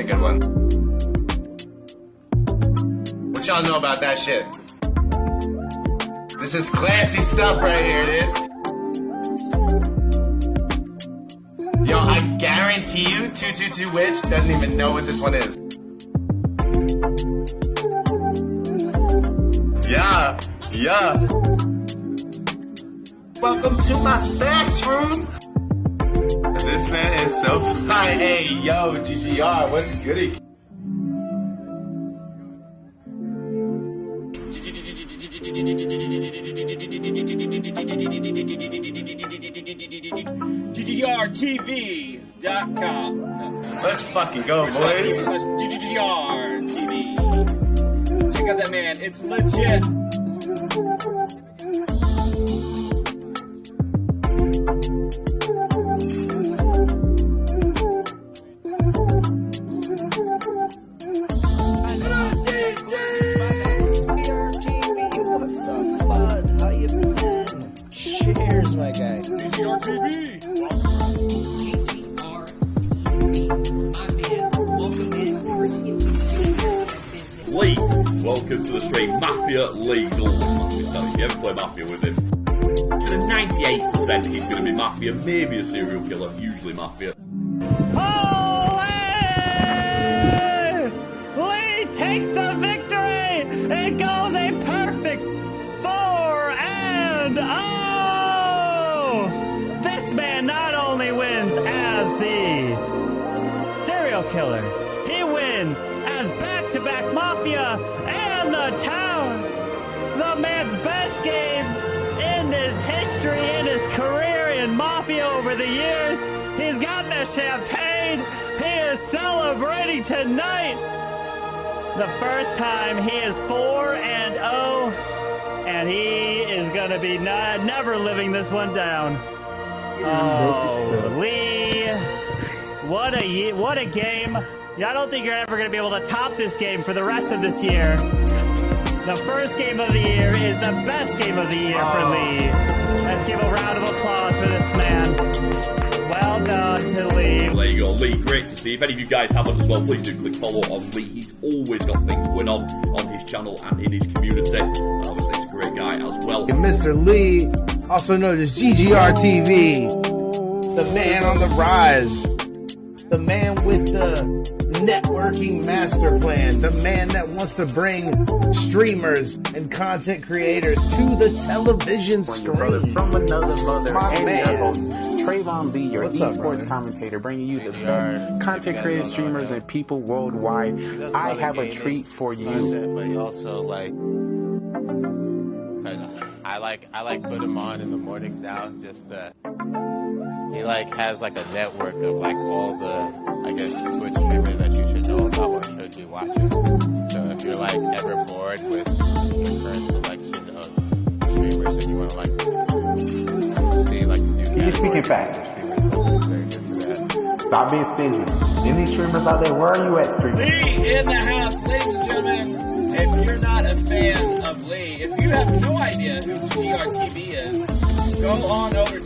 a good one. What y'all know about that shit? This is classy stuff right here, dude. Yo, I guarantee you 222 Witch doesn't even know what this one is. Yeah. Welcome to my sex room. This man is so fine. Hey, yo, GGR, what's goody? GGRTV.com. Let's fucking go, boys. GGRTV. Check out that man. It's legit. What's up, bud? How you been? Cheers, my guy. GGRTV. Lee, welcome to the stream. Mafia Lee, always Mafia. Tell you, if you ever play Mafia with him, to 98% he's going to be Mafia, maybe a serial killer, usually Mafia. Holy! Lee takes the victory! It goes a perfect 4-0! This man not only wins as the serial killer, he wins as back-to-back Mafia and the town! The man's best game in his history, in his career in Mafia over the years. He's got the champagne. He is celebrating tonight. The first time he is 4-0, and he is going to be never living this one down. Oh, Lee. What a game. I don't think you're ever going to be able to top this game for the rest of this year. The first game of the year is the best game of the year for Lee. Let's give a round of applause for this man. Well done to Lee. There you go, Lee, great to see. If any of you guys haven't as well, please do click follow on Lee. He's always got things going on his channel and in his community. And obviously he's a great guy as well. And Mr. Lee, also known as GGRTV, the man on the rise, the man with the networking master plan, the man that wants to bring streamers and content creators to the television screen. From another mother, My and man. your host, Trayvon B, your What's up, esports brother? commentator, bringing you the best content creators, streamers, and people worldwide. I have a treat for you. But he also I like put him on in the mornings now. Just he has a network of all the Twitch streamers that you should know about or should be watching. So if you're ever bored with the current selection of streamers and you want to see new You're speaking facts. Stop being stingy. Any streamers out there, where are you at, streamers? Lee in the house, ladies and gentlemen. If you're not a fan of Lee, if you have no idea who GRTV is, go on over to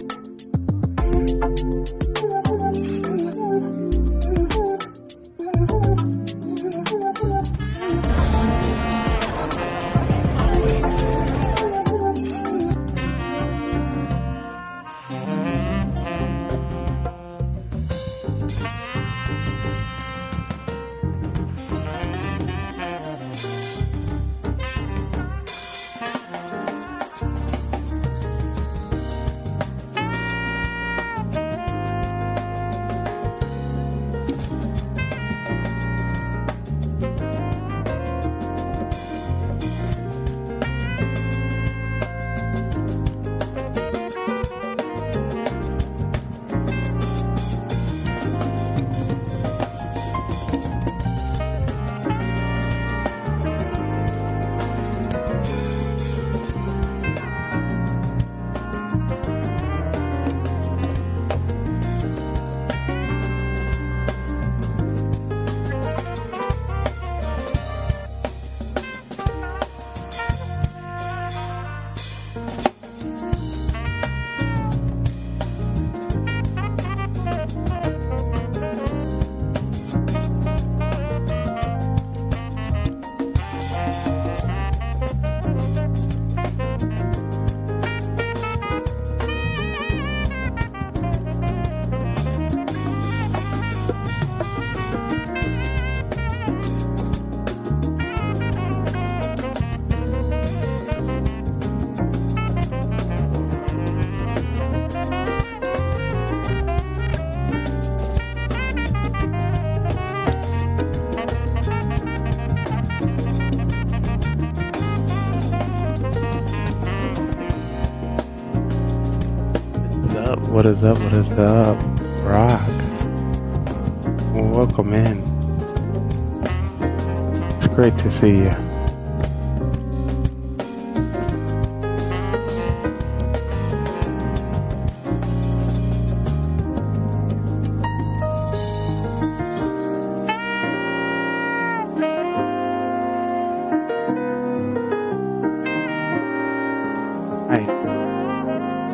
up? What is up? What is up? Rock. Welcome in. It's great to see you.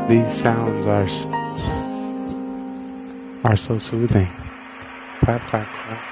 These sounds are so soothing. Clap, clap, clap.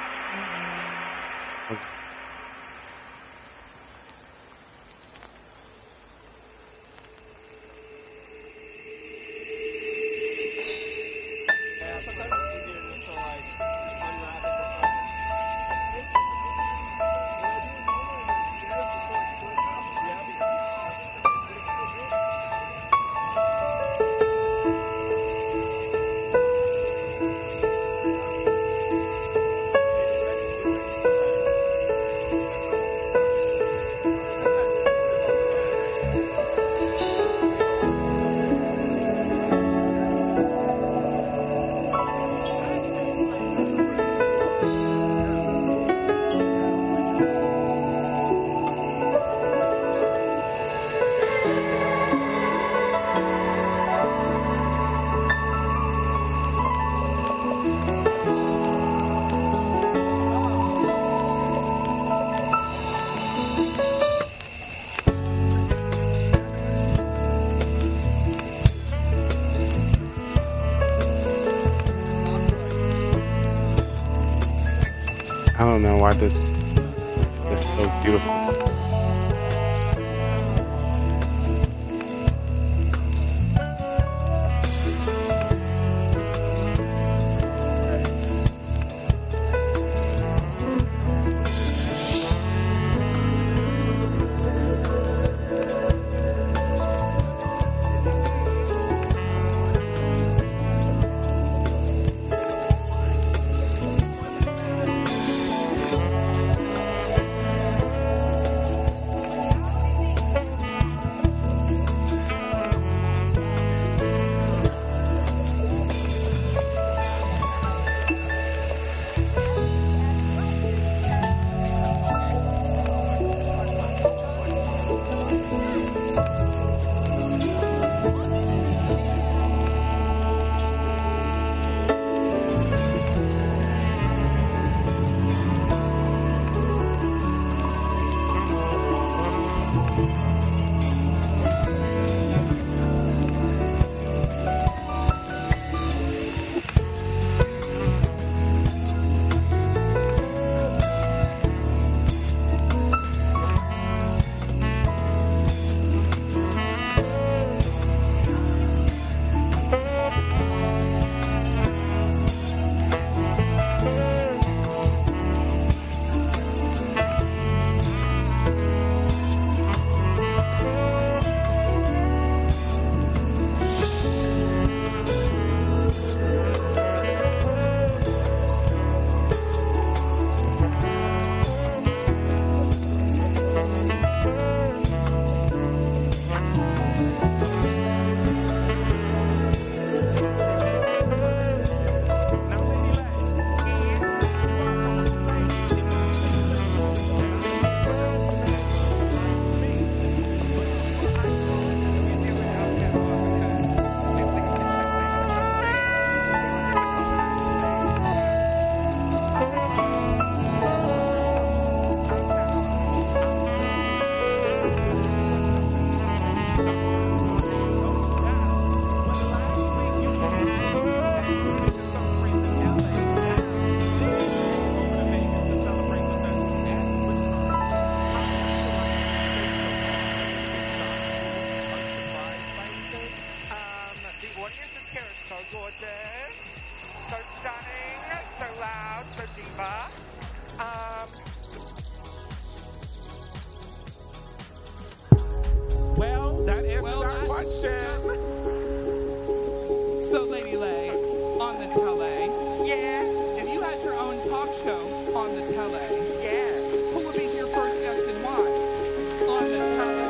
I don't know why this is so beautiful. Well, that answers our question. So, Lady Lay, on the tele. Yeah. If you had your own talk show on the tele. Yeah. Who would be your first guest and why? On the tele.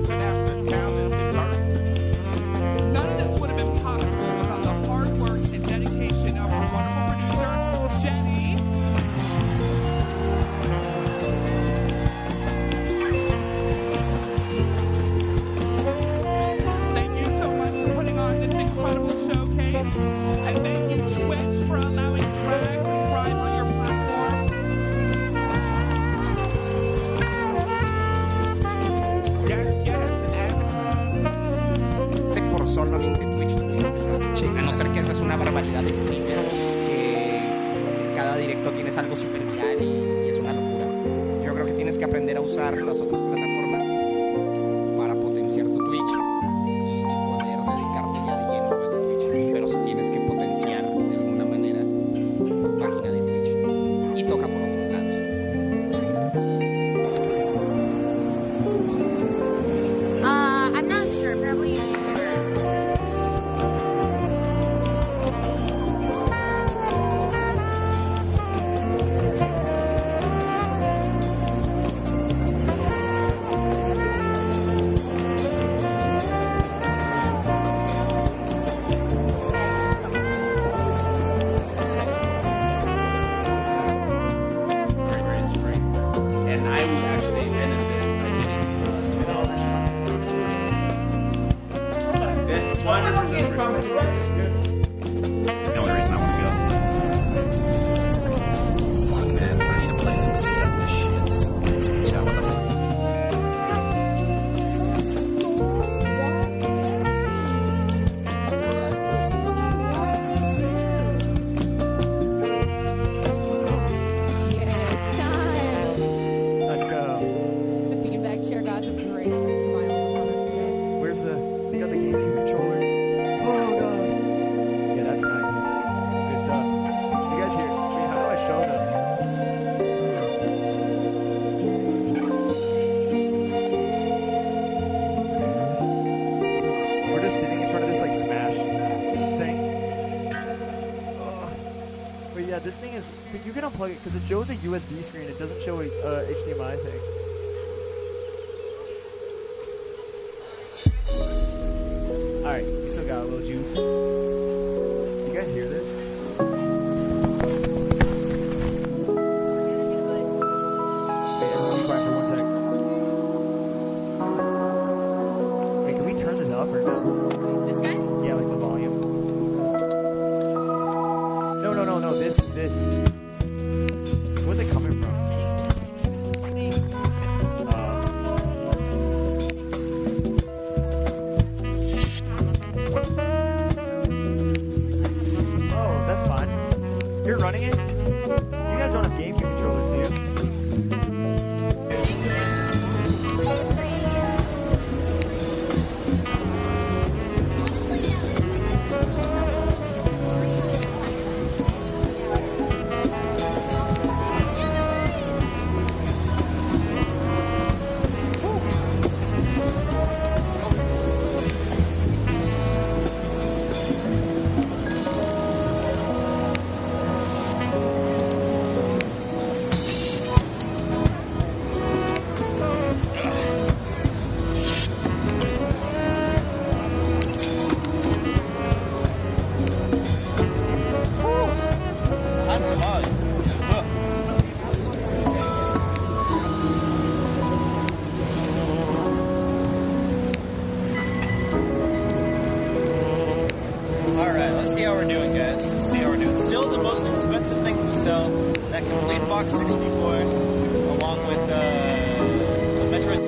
person has the talent and birth. None of this would have been possible without the hard work and dedication of our wonderful producer, Jenny. Thank you so much for putting on this incredible showcase. And thank you, Twitch, for allowing drag to thrive on your platform. Por solamente Twitch, a no ser que esa es una barbaridad de streamer, que cada directo tienes algo super viral y es una locura. Yo creo que tienes que aprender a usar las otras plataformas para potenciar tu Twitch y poder dedicarte ya de lleno a Twitch, pero si tienes que potenciar de alguna manera tu página de Twitch y toca por otros lados. I'm not sure. Probably And I was actually benefit by getting $2. That's why I'm getting comments. The only reason I want to go. Fuck, man. I need a place to set this shit. Yeah, what the fuck? Let's go. the beanbag chair got the greatest smiles upon us today. Where's the? They got the gaming controllers. Oh god. Yeah, that's nice. Some good stuff. You guys hear? Wait, how do I show them? We're just sitting in front of this like Smash thing. Oh. But yeah, this thing is. But you can unplug it because it shows a USB screen. It doesn't show a HDMI thing. Alright, we still got a little juice. You guys hear this? Wait, everyone be quiet for 1 sec. Wait, can we turn this up or no? This guy? Yeah, like the volume. No, this. Where's it coming from? Oh, that's fine. You're running it? You guys don't have GameCube controllers, do you? Alright, let's see how we're doing, guys. Let's see how we're doing. Still the most expensive thing to sell, that complete box 64, along with the Metroid.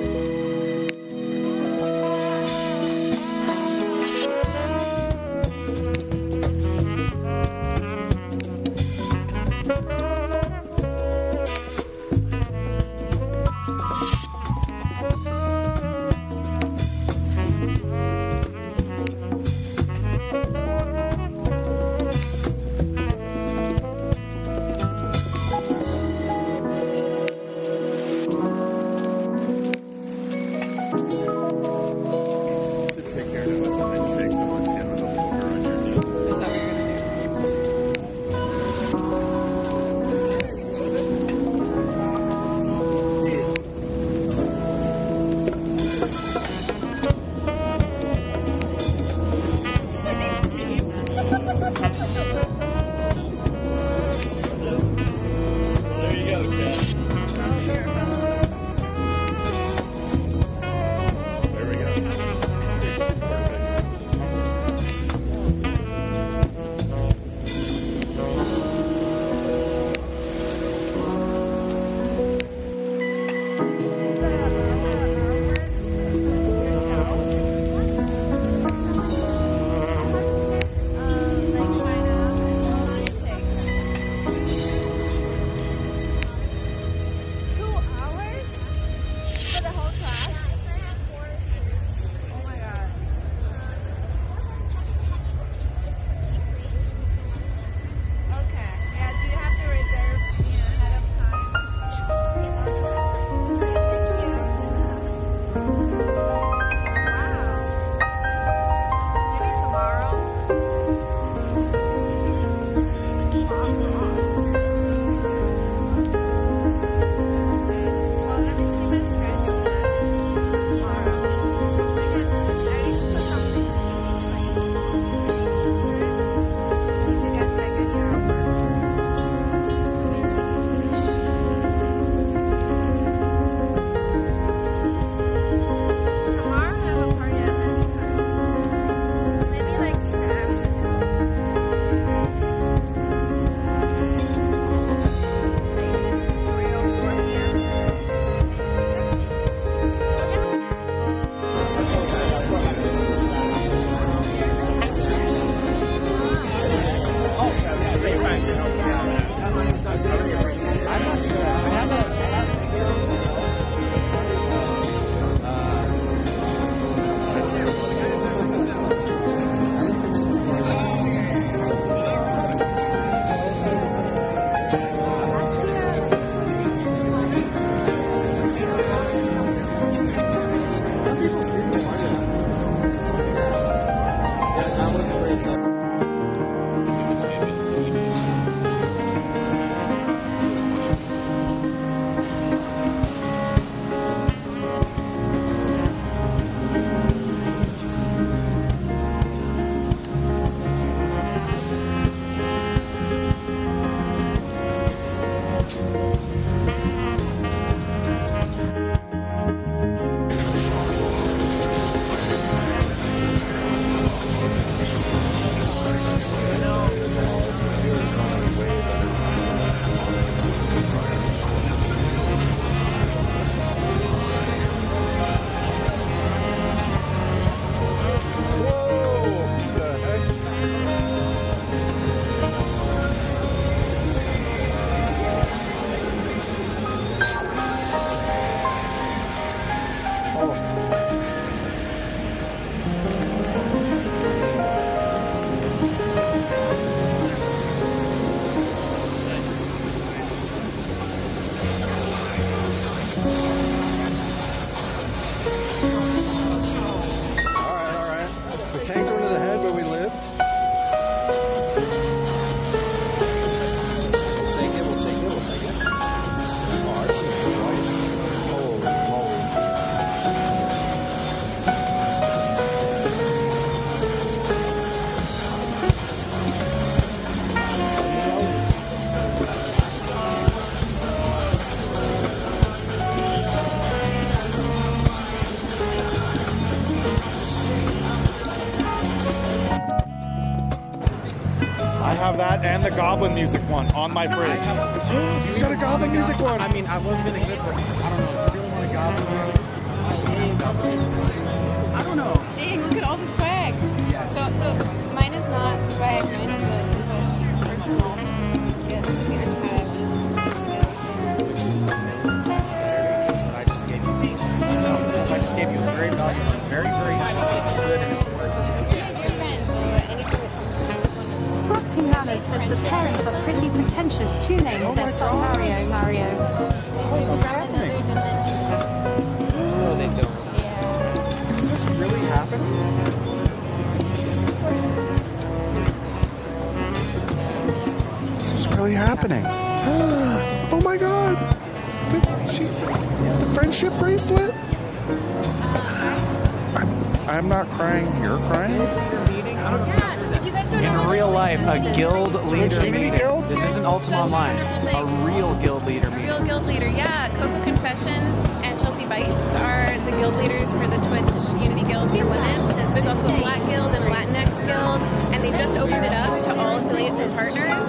that and the Goblin music one on my fridge. He's got a Goblin music one. I mean, I was gonna get it, but I don't know. Do you really want a Goblin music? I don't know. Dang, look at all the swag. Yes. So mine is not swag. Mine is a personal gift. What I just gave you. No, the stuff I just gave you is very valuable, very, very good and important. Sprocky Manners says the parents are pretty pretentious. Two names, their son Mario. What's happening? No, they don't. Is this really happening? This is really happening. Oh my god! The friendship bracelet? I'm not crying. You're crying? In real life, a guild leader meeting. Guild? This isn't Ultima Online. A real guild leader meeting. Real guild leader, yeah. Coco Confessions and Chelsea Bites are the guild leaders for the Twitch Unity Guild for women. There's also a Black Guild and a Latinx Guild, and they just opened it up to all affiliates and partners.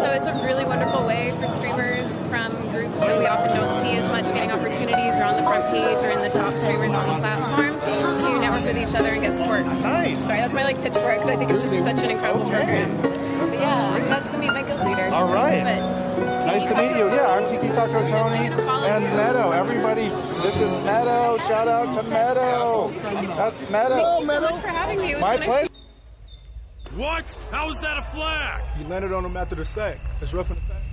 So it's a really wonderful way for streamers from groups that we often don't see as much getting opportunities or on the front page or in the top streamers on the platform to network with each other and get support. Nice. Sorry, that's my pitch for it because I think it's just such an incredible program. But yeah, I'm about to go meet my guild leader. All right. But Nice to meet you. Yeah, I'm Tiki Taco Tony and Meadow. Everybody, this is Meadow. Shout out to Meadow. That's Meadow. Thank you so much for having me. It was My so nice pleasure. What? How is that a flag? He landed on him after the sack. That's rough in the fact.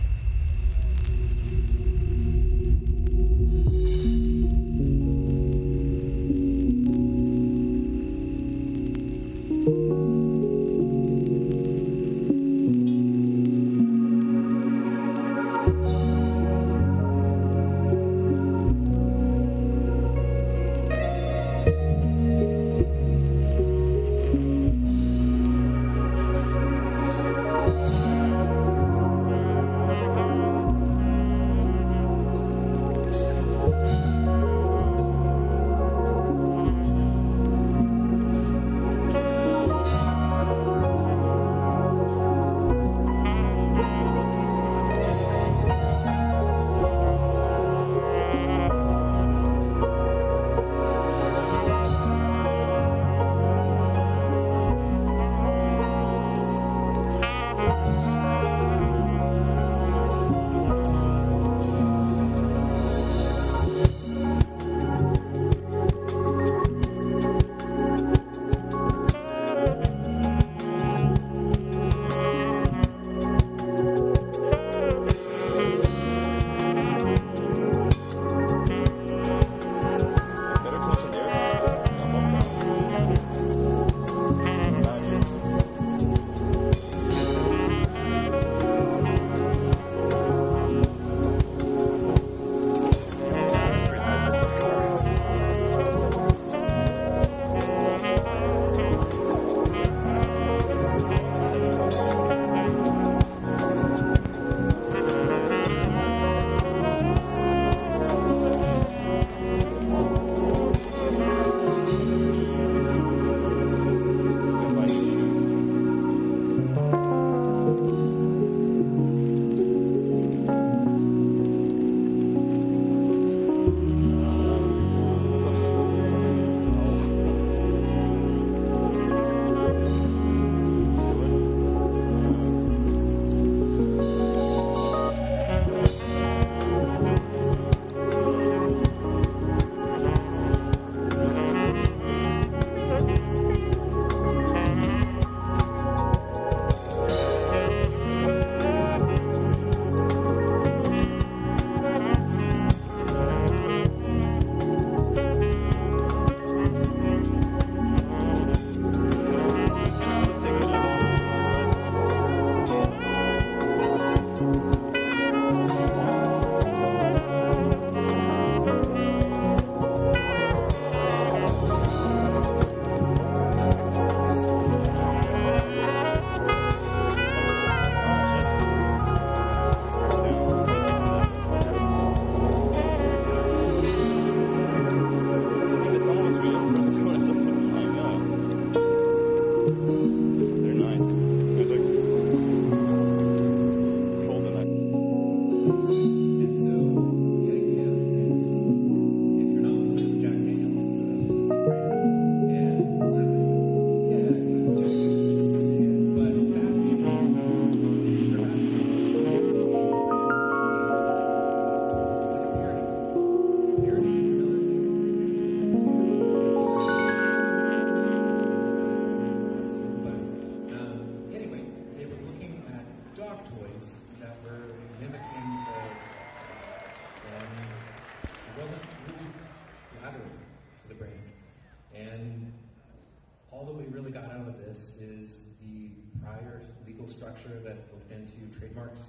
this is the prior legal structure that looked into trademarks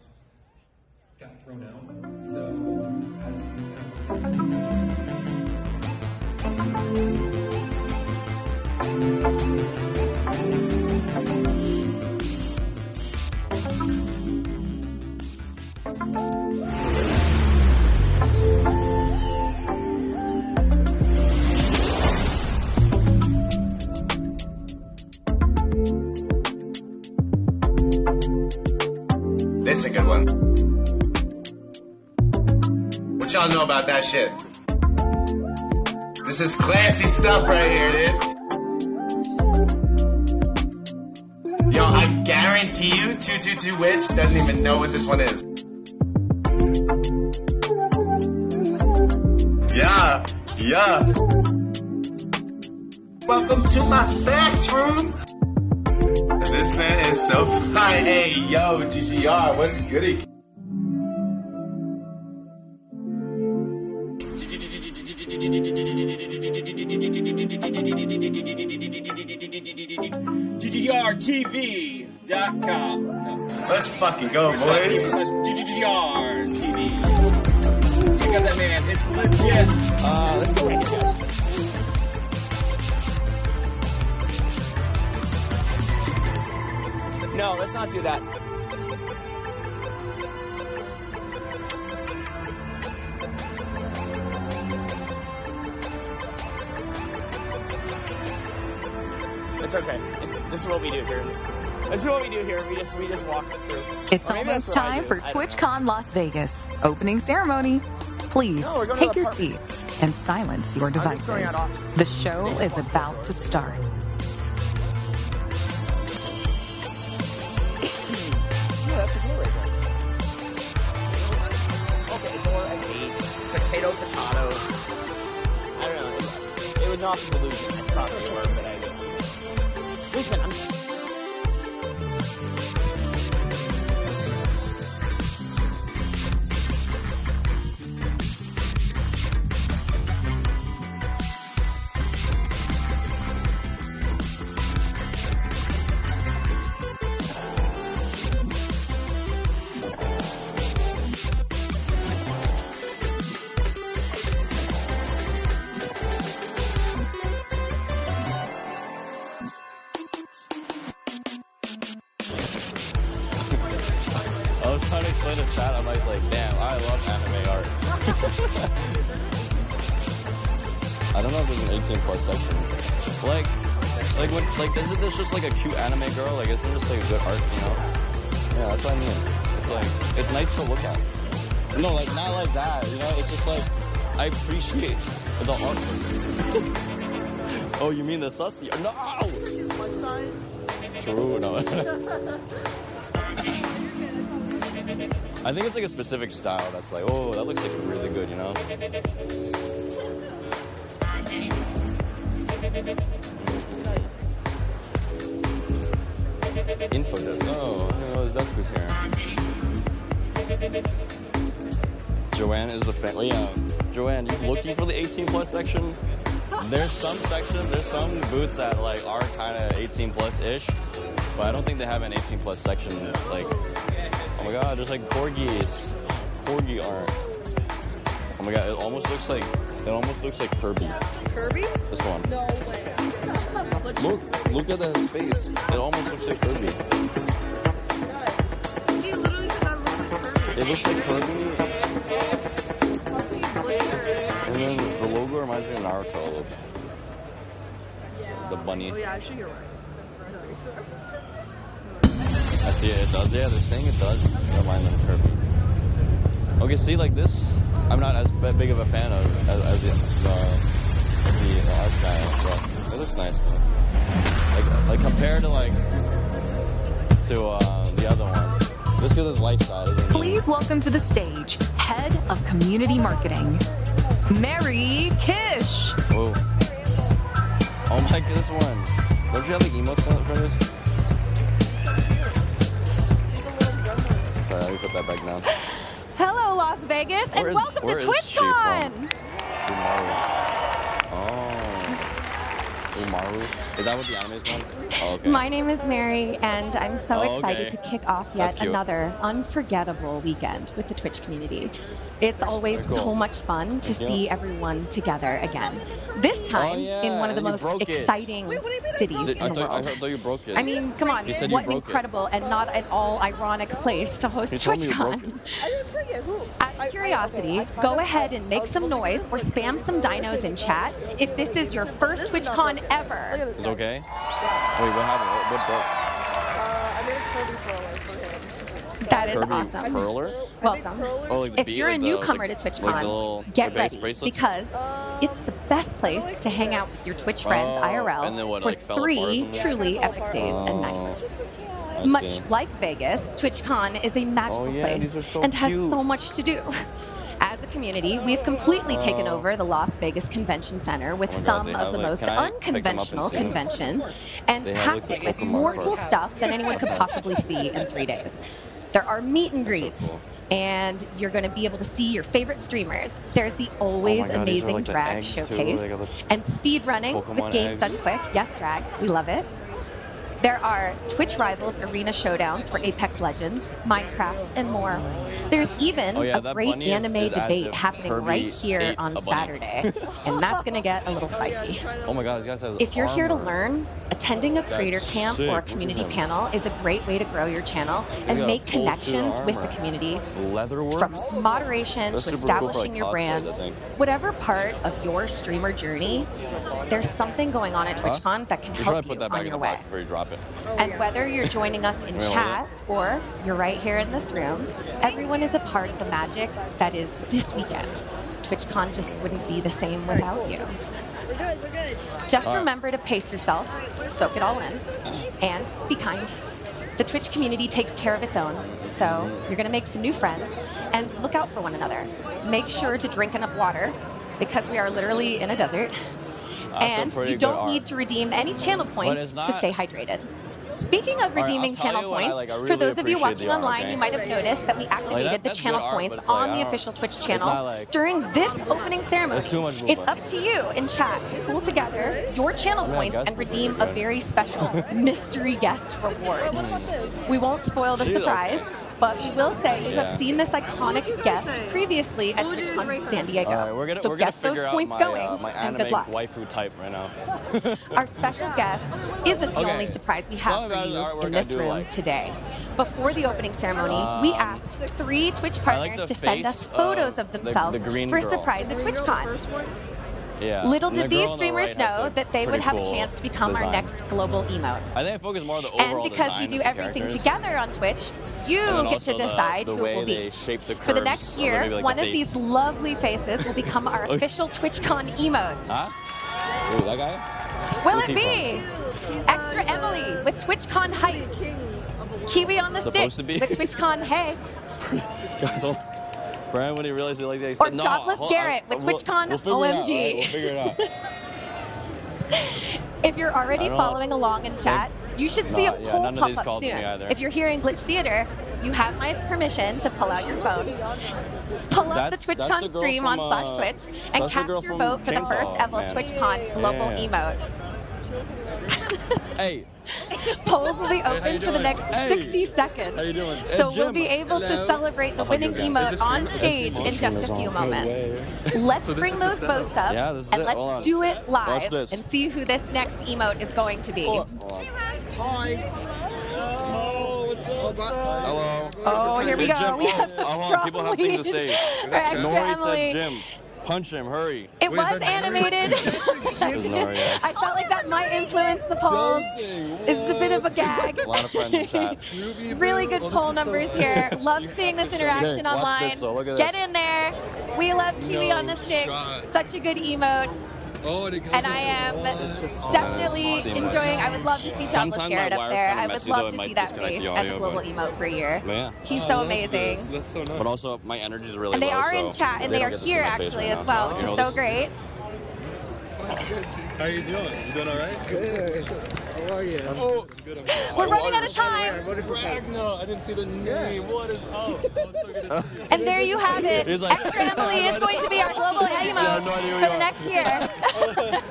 got thrown out. So This is a good one. What y'all know about that shit? This is classy stuff right here, dude. Yo, I guarantee you 222 Witch doesn't even know what this one is. Yeah, yeah. Welcome to my sex room. This man is so fly. Hey, yo, GGR, what's goody? GGRTV.com. Let's fucking go, boys. GGRTV. Check out that man. It's legit. Let's go rank it, guys. No, let's not do that. It's okay. This is what we do here. This is what we do here. We just walk through. It's almost time for TwitchCon Las Vegas. Opening ceremony. Please take your seats and silence your devices. The show is about to start. That's a door right there. Okay, door at 8. Potato. I don't know. It was not an illusion. I thought they were, but listen, I'm. I was trying to explain to chat, I'm like, damn, I love anime art. I don't know if there's an 18 plus section. Like isn't this just like a cute anime girl? Like, isn't this like a good art, you know? Yeah, that's what I mean. It's like, it's nice to look at. No, like, not like that, you know? It's just like, I appreciate the art. Oh, you mean the sussy? No! She's life size. True, no. I think it's like a specific style that's like, oh, that looks like really good, you know? Info desk. Oh, his desk was here. Joanne is a fan. Oh, yeah. Joanne, you looking for the 18 plus section? There's some booths that like are kind of 18 plus ish, but I don't think they have an 18 plus section. Like, oh my god, there's like corgi art. Oh my god, it almost looks like Kirby. Kirby? This one. No way. Look at that face. It almost looks like Kirby. He literally said that looks like Kirby. It looks like Kirby. And then the logo reminds me of Naruto. The bunny. Oh yeah, actually you're right. I see it. It does. Yeah, they're saying it does remind them of Kirby. Okay, see, like this, I'm not as big of a fan of as the art style, but it looks nice though. Like compared to the other one. This is his life side. Please welcome to the stage, Head of Community Marketing, Mary Kish. Whoa. Oh my god, this one. Don't you have like emotes for this? Sorry, let me put that back down. Hello, Las Vegas, and welcome to TwitchCon! Oh. Umaru. Is that what the anime is called? Oh, okay. My name is Mary, and I'm so Oh, excited okay. to kick off That's yet cute. another unforgettable weekend with the Twitch community. It's always Very cool. so much fun to Thank you. see everyone together again. This time, yeah, in one of the and you most broke it. exciting cities in the world. I thought you broke it. I mean, come on, You said you what an broke it. incredible and not at all ironic place to host You told me you broke TwitchCon. Out of curiosity, go ahead and make some noise or spam some dinos in chat if this is your first TwitchCon ever. It's okay? Wait, what happened? What broke? I made a Kirby curler for him. That is Kirby awesome. curler? Welcome. Oh, like the If beat, you're a like the- newcomer like- to TwitchCon, like the little- get the base ready bracelets? because it's the best place to hang out with your Twitch friends Oh, IRL and then what, for like, fell apart or 3 something? truly epic days and nights. I Much see. like Vegas, TwitchCon is a magical Oh, yeah, place these are so and has cute. so much to do. As a community, we've completely taken Oh. over the Las Vegas Convention Center with Oh my God, some they of have, the like- most can I pick them up and unconventional see them? conventions and They have, like, packed the it with Pokemon more cool cards. stuff than anyone could possibly see in 3 days. There are meet and greets, and you're going to be able to see your favorite streamers. There's the always Oh my God, these are amazing like the drag eggs, too. showcase They got the and speed running with Pokemon games eggs. done quick. Yes, drag, we love it. There are Twitch Rivals arena showdowns for Apex Legends, Minecraft, and more. There's even Oh, yeah, a that great bunny anime is as debate if happening Kirby right here ate on a bunny. Saturday, and that's going to get a little spicy. Oh my God, this guy has If you're here to armor. learn, attending a creator That's camp sick. or a Look at community him. panel is a great way to grow your channel and got make full suit connections with the armor. community. Leatherworks? From moderation That's to super cool for, establishing like, your brand, cosplays, I think. whatever part of your streamer journey, there's something going on at Huh? TwitchCon that can You should help probably you put that back on in your the way. pocket before you drop it. And whether you're joining us in Wait, what chat or you're right here in this room, everyone is a part of the magic that is this weekend. TwitchCon just wouldn't be the same without you. We're good, we're good. Just All right. remember to pace yourself, soak it all in, and be kind. The Twitch community takes care of its own, so you're going to make some new friends, and look out for one another. Make sure to drink enough water, because we are literally in a desert. That's a And pretty you good don't art. need to redeem any channel points it's to not- stay hydrated. Speaking of right, redeeming I'll tell channel you what I points, like. I for really those of you appreciate watching the art, online, okay? you might have noticed that we activated the that's channel good art, points but it's like, on I the don't- official Twitch it's channel not like- during this opening ceremony. There's too much It's movement. up to you in chat to pull together your channel I mean, I points guess and we're redeem pretty a good. very special mystery guest reward. We won't spoil the She's surprise, okay. but we will say you Yeah. have seen this iconic guest previously at TwitchCon San Diego. All right, we're so gonna get those figure out points my, going, my and anime good luck. waifu type right now. Our special guest isn't the Okay. only surprise we Some have of for the you artwork in I this do room like. today. Before the opening ceremony, we asked 3 Twitch I like partners the to send us face photos of of the themselves green for a girl. surprise at TwitchCon. Yeah. Little And the did girl these on the streamers right has know a that they would pretty have a cool chance to become our design. next global emote. I think I focus more on the overall And because design we do of the everything characters. together on Twitch, you And then get to also decide the who it way will be. they shape the curves. For the next or year, maybe like one the of these face. lovely faces will become our Okay. official TwitchCon emote. Huh? Ooh, that guy? Will Where's it he be Extra Emily with TwitchCon hype? Kiwi on the Supposed stick to be. with TwitchCon hey? Guys, hold. Brian, when he realized he liked that, he Or said, no, Topless hold- Garrett with we'll- TwitchCon we'll figure it out, OMG. right? We'll figure it out. If you're already I don't- following along in chat, you should see a No, yeah, poll none of pop these up called soon. me either. If you're here in Glitch Theater, you have my permission to pull out your phone, pull up That's the the TwitchCon girl stream from, on /Twitch, and that's the cast girl your from vote for the Chainsaw first ever Man. TwitchCon global Yeah. emote. Hey. Polls will be how open you for the doing? next Hey. 60 seconds. How you doing? So Hey, we'll Jim. be able to Hello. celebrate the I'll hug winning you again. Is emote this on stream- stage is in this just a stream few on? moments. Good Let's So this bring is the those setup. votes up Yeah, this is and it. let's Hold on. do it Watch live this. and see who this next emote is going to be. Hi. Oh, what's up? Hello. Oh, here we Hey, go. Jim, We have the hold on, people have things to say. Or Extra Nori Emily. said Jim. Punch him, hurry. It was animated. Nori, yes. I felt like that might influence the polls. It's a bit of a gag. A lot of friends in chat. Really good poll numbers here. Love seeing this interaction Watch online. this, though. Look at Get this. in there. We love Kiwi on the stick. Such a good emote. And I am definitely seems enjoying. like- I would love to see Topless Sometimes Garrett my up wire's there. kinda I would messy, though. love It to might see that disconnect face the as a audio, global but- emote for a year. Yeah. He's so amazing. That's so nice. But also, my energy's really And they low, are in so chat, and they don't are get to see here my face actually right as now. well, You which know is so this? great. How you doing? You doing all right? Good. How are you? Oh, We're running out of time. Ragnar, I didn't see the name. What is up? And there you have it. He's like- Extra Emily is going to be our global emote no idea who for you the are. next year.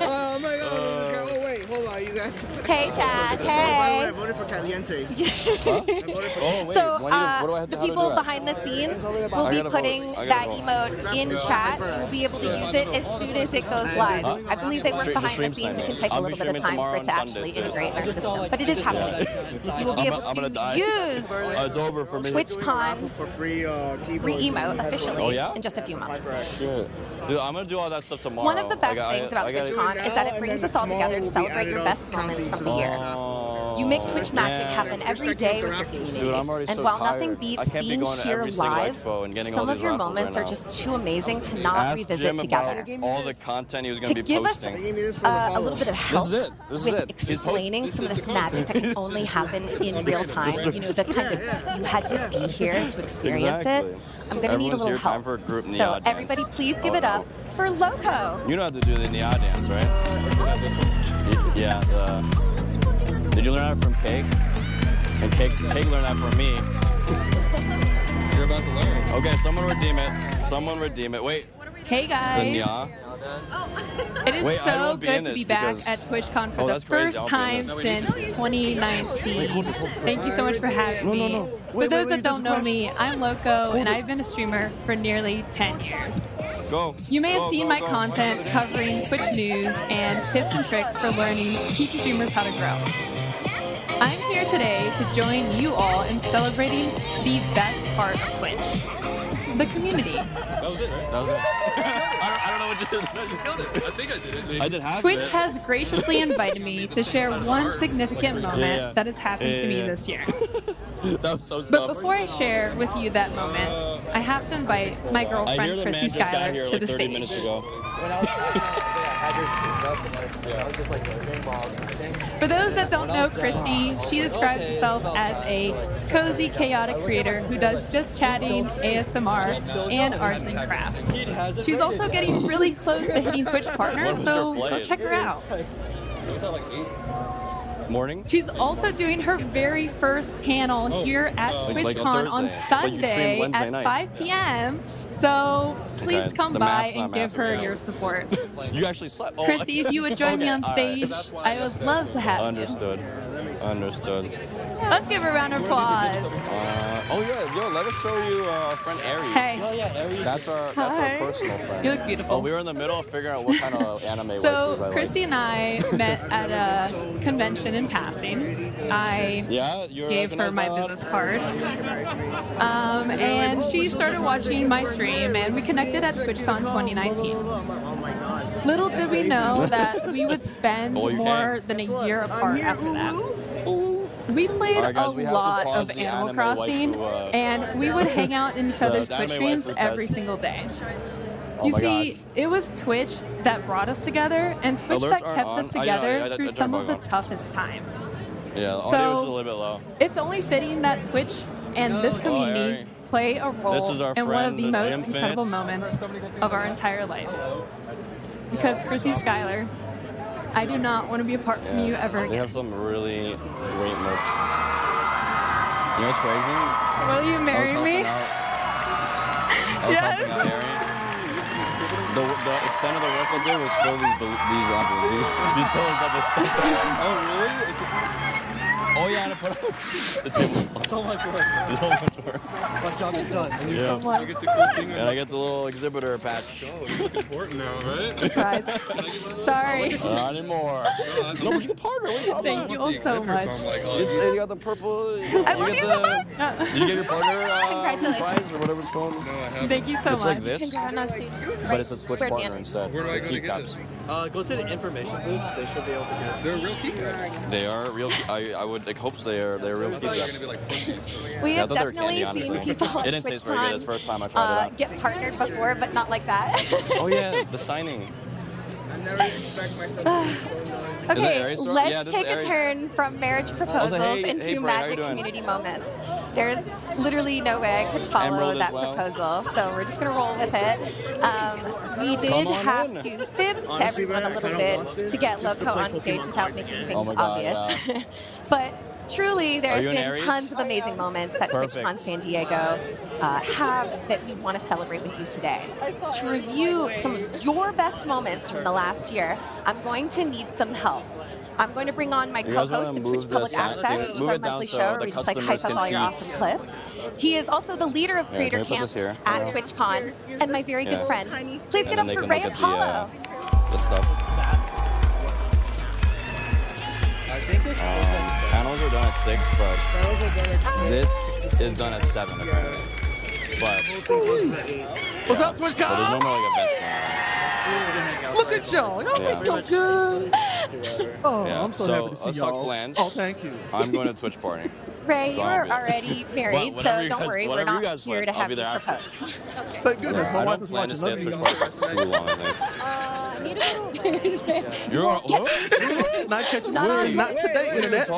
Oh my god. Oh wait. are you guys? Hey, Chad. By the way, Hey. I voted for Caliente. Oh, wait. So, what do I have the to, how do I people do that? behind the scenes will I be gotta vote. putting I gotta that vote. emote in chat. You'll be able to use it as soon as it goes live. I believe they work The behind the stream's scenes. It can timing. take a I'll be little bit of streaming time tomorrow for it to and actually Sunday, too. integrate in our system, but it is happening. You will be able I'm gonna to die. use It's over for me. TwitchCon For free keyboards. free emote and officially Oh, yeah? in just a few months. Shit. Dude, I'm gonna do all that stuff tomorrow. One of the best Like, things about I gotta- TwitchCon is that it brings us all together to celebrate your best moments from the year. You make Twitch magic happen every day with your community. Dude, I'm already And so while tired. nothing I beats can't be being going to here every single live, expo and getting all some these of your raffles moments right are now. just too amazing to not Ask revisit Jim together. about all the content he was To gonna be give us posting. a little bit of help This is it. This is with it. He's explaining some of this magic that can only happen in real time. You know, the kind of you had to be here to experience Exactly. it. I'm gonna need a Everyone's little here, help. time for a group So Nia dance. everybody, please give Oh, it up for Loco. You know how to do the Nia dance, right? Yeah. Did you learn that from Cake? And Cake learned that from me. You're about to learn. Okay, someone redeem it. Someone redeem it. Wait. Hey The guys. Nia. It is Wait, I so won't be good in to this be back because- at TwitchCon for Oh, the that's crazy. first I'll be in time this. since 2019. Thank you so much for having No, me. no, no. For Wait, those wait, that don't know me, I'm Loco, and I've been a streamer for nearly 10 years. Go. You may have Go, seen go, my go. content covering Twitch news and tips and tricks for learning to teach streamers how to grow. I'm here today to join you all in celebrating the best part of Twitch, the community. That was it, right? That was it. I don't know what you did. You killed it. I think I did it. I did half Twitch of it. has graciously invited me to share one significant moment that has happened to me this year. That was so But stubborn. before I share with you that moment, I have to invite my I hear girlfriend, the Chrissy man just got Schuyler, here to like the 30 stage. minutes ago. For those that don't know Christy, she describes herself as a cozy, chaotic creator who does just chatting, ASMR, and arts and crafts. She's also getting really close to hitting Twitch partners, so go check her out. Was that like 8? Morning? She's also doing her very first panel here at like TwitchCon on on Thursday. Like you stream Sunday Wednesday at night. 5 p.m. So please Okay, come the by math's and not give her mathing. your support. You actually slept. Oh, Christy, if you would join me on okay, stage, alright. I would love to have you. Understood. Understood. Let's give her a round of applause. Oh yeah, yo, let us show you our friend Ari. Hey. Oh yeah, Ari. That's our Hi. personal friend. You look beautiful. Oh, we were in the middle of figuring out what kind of anime waifus So I like. Christy and I met at a convention in passing. I Yeah, you're gave her recognized my by that? business card. And she started watching my stream, and we connected at TwitchCon 2019. Little did we know that we would spend Oh, you more than a year apart after that. We played All right, guys, we a have to lot pause of the Animal anime Crossing, waifu, and we would hang out in each the other's anime Twitch streams waifu every test. single day. Oh You my see, gosh. it was Twitch that brought us together, and Twitch Alerts that aren't kept on. us I know, together I through turned some of the mine on. toughest times. Yeah, the audio was So- a little bit low. It's only fitting that Twitch and this community Ari. play a This role is our in one of the friend, most Jim incredible Finitz. moments of our entire life. Because Chrissy Schuyler, I do not want to be apart from you ever They again. have some really great merch. You know what's crazy? Will you marry me? I was Yes. helping out Ari. The extent of the work I did was fill these pillars that they stuck. Oh, really? Oh, yeah, and I put the table. So much work. There's so much work. My job is done. And Yeah. so much. And I get the little exhibitor patch. Oh, you look important now, right? Surprise. Sorry. Not anymore. No, but you can partner. What are you talking Thank about? you all so much. You got the purple. I love you so much. Did you get your partner Congratulations. prize or whatever it's called? No, I haven't. Thank you so It's much. like this, Congratulations. but it's a Switch Where's partner Anna? instead. Where do I The go to key get caps. it? Go to the information booth. They should be able to get it. They're real keycaps. They are real. I would like hope they are. They're real key They're caps. gonna be like pussies. We Yeah, I have thought they were definitely candy, seen honestly. people It at didn't taste very good. It's the first time I tried it out. get partnered before, but not like that. Oh yeah, the signing. I never expect myself to be so nice. Okay, Aries store? let's Yeah, this is take a Aries. turn from marriage proposals hey, into hey, Bray, how you magic doing? community moments. There's literally no way I could follow Emerald as that well. proposal, so we're just gonna roll with it. We did Come on have in. to fib to Honestly, everyone man, a I little kinda want bit this to get just to Loco play on stage Pokemon without cards making again. things Oh my God, obvious. But truly, there Are have you an been Aries? tons of amazing moments that Perfect. TwitchCon San Diego have that we want to celebrate with you today. To review some of your best moments from the last year, I'm going to need some help. I'm going to bring on my co-host of Twitch Public Access, which is our monthly show where we just like hype up all your awesome clips. He is also the leader of Creator Camp at TwitchCon, and my very good friend. Please get up for Ray Apollo. The stuff. Panels are done at 6, but this is done at 7 apparently. But what's up, TwitchCon? But there's no more like events going on. Look at y'all. Y'all look so good. Oh, Yeah. I'm so happy to see let's talk y'all. plans. Oh, thank you. I'm going to Twitch party. Ray, So you're I'll be- already married, Well, so whatever you don't guys- worry. We're whatever you not guys here want, to I'll have be you there after. propose. Thank goodness, my I wife don't is plan to watching. stay at Twitch party for too long, I think. You're all, Not catching Not word, on- not today, internet.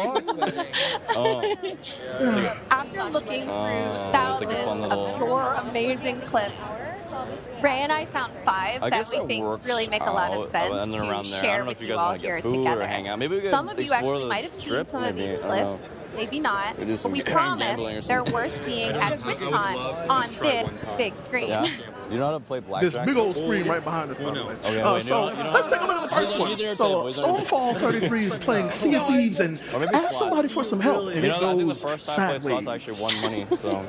After looking through it's thousands like a fun little- of your amazing clips, Ray and I found 5 I that guess we it think works really make a lot of out, sense and then around to there. I share don't know with if you you guys all want to here get food together. or hang out. Maybe we could Some of you explore actually the might have seen strip, some of maybe. these I don't clips. know. Maybe not, We do but some we gambling or promise they're something. worth seeing at TwitchCon on this big screen. Yeah. You know how to play blackjack? This big old screen right behind us, by the way. Okay, wait, So, let's take a look at the first one. So, Stonefall 33 is playing Sea of Thieves and ask somebody for some help, and You it know, I think the goes first time I played slots, I sideways. actually won money, so.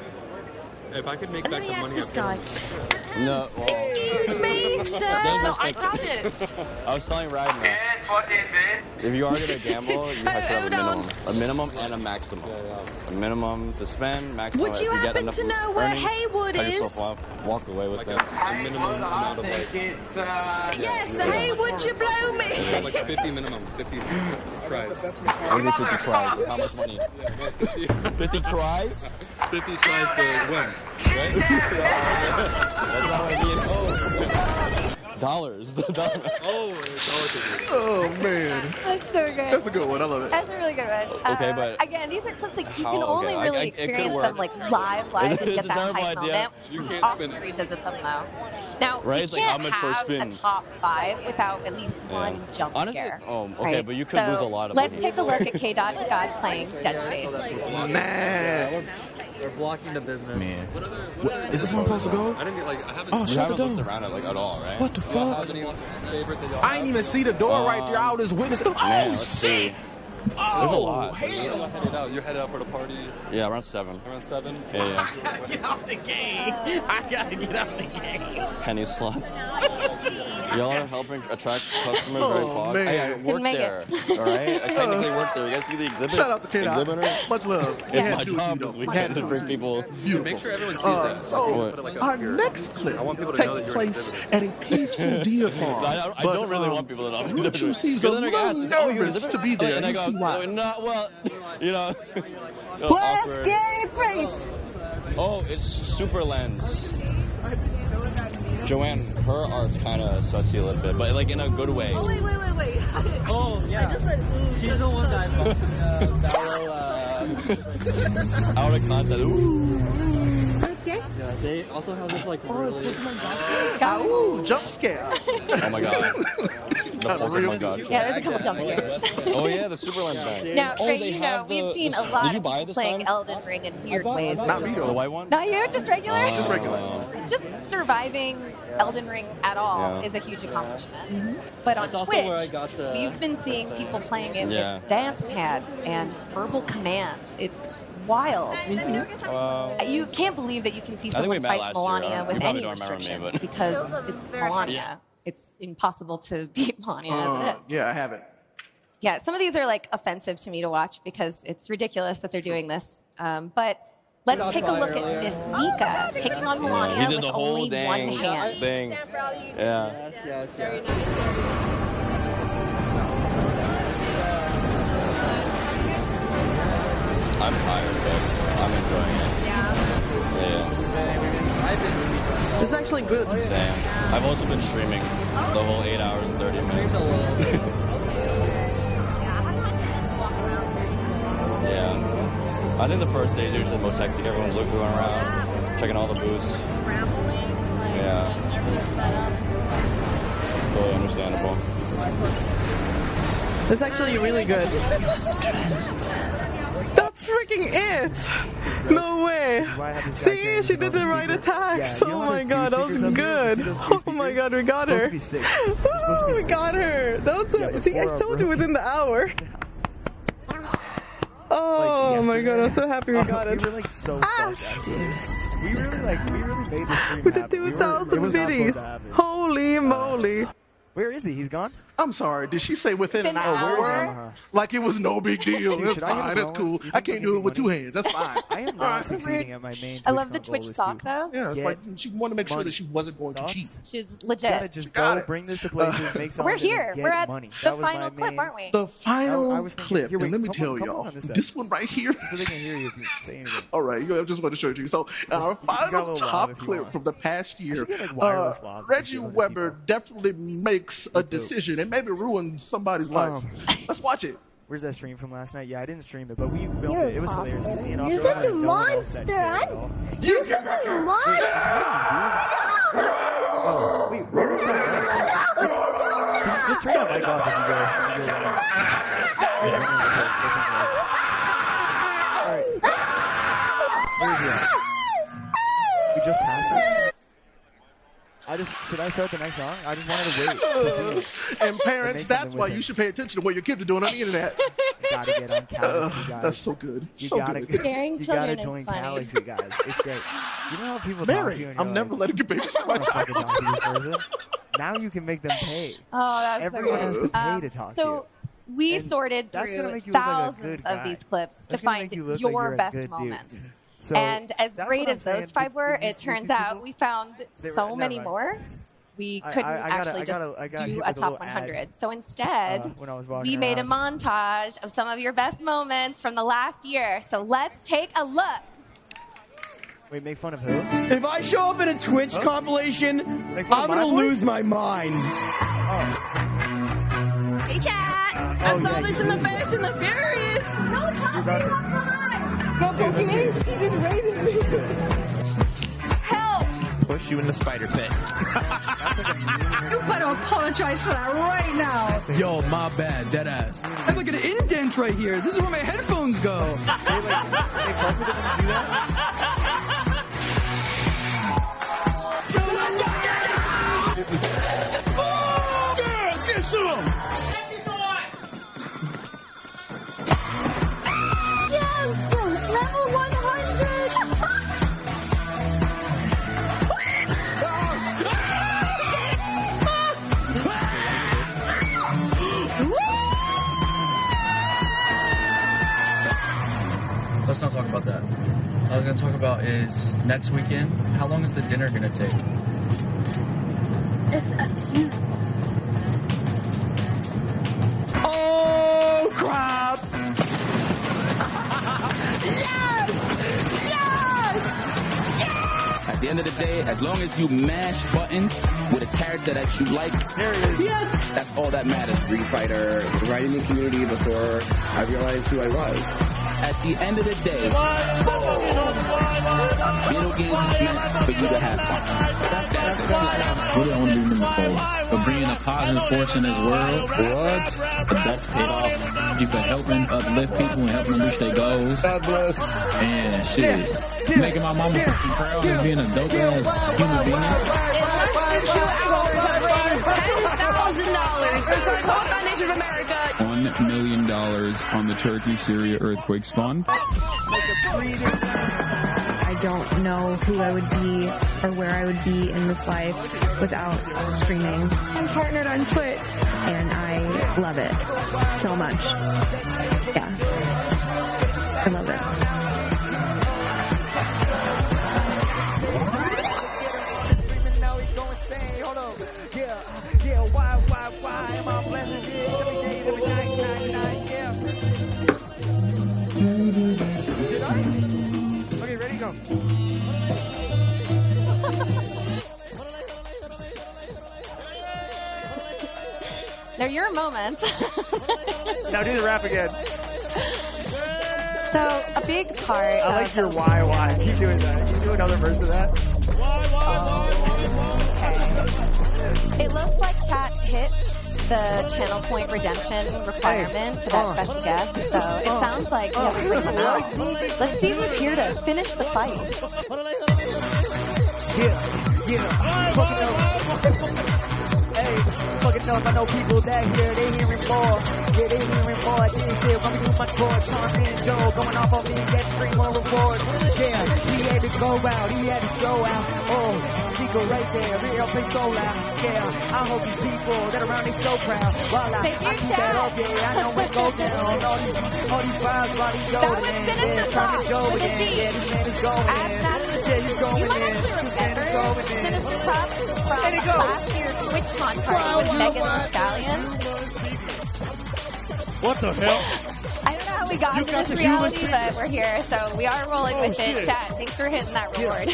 If I could make Let back me the ask money this guy. No. Well, Excuse me, sir. No, I got it. I was telling Ryan that. What is it? If you are going to gamble, you have to have a minimum. A minimum and a maximum. A minimum to spend, maximum Would if you you get happen enough to know where earnings, Haywood cut is? yourself off, walk away with it. A minimum amount of like. Yes, Haywood, you blow me. Like 50 minimum, 50 tries. What do you 50 tries? How much money? 50 tries? 50 tries to win, right? That's not what I mean. Oh. Dollars. Oh, man. That's so good. That's a good one. I love it. That's a really good one. Okay, but again, these are clips like you how- can only okay, really it could experience work. them like live and It's get a that terrible hype idea. moment. You can't Also spin it. revisit them though. Now Right, we it's like, can't how much per have spin? a top 5 without at least one jump Honestly, scare. oh, okay, right? but you could So lose a lot of let's money. take a look at K-Dot God playing Dead Space. Man. We're blocking the business. Man. Is this where I'm supposed to go? I didn't get like, I haven't. Oh, You shut the haven't door. looked around it like at all, right? What the Y'all fuck? have any favorite that y'all I ain't even see the door right there. I was just witnessing. Man, Oh, let's see. shit. There's a Oh, lot. hell. Y'all headed out. You're headed out for the party Yeah, around 7. around 7. Yeah, Get out the game. I gotta get out the game. yeah. Penny slots. Y'all are helping attract customers very Oh, fast. man. Hey, I work make there. it. All right? I technically work there. You guys see the exhibit? Shout out to K-Dot. Exhibitor? Much love. We It's had my to do it, job you this know. weekend to bring people. Beautiful. Make sure everyone sees that. So, What? Put it like our up here. next clip I want people to know takes that you're an place exhibitor. at a peaceful deer farm. I don't really But, want people to know. Ruchu seems a Because then they're gonna little ask, "Oh, you're nervous exhibitor?" to be there. And I You go, see why. no, well, you know. What a awkward. scary face! Oh, it's Super Lens. Joanne, her art's kind of sussy a little bit, but like in a good way. Oh, wait. Oh, yeah. I just said, She's the one that Vallow, Out of content. Ooh. Okay. yeah, they also have this, like, really... Ooh, jump scare. Oh my god. The Pokemon god. Yeah, there's a couple jump scares. Oh yeah, the Super Lens guy. Now, Oh, Trey, they you know, have we've the- seen the- a lot Did you of buy people this playing time? Elden Ring in weird ways. Not me, though. The white one? Not you, just regular. Just regular. Just surviving Elden Ring at all Yeah. is a huge accomplishment. But on That's also Twitch, where I got the- we've been seeing people playing it Yeah. with dance pads and verbal commands. It's wild. You can't believe that you can see I think we someone met fight last Melania year. You with probably any don't remember me, restrictions but- because it's Melania. Yeah. It's impossible to beat Melania as it is. Yeah, I have it. Yeah, some of these are like offensive to me to watch because it's ridiculous that they're doing this. But let's take a look at Miss Mika taking on Melania He did with the whole only one dang hand. thing. Yeah. Yes. I'm tired, but I'm enjoying it. Yeah. This is actually good. Same. I've also been streaming the whole 8 hours and 30 minutes. Yeah. I think the first day is usually the most hectic. Everyone's looking around, checking all the booths. Yeah. Totally understandable. It's actually really good. That's That's freaking it. No way. See, she did the right attacks. Oh my god, that was good. Oh my god, we got her. Oh, we got her. That was so, see, I told you within the hour. Oh my god, I'm so happy we got it. We were like so Ash! we really made this stream With the happen. 2,000 biddies. Holy moly. Where is he? He's gone? I'm sorry. Did she say within an Where is he? hour? Like it was no big deal. Dude, That's should I fine. hit That's him cool. going? I can't do it with two hands. That's fine. I am not succeeding at my main. I love the TwitchCon Twitch goal is sock to though. Yeah, it's get like she wanted to make sure money. that she wasn't going to cheat. She's Gotta legit. just Got go it. bring this to places, make something. We're here. and get We're at money. the That was my final clip, main- aren't we? The final I was thinking, clip, here, and let me wait, tell come y'all, on this this one right here. So they can hear you if you say anything. All right, I just want to show it to you. So, our got a final little top loud if you clip want. from the past year, get, like, wireless louds Reggie to other Weber definitely makes a decision and maybe ruins somebody's life. Let's watch it. Where's that stream from last night? Yeah, I didn't stream it, but we filmed it. It was hilarious. It was me and You're Oscar such a and no one else that monster. cared at all. You're such a monster. Oh, wait, where is that? Just turn that mic off if you go. Alright. Where is he at? We just passed it? Should I start the next song? I just wanted to wait to see it. And parents, make that's something why with you it. should pay attention to what your kids are doing on the internet. You gotta get on Galaxy, guys. That's so good. You So gotta, good. Scaring you children gotta is join funny. Galaxy, guys. It's great. You know how people talk to you Mary, and I'm you're never like, letting you babysit my "I'm not fucking child. talking to this person." Now you can make them pay. Oh, that's Everyone so has good. to pay to talk to you. So we And sorted that's gonna through make you look like a thousands good of guy. these clips to That's gonna find make you look like you're your a best good dude. moments. So And as that's great what I'm as those saying. five were, Did you it see turns these out people? we found They were- so never many mind. more. We I couldn't gotta- actually I just got do hit a with a top little ad, 100. So instead, when I was walking we made a around. montage of some of your best moments from the last year. So let's take a look. Wait, make fun of who? If I show up in a Twitch compilation, I'm gonna lose my mind. Hey, chat! I saw this in the Fast and the Furious! Go, Pokemon. She just raided me. Help! Push you in the spider pit. You better apologize for that right now. Yo, my bad, dead ass. And look at the indent right here. This is where my headphones go. Yeah, get some! Yes, level 100. Let's not talk about that. All I was going to talk about is next weekend, how long is the dinner going to take? It's a few. Oh, crap! Yes! Yes! At the end of the day, as long as you mash buttons with a character that you like, Yes! that's all that matters. Street Fighter, right in the community before I realized who I was. At the end of the day, video games is meant for you to have fun. Really, I want to be number 4. For being a positive force in this world, what? That's paid off. You for helping uplift people and helping them reach their goals. God bless. And shit, making my mama fucking proud and being a dope ass human being. In less than 2 hours, I raised $10,000 for Sarcoma Foundation of America. $1 million on the Turkey-Syria earthquake fund. I don't know who I would be or where I would be in this life without streaming. I'm partnered on Twitch, and I love it so much. Yeah, I love it. Okay, ready, go. They're your moments. Now do the rap again. So a big part I like of your why. Keep doing that. Can you do another verse of that? it looks like chat hit the channel point redemption requirement for that special guest. So it sounds like like, yeah, bring them out. Let's see who's here to finish the fight. Hey, fucking know if I know people that here, they hearing more. Yeah, they hearing more. This shit, running through my core. Charmin' Joe, going off on me, get 3 more rewards. Yeah, he had to go out, he had to go out. Oh, speaker right there, real play so loud. Yeah, I hope these people that around me so proud. While I keep that up, yeah, I know it go down. All these vibes, body go in. Yeah, trying to go again. Yeah, this man is going in. Yeah, he's going in. This man is going in. Sinister Top from last year's TwitchCon party with Megan Thee Stallion. What the hell? I don't know how we got into this reality, but we're here, so we are rolling with it. Chat, thanks for hitting that reward.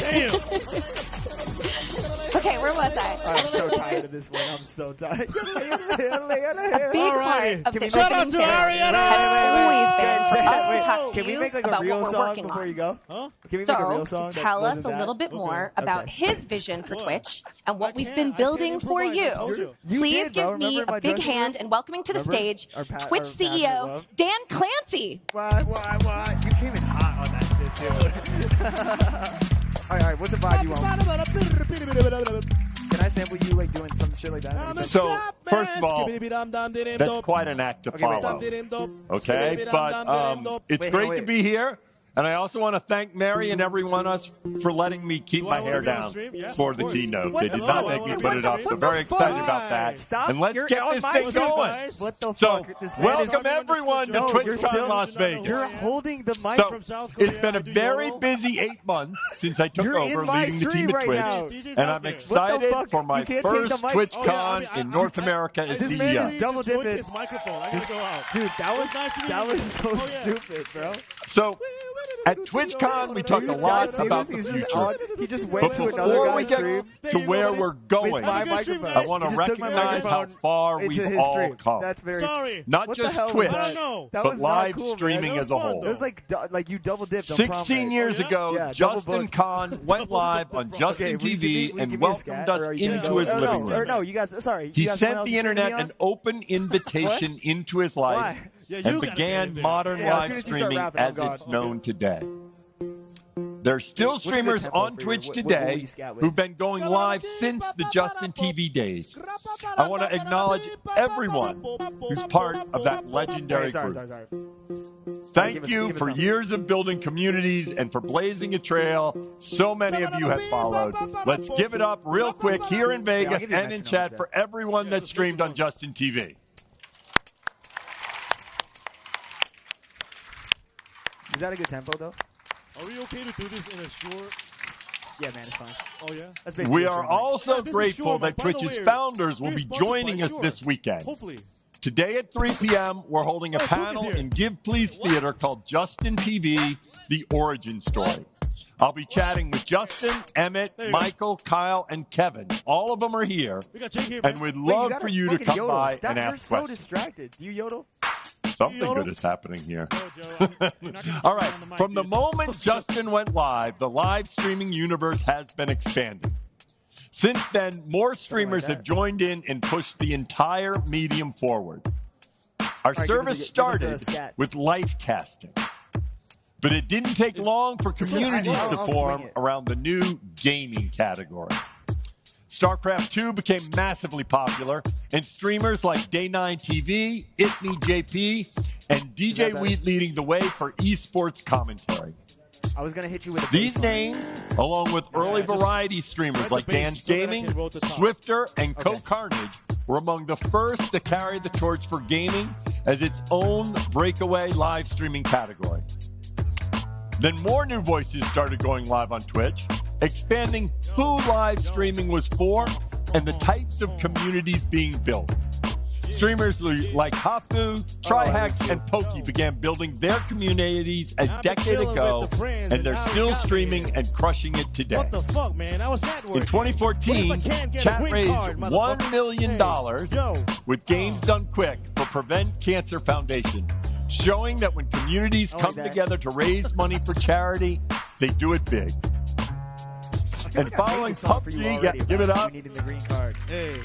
Okay, where was I? I'm so tired of this one. I'm so tired. A big part of the Shout out to Ariana! has always been for us to talk to Can we you make like a about real what we're song working before on. you go? Huh? Can we So, make a real song? to tell us a little bit more about his vision for Twitch and what we've been building for you, please give me a big hand in welcoming to the stage Twitch CEO Dan Clancy. Why? You came in hot on that shit, dude. All right, what's the vibe you want? Can I sample you like doing some shit like that? So, first of all, that's quite an act to follow. Okay, but it's great to be here. And I also want to thank Mary and everyone else for letting me keep my hair down for the keynote. They did not make me put it up, so very excited about that. And let's get this thing going. So, welcome everyone to TwitchCon Las Vegas. You're holding the mic from South Korea. It's been a very busy 8 months since I took over leading the team at Twitch. And I'm excited for my first TwitchCon in North America as CEO. This man is double dipping. His microphone. I gotta go out. Dude, that was so stupid, bro. So, at TwitchCon, we talk a lot about the future. He just went but to before we get to where we're going, I want to recognize how far we've all come. That's very not just Twitch, but live streaming as a whole. It was like you double dipped. 16 years ago, Justin Kahn went live on Justin TV and welcomed us into his living room. No, you guys, sorry. He sent the internet an open invitation into his life and began modern live streaming as it's known today. There are still streamers on Twitch today who've been going live since the Justin TV days. I want to acknowledge everyone who's part of that legendary group. Thank you for years of building communities and for blazing a trail so many of you have followed. Let's give it up real quick here in Vegas and in chat for everyone that streamed on Justin TV. Is that a good tempo, though? Are we okay to do this in a short? Yeah, man, it's fine. Oh, yeah? We are also grateful that Twitch's founders will be joining us this weekend. Hopefully. Today at 3 p.m., we're holding a panel in Give Please Theater called Justin TV, The Origin Story. I'll be chatting with Justin, Emmett, Michael, Kyle, and Kevin. All of them are here. And we'd love for you to come by and ask questions. You're so distracted. Do you yodel? Something good is happening here. All right. From the moment Justin went live, the live streaming universe has been expanding. Since then, more streamers have joined in and pushed the entire medium forward. Our service started with live casting. But it didn't take long for communities to form around the new gaming category. StarCraft 2 became massively popular, and streamers like Day9 TV, ItMeJP, and DJ Wheat leading the way for esports commentary. I was going to hit you with these names, along with early variety streamers like Dan's Gaming, Swifter, and Co-Carnage, were among the first to carry the torch for gaming as its own breakaway live streaming category. Then more new voices started going live on Twitch, expanding who live streaming was for and the types of communities being built. Streamers like Hafu, Trihex, and Pokey began building their communities a decade ago, and they're still streaming and crushing it today. What the fuck, man? That was networking. In 2014, chat raised $1 million with Games Done Quick for Prevent Cancer Foundation, showing that when communities come together to raise money for charity, they do it big. And following PUBG, give it up. The green card. Hey.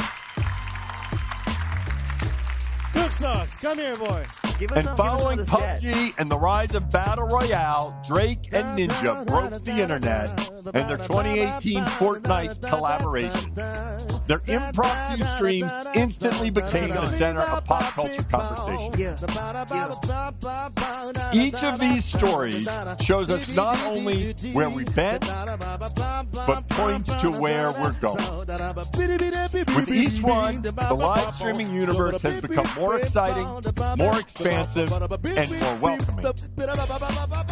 Cook Sauce, come here, boy. And following PUBG and the rise of Battle Royale, Drake and Ninja broke the internet and their 2018 Fortnite collaboration. Their impromptu streams instantly became the center of pop culture conversation. Each of these stories shows us not only where we've been, but points to where we're going. With each one, the live streaming universe has become more exciting, more expansive, and more welcoming.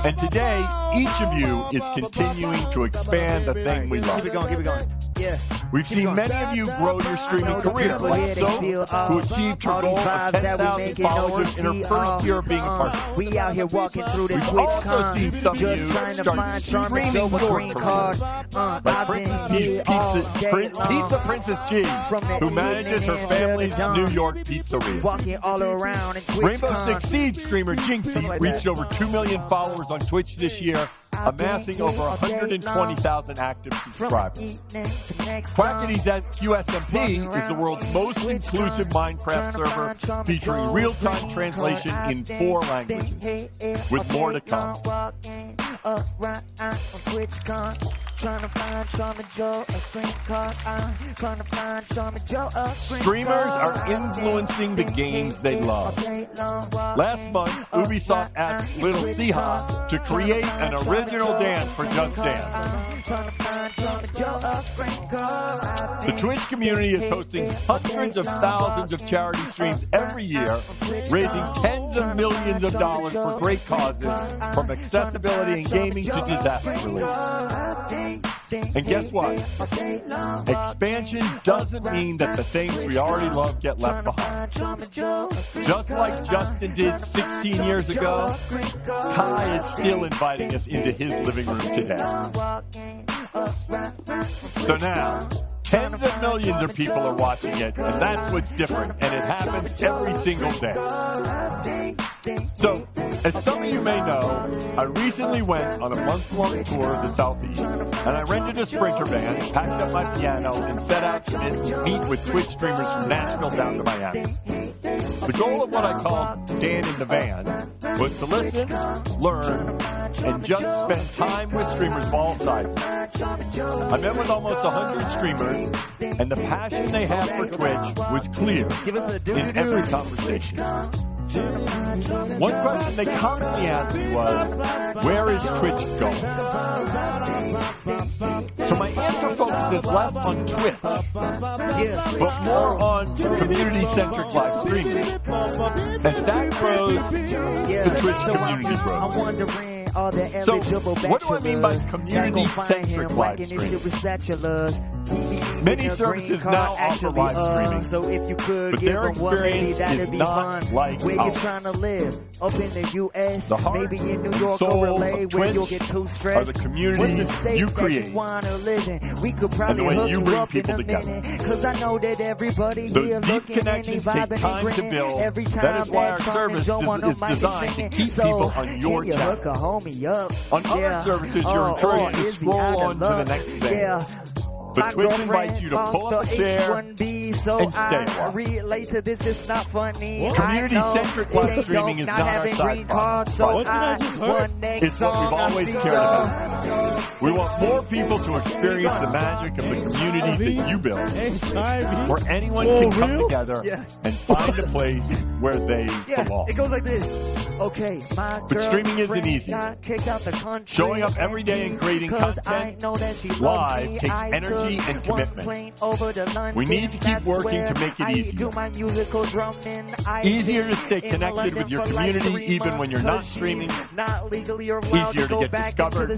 And today, each of you is continuing to expand the thing we love. Keep it going, keep it going. Yeah. We've seen many of you grow your streaming career, like Soap, who achieved her goal of 10,000 followers in her first year of being a partner. We out here walking through the We've also seen some of you start streaming your career, like Pizza Princess G, who manages her family's New York pizzeria. Walking all around in Rainbow Six Siege streamer Jinxie reached over 2 million followers on Twitch this year, amassing over 120,000 active subscribers. Quackity's QSMP is the world's most inclusive Minecraft server, featuring real-time translation in 4 languages, with more to come. Streamers are influencing the games they love. Last month, Ubisoft asked Little Siha to create an original dance for Just Dance. The Twitch community is hosting hundreds of thousands of charity streams every year, raising tens of millions of dollars for great causes, from accessibility and gaming to disaster relief. And guess what? Expansion doesn't mean that the things we already love get left behind. Just like Justin did 16 years ago, Kai is still inviting us into his living room today. So now, tens of millions of people are watching it, and that's what's different, and it happens every single day. So, as some of you may know, I recently went on a month-long tour of the Southeast, and I rented a Sprinter van, packed up my piano, and set out to meet with Twitch streamers from Nashville down to Miami. The goal of what I called Dan in the Van was to listen, learn, and just spend time with streamers of all sizes. I met with almost 100 streamers, and the passion they have for Twitch was clear in every conversation. One question they commonly asked me was, where is Twitch going? So my answer focuses less on Twitch, but more on community-centric live streaming. As that grows, the Twitch community grows. So, what do I mean by community-centric live streaming? Many services now offer live streaming, but their experience is not like ours. The heart and soul of Twitch are the communities you create and the way you bring people together. Those deep connections take time to build. That is why our service is designed to keep people on your channel. On other services, you're encouraged to scroll on to the next thing. But Twitch invites you to pull up a chair and stay a while. Community-centric live streaming is not our side project. It's what we've always cared about. We want more people to experience the magic of the community that you build, where anyone can come together and find a place where they belong. It goes like this. Okay, but streaming isn't easy. Showing up every day and creating content live takes energy and commitment. We need to keep working to make it easier. Easier to stay connected with your community even when you're not streaming. Easier to get discovered.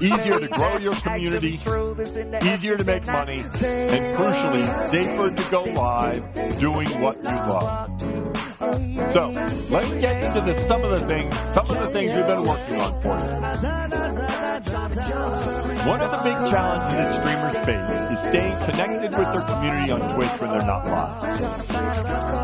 Easier to grow your community. Easier to make money. And crucially, safer to go live doing what you love. So, let's get into some of the things we've been working on for you. One of the big challenges that streamers face is staying connected with their community on Twitch when they're not live.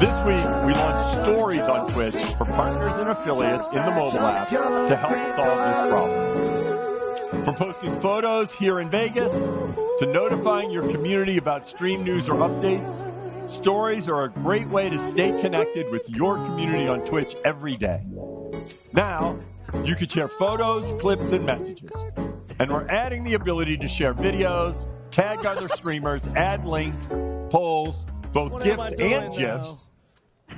This week, we launched stories on Twitch for partners and affiliates in the mobile app to help solve this problem. From posting photos here in Vegas, to notifying your community about stream news or updates, Stories are a great way to stay connected with your community on Twitch every day. Now, you can share photos, clips, and messages. And we're adding the ability to share videos, tag other streamers, add links, polls, both GIFs and GIFs,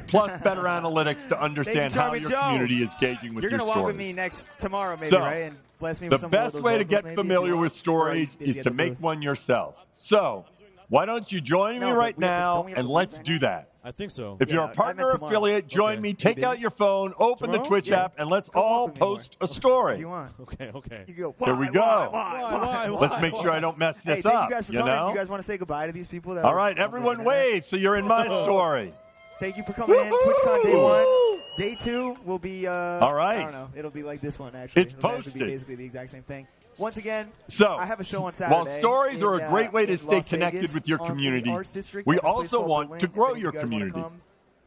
plus better analytics to understand how your community is engaging with your stories. You're going to walk with me tomorrow, maybe, So, right? And bless me with the best way to get familiar with stories is to make one yourself. So, why don't you join me right now, and let's do that. I think so. If you're a partner affiliate, join me. Take out your phone, open the Twitch app, and let's all post a story. Okay. Here we go. Let's make sure I don't mess this up. Thank you guys for coming. Do you guys want to say goodbye to these people? All right, everyone wave so you're in my story. Thank you for coming in. TwitchCon Day 1. Day 2 will be, all right. I don't know. It'll be like this one, actually. It's It'll posted. be basically the exact same thing. Once again, so, I have a show on Saturday. While stories are a great way to stay Las connected Vegas with your on community, the Arts District. we That's a place also called want Berlin. to grow If your you guys wanna community. come.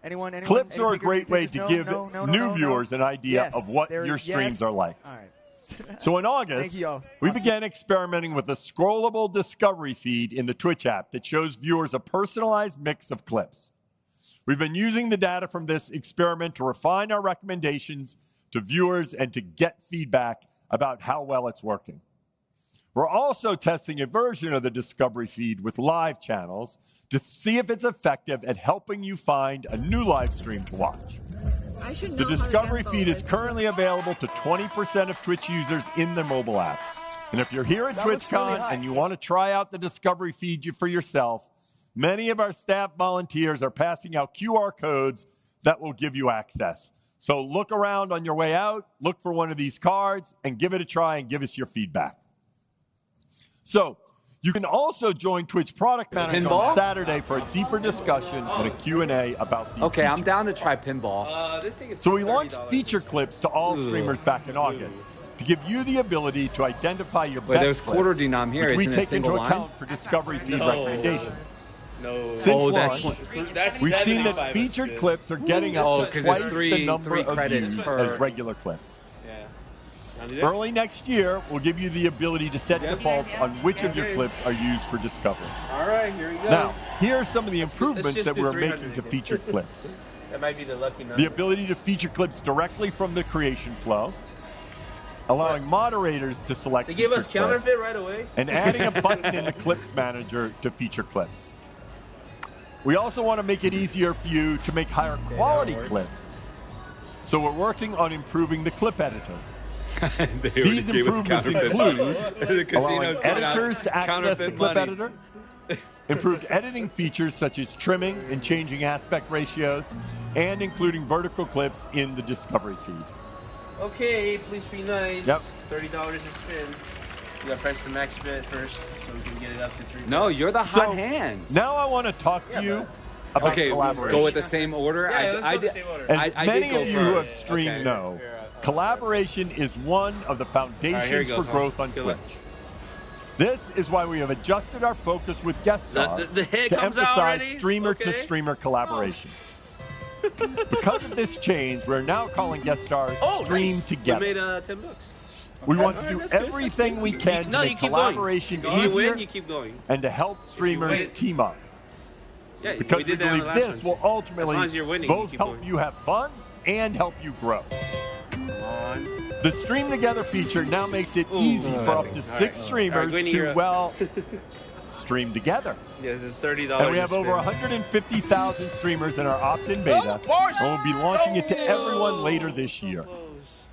Anyone? Clips Any are a takers, great way takers? to give new viewers an idea Yes, of what there- your streams are like. All right. So in Thank August, you, y'all. we began experimenting with a scrollable discovery feed in the Twitch app that shows viewers a personalized mix of clips. We've been using the data from this experiment to refine our recommendations to viewers and to get feedback about how well it's working. We're also testing a version of the discovery feed with live channels to see if it's effective at helping you find a new live stream to watch. The discovery feed is currently available to 20% of Twitch users in the mobile app. And if you're here at TwitchCon and you want to try out the discovery feed for yourself, many of our staff volunteers are passing out QR codes that will give you access. So look around on your way out, look for one of these cards, and give it a try and give us your feedback. So you can also join Twitch Product Manager on Saturday for a deeper discussion and a Q&A about these Okay, features. I'm down to try pinball. So we launched feature clips to all streamers back in August to give you the ability to identify your Wait, best there's quarter denom here. which we Isn't it a take into single line? account for discovery feed recommendations. No. Since that's launch, that's we've seen that 75 featured clips are getting us to 'cause twice it's the number three of credits views per- as regular clips. Yeah. Early next year, we'll give you the ability to set defaults on which of your clips are used for discovery. All right, here we go. Now, here are some of the Let's improvements just that do we're 300 making to again. featured clips. That might be the lucky number. The ability to feature clips directly from the creation flow, allowing moderators to select They give us featured clips, counterfeit right away. and adding a button in the Clips Manager to feature clips. We also want to make it easier for you to make higher quality clips. So we're working on improving the clip editor. These improvements include allowing editors to access the clip editor, improved editing features such as trimming and changing aspect ratios, and including vertical clips in the discovery feed. Okay, please be nice. Yep. $30 to spin. You gotta press the max bid first so we can get it up to 3. No, you're the hot hands. Now I want to talk to you about Okay, collaboration. go with the same order. Yeah, let's go with the same order. As I many did go of you who have first. streamed Okay. know, collaboration is one of the foundations here we go, for Tom. growth on Good Twitch. luck. This is why we have adjusted our focus with guest stars The head to comes out emphasize already? streamer-to-streamer collaboration. Because of this change, we're now calling guest stars Stream nice. Together. We made $10. We want to Alright, do that's good, everything that's we good. can No, to you make keep going. collaboration You win, easier you keep going. and to help streamers win. team up. Yeah, Because we we did that on believe the last this one. will ultimately As long as you're winning, you both keep help going. you have fun and help you grow. Come on. The Stream Together feature now makes it easy for up to 6 streamers Gwynny, to, you're up. well, stream together. Yes, it's $30. And we have to over spin. 150,000 streamers in our opt-in beta, and we'll be launching it to everyone later this year.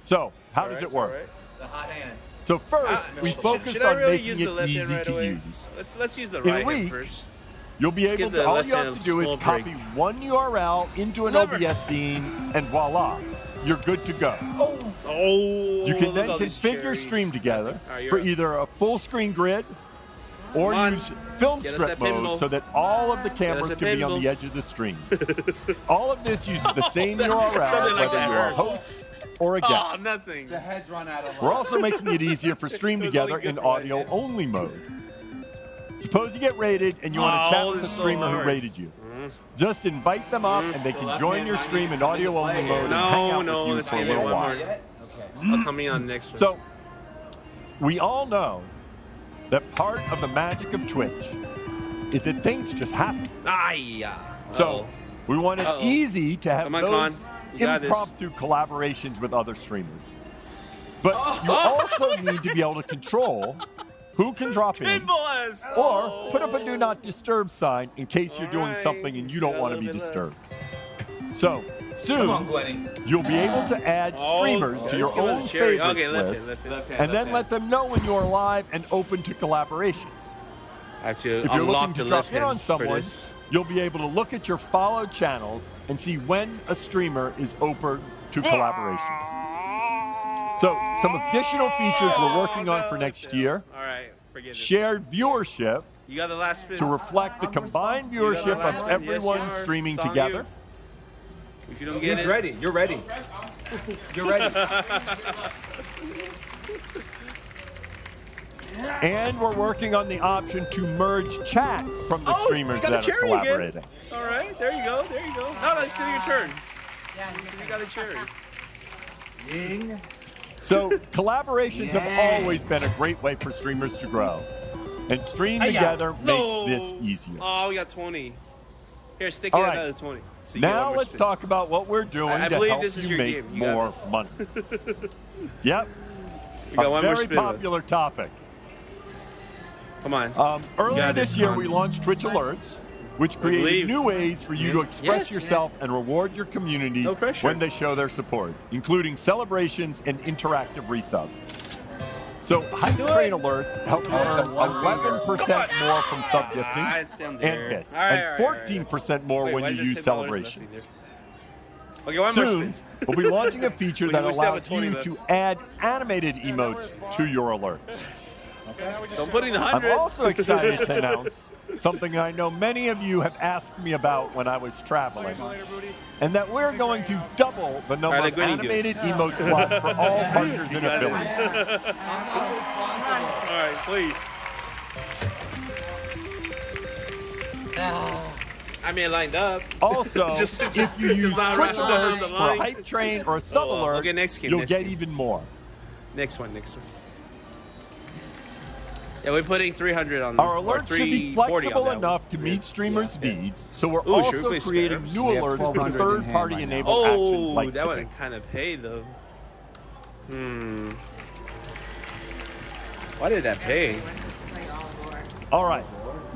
So, how does it work? The hot hands. So first, we focused should I on really making use it the left easy hand right to away? use. Let's use the In a right hand week, first. You'll be Let's able give the to, all left you have hand to do is small copy break. one URL into an Clever. OBS scene, and voila, you're good to go. Oh, You can look then all these configure cherries. Stream Together All right, you're for up. either a full screen grid or Come on. use film Get us strip that mode pinball. so that all of the cameras us a can be on pinball. the edge of the stream. All of this uses the same URL, Something like whether that you are a hurt. host or a guest. Oh, nothing. The heads run out of We're also making it easier for Stream There's Together only in different audio-only mode. Suppose you get rated and you want to chat with the this is so streamer who hard. rated you. Just invite them up and they can join your stream in audio-only mode and hang out with you this for a game little ain't one while. more. I'll come in on the next one. So, we all know that part of the magic of Twitch is that things just happen. So we want it easy to have Come on, those Con. You got this. impromptu collaborations with other streamers. But you also need to be able to control who can drop in or put up a do not disturb sign in case you're doing something and you don't want to be disturbed. So soon, you'll be able to add streamers to your own favorites list and then let them know when you're live and open to collaborations. If you're looking to drop in on for someone, this. you'll be able to look at your followed channels and see when a streamer is open to collaborations. So, some additional features we're working on for next year. All right, forget it. Shared viewership You got the last spin. to reflect the combined viewership of everyone streaming It's on together. you. If you don't get He's it, ready. You're ready. You're ready. And we're working on the option to merge chat from the streamers you got a that are cherry collaborating. again. All right, there you go. There you go. No, it's still your turn. Yeah, you got a cherry. Ying. So collaborations have always been a great way for streamers to grow. And stream together makes this easier. Oh, we got 20. Here, stick All in right. another 20. So you get one Now more let's spin. talk about what we're doing I to believe help this is you your make game. You got more this. money. Yep. We got A one more very spin. popular topic. Come on. Earlier this year, we launched Twitch Alerts, which created new ways for you to express yourself and reward your community when they show their support, including celebrations and interactive resubs. So Hype Train Alerts help you earn 11% more from sub-gifting and bits, and 14% more when you use celebrations. Okay, one more Soon, spin. we'll be launching a feature that We still have allows 20 you left. to add animated emotes to your alerts. Don't put in the 100. I'm also excited to announce something I know many of you have asked me about when I was traveling, and that we're going to double the number of animated emote slots for all partners and affiliates. All right, please. I mean, lined up. Also, if you use Twitch alerts for a Hype Train or a sub alert, okay, next game, you'll next get game. even more. Next one. Yeah, we're putting 300 on Our alerts should be 340 flexible on that enough to meet streamers' needs, so we're Ooh, should we also play creating Sparrows? new We have alerts for 1200 in third-party hand enabled right now. actions like that tipping. would kind of pay, though. Why did that pay? All right,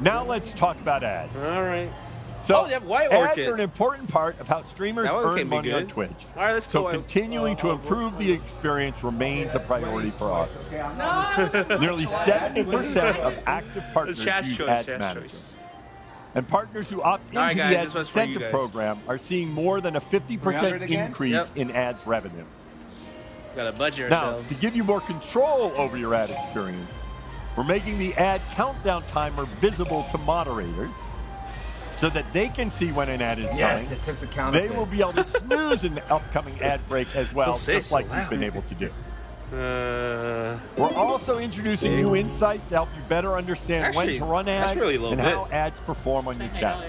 now let's talk about ads. All right. So, they have White ads Orchid. are an important part of how streamers That one earn can be money on good. Twitch. All right, let's so go. continuing to improve the experience remains a priority for us. Nearly 70% of active partners Chat's use choice, Ads chat's Manager. choice. And partners who opt into All right, guys, the this Ads one's for you Incentive guys. Program are seeing more than a 50% again? increase Yep. in ads revenue. Got to budget Now, ourselves. to give you more control over your ad experience, we're making the ad countdown timer visible to moderators so that they can see when an ad is Yes, coming. it took the count. They will be able to snooze an upcoming ad break as well, Don't say just it so like you've loud. been able to do. Uh, We're also introducing new insights to help you better understand Actually, when to run that's ads really low and bit. how ads perform on your channel.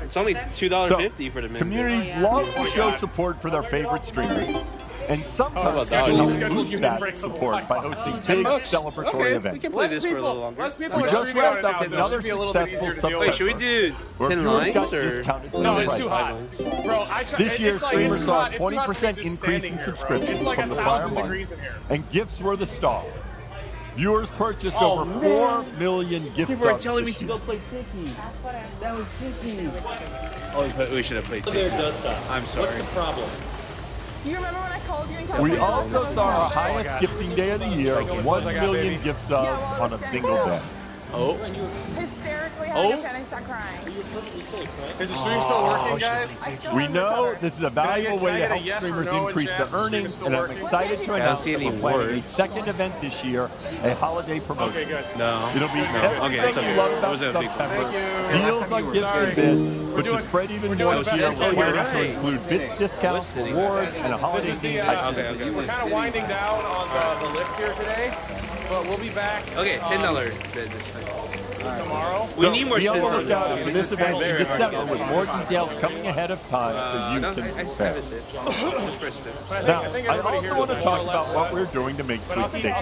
it's only $2.50 for the minute. Communities love to show support for their favorite streamers, and sometimes schedule boost that support by hosting big celebratory Okay, events. we can play this for a little longer. We just wrapped up another successful September. Wait, should we do where 10 viewers lines got or? discounted No, it's prices. too hot. Bro, This year, streamers saw a it's too hot for 20% me just increase standing in here, bro. subscriptions It's like from the 1,000 prior degrees month, in here. and gifts were the star. Viewers purchased Oh, over man. 4 million gift People are subs telling me this to year. go play Tiki. That was Tiki. Oh, we should have played Tiki. There does stuff. I'm sorry. What's the problem? You remember when I called you and We also saw our highest gifting day of the year, 1 million gift subs on a single day. Oh. hysterically having a panic attack crying. You were perfectly safe, right? Is the stream still working, guys? We know this is a valuable way to Can I help get a yes or streamers no in increase chat? their The stream is earnings, still and I'm working? excited to I don't announce see that any we're planning a words. second event this year, a holiday promotion. Okay, good. No. It'll be No. everything Okay, it's okay. you love It about was a big one. September. Thank you. Deals on gifts and bits, but to spread even more doing this the year, best we're we can. planning to Right. include bits discounts, rewards, and a holiday This is the, themed item. Okay. We're kind of winding down on the lift here today, but we'll be back Okay, $10 business thing. tomorrow. We So need need more Be on the shits on lookout this. for this event in December with more details coming ahead of time so you can prepare. Now, I also want to talk about what we're doing to make Twitch safe.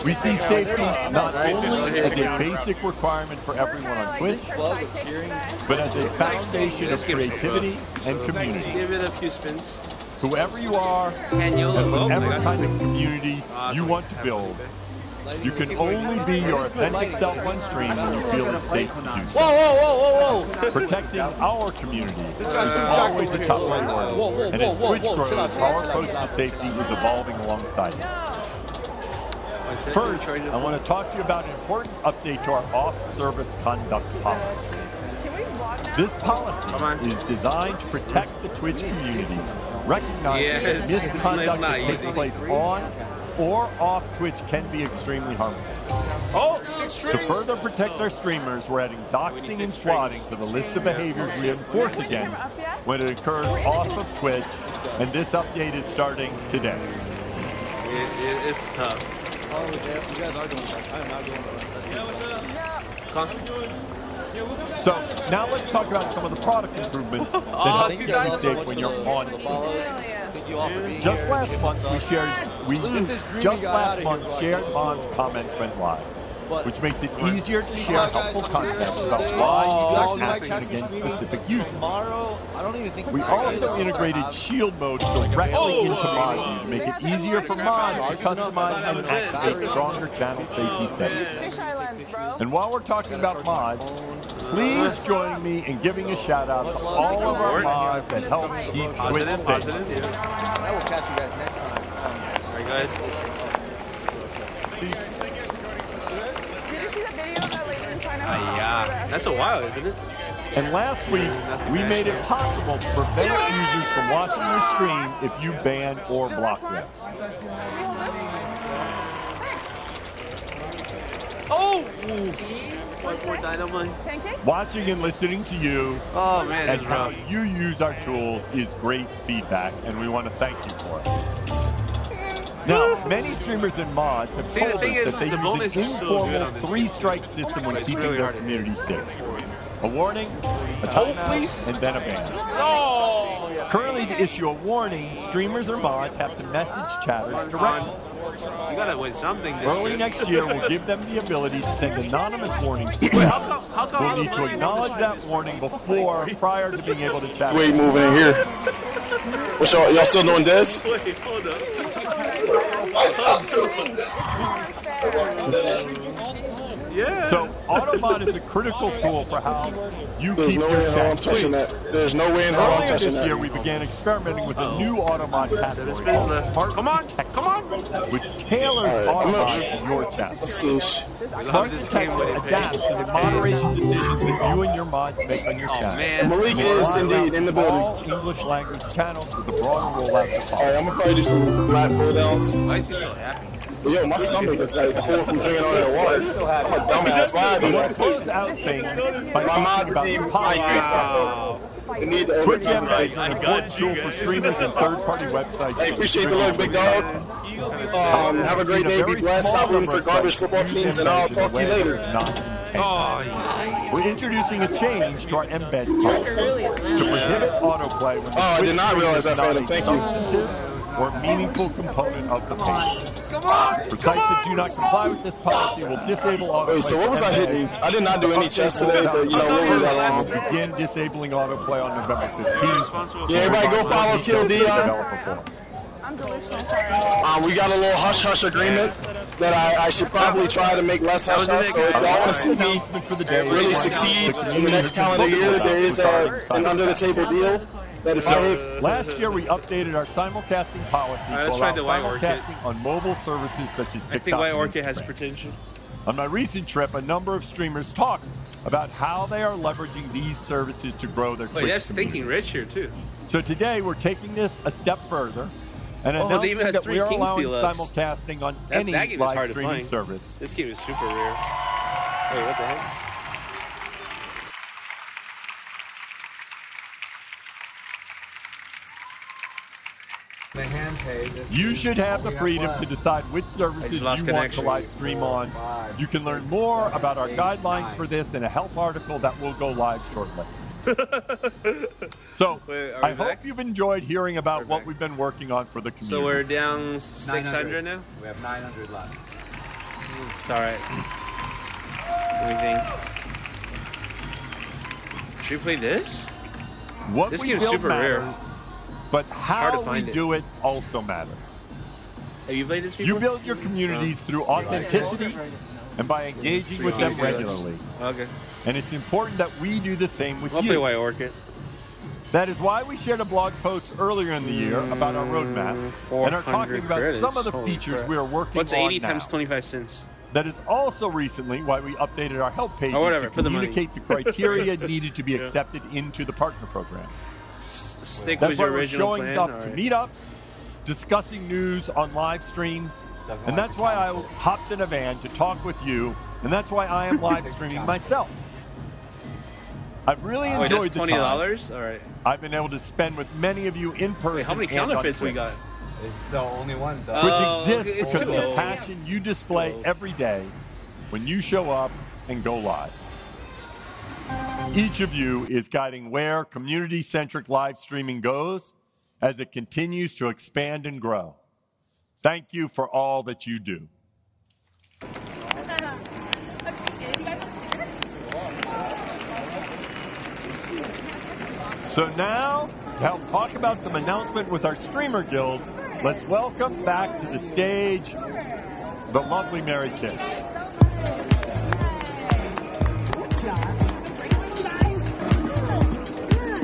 We see safety not only as a basic requirement for everyone on Twitch, but as a foundation of creativity and community. Give it a few spins. Whoever you are, and whatever kind of community you want to build, you can only be your authentic self on stream when you feel it's safe to do so. Whoa! Protecting our community is always the top priority, and as Twitch grows, our approach to safety is evolving alongside it. First, I want to talk to you about an important update to our off-service conduct policy. This policy is designed to protect the Twitch community, recognizing that misconduct that takes place on or off Twitch can be extremely harmful. To further protect our streamers, we're adding doxing and swatting to the list of behaviors we enforce against when it occurs off of Twitch, and this update is starting today. It's tough. Oh, you guys are doing that. I am not doing that. So now let's talk about some of the product improvements that help you stay safe when you're on Twitch. Just last month shared Mon's comments went live, which makes it easier to share helpful content about why you are acting against specific users. We also integrated shield mode directly into mod to make it easier for mods to customize and activate stronger channel safety settings. And while we're talking about mods, please join me in giving a shout out to all of our mods that help keep Twitch safe. I will catch you guys next time. Alright, guys. Peace. Did you see the video of that lady in China? Yeah, that's a while, isn't it? And last week, we made it possible to prevent users from watching your stream if you ban or block them. Oh! One more dynamite. Watching and listening to you and how you use our tools is great feedback, and we want to thank you for it. Now, many streamers and mods have told us that they use an informal three-strike system when keeping their community safe. A warning, a timeout, and then a ban. Currently, to issue a warning, streamers or mods have to message chatters directly. You gotta win something this Early next year, we'll give them the ability to send anonymous warnings to them. We'll need to acknowledge that warning prior to being able to chat. Wait, moving in here. What's y'all still doing this? Wait, hold up. Yeah. So, AutoMod is a critical tool for how you There's keep no your way in hell I'm chat touching safe. that. There's no way in hell I'm Earlier touching this that. year, we began experimenting with a new AutoMod category called Smart Detection, which tailors AutoMod to your chat. Smart Detection adapts to the moderation decisions that you and your mods make on your channel. Malik is indeed in the building. All English language channels with a broad rollout to follow. Alright, I'm gonna probably do some lap pull downs. Why is he so happy? But yo, my stomach is like full from drinking all that water. I'm a dumbass. Why I do that? Close out things by My talking mod about team the policy. need the Twitch MX is an important tool for streamers and third-party websites. Hey, appreciate the love, big dog. Have a great day. Be blessed. Stop rooting for garbage football teams, and I'll talk to you later. We're introducing a change to our embed policy to prohibit autoplay when the I Twitch did not stream realize is that, not Phantom. a Thank you. substantive or meaningful component of the page. For sites that do not comply with this policy, will disable autoplay. Wait, so what was I hitting? I did not do any chess today, but you know, what was that? We'll begin disabling autoplay on November 15th. Yeah, everybody go follow Kill Dion. We got a little hush-hush agreement that I should probably try to make less hush-hush. So if y'all want to see me really succeed in the next calendar year, there is an under-the-table deal. That if last year we updated our simulcasting policy to allow simulcasting on mobile services such as TikTok. I think White Orchid has potential. On my recent trip, a number of streamers talked about how they are leveraging these services to grow their Twitch that's community. thinking rich here too. So today we're taking this a step further and announcing that we are allowing simulcasting on any live streaming service. This game is super rare. Wait, what the heck? The hand pay. You should have the freedom to decide which services you want to live stream on. You can learn more about our guidelines for this in a help article that will go live shortly. So, I hope you've enjoyed hearing about what we've been working on for the community. So we're down 600 now? We have 900 left. It's alright. What do you think? Should we play this? What This we game's build super matters, rare. but hard to how we find it. do it also matters. Have you played this before? You build your communities through authenticity and by engaging with them regularly. Okay. And it's important that we do the same with I'll you. play White Orchid. That is why we shared a blog post earlier in the year about our roadmap and are talking about credits. some of the Holy features crap. we are working What's on 80 now. times 25 cents? That is also recently why we updated our help pages whatever, to put the money. communicate the criteria needed to be Yeah. accepted into the partner program. Stick That's with why your we're original showing plan? up All to right. meetups, discussing news on live streams, and that's why I hopped in a van to talk with you, and that's why I am live streaming myself. I've really Wait, enjoyed that's the $20? time All right. I've been able to spend with many of you in person. Wait, how many and on counterfeits we Twitch. got? It's the only one, though. Which Oh, exists okay, it's because of the cool. passion you display every day when you show up and go live. Each of you is guiding where community-centric live streaming goes as it continues to expand and grow. Thank you for all that you do. So now, to help talk about some announcement with our streamer guilds, let's welcome back to the stage the lovely Mary Kish.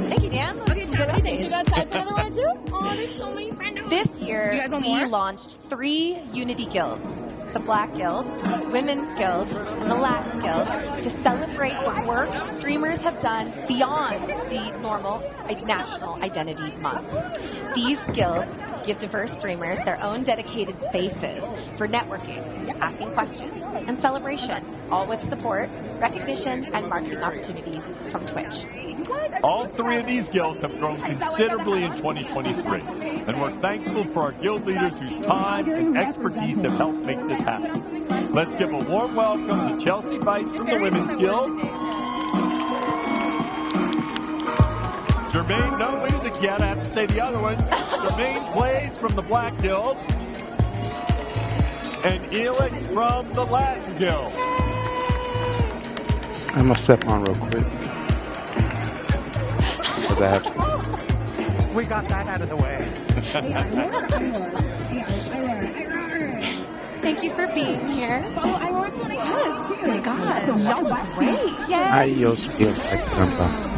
Thank you, Dan. Okay, so what do you think? Should we go outside for another one too? Oh, there's so many friends. This year, You guys want we more? launched 3 Unity guilds. The Black Guild, Women's Guild, and the Latin Guild to celebrate the work streamers have done beyond the normal National Identity Month. These guilds give diverse streamers their own dedicated spaces for networking, asking questions, and celebration, all with support, recognition, and marketing opportunities from Twitch. All 3 of these guilds have grown considerably in 2023, and we're thankful for our guild leaders whose time and expertise have helped make this happen. Let's give a warm welcome to Chelsea Bites from the Women's Guild, Jermaine, no music yet, I have to say the other ones, Jermaine Plays from the Black Guild, and Elix from the Latin Guild. I'm gonna step on real quick. Because I have to. We got that out of the way. Thank you for being here. Oh, I want something else too. Oh my gosh, y'all look great. Yay. Adios, feels like Trump.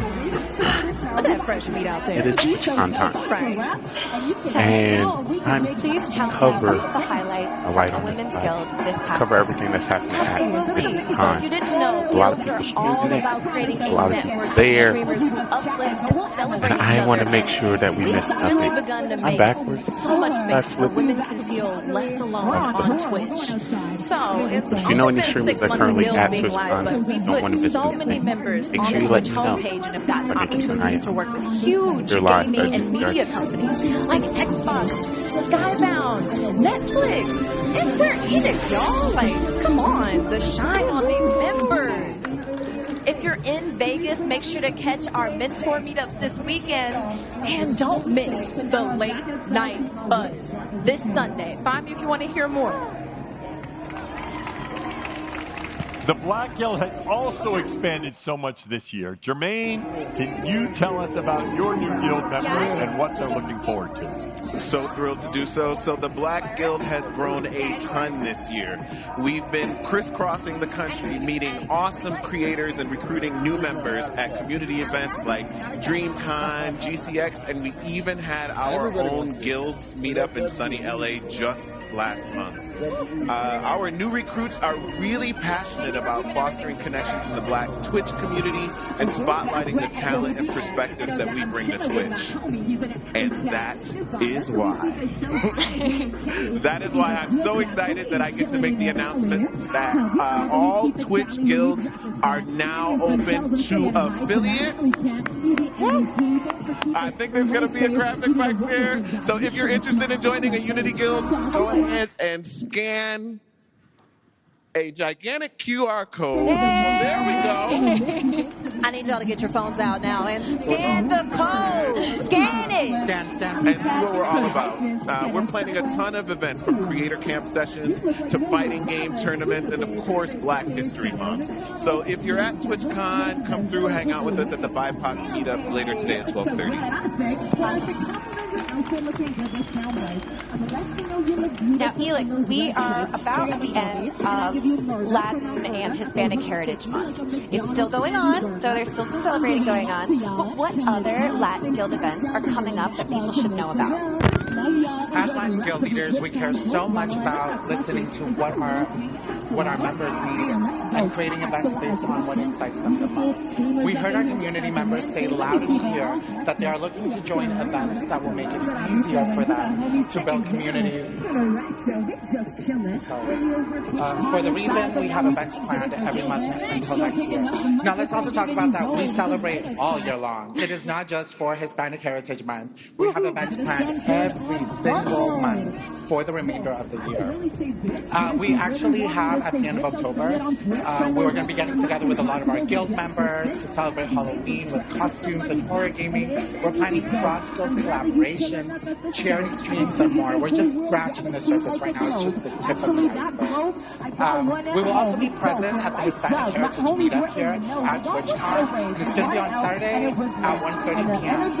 Look at that fresh meat out there. It is TwitchCon time. Right. And I'm Please tell cover us the highlights a light of on the the Women's side. Guild this past Cover everything that's happening at Absolutely. the So if you time. didn't know, A lot of guilds people are all streaming about creating it. a A lot of network people of there. streamers who uplift and celebrate And each I want to other. make sure that we miss We've really nothing. begun to I'm make backwards. so much space That's where with women can feel less alone on Twitch. So it's If you know only any been streamers 6 that months of currently Guilds at being live, TwitchCon but we don't want to put visit so with many me, members make on sure the you let Twitch me know. homepage and have gotten Or they keep an eye opportunities to on work with huge They're live, gaming they're and media companies like Xbox, Skybound, Netflix, and Square Enix, y'all. Like, come on, the shine on these members. If you're in Vegas, make sure to catch our mentor meetups this weekend. And don't miss the late night buzz this Sunday. Find me if you want to hear more. The Black Guild has also expanded so much this year. Jermaine, can you tell us about your new guild members and what they're looking forward to? So thrilled to do so. So the Black Guild has grown a ton this year. We've been crisscrossing the country, meeting awesome creators and recruiting new members at community events like DreamCon, GCX, and we even had our own guilds meet up in sunny LA just last month. Our new recruits are really passionate about fostering connections in the Black Twitch community and spotlighting the talent and perspectives that we bring to Twitch. And that is why. That is why I'm so excited that I get to make the announcement that all Twitch guilds are now open to affiliates. I think there's going to be a graphic back there. So if you're interested in joining a Unity guild, go ahead and scan a gigantic QR code. There we go. I need y'all to get your phones out now and scan the code. Scan it. And see what we're all about. We're planning a ton of events, from creator camp sessions to fighting game tournaments and, of course, Black History Month. So if you're at TwitchCon, come through, hang out with us at the BIPOC meetup later today at 12:30. Now, Elix, we are about at the end of Latin and Hispanic Heritage Month. It's still going on, so there's still some celebrating going on. But what other Latin Guild events are coming up that people should know about? As Latin Guild leaders, we care so much about listening to what our members need and creating events based on what excites them the most. We heard our community members say loud and clear that they are looking to join events that will make it easier for them to build community. For the reason, we have events planned every month until next year. Now let's also talk about that we celebrate all year long. It is not just for Hispanic Heritage Month. We have events planned every single month for the remainder of the year. We actually have, at the end of October, we're going to be getting together with a lot of our guild members to celebrate Halloween with costumes and horror gaming. We're planning cross-guild collaborations, charity streams, and more. We're just scratching the surface right now. It's just the tip of the iceberg. We will also be present at the Hispanic Heritage Meetup here at TwitchCon. And it's going to be on Saturday at 1:30 p.m.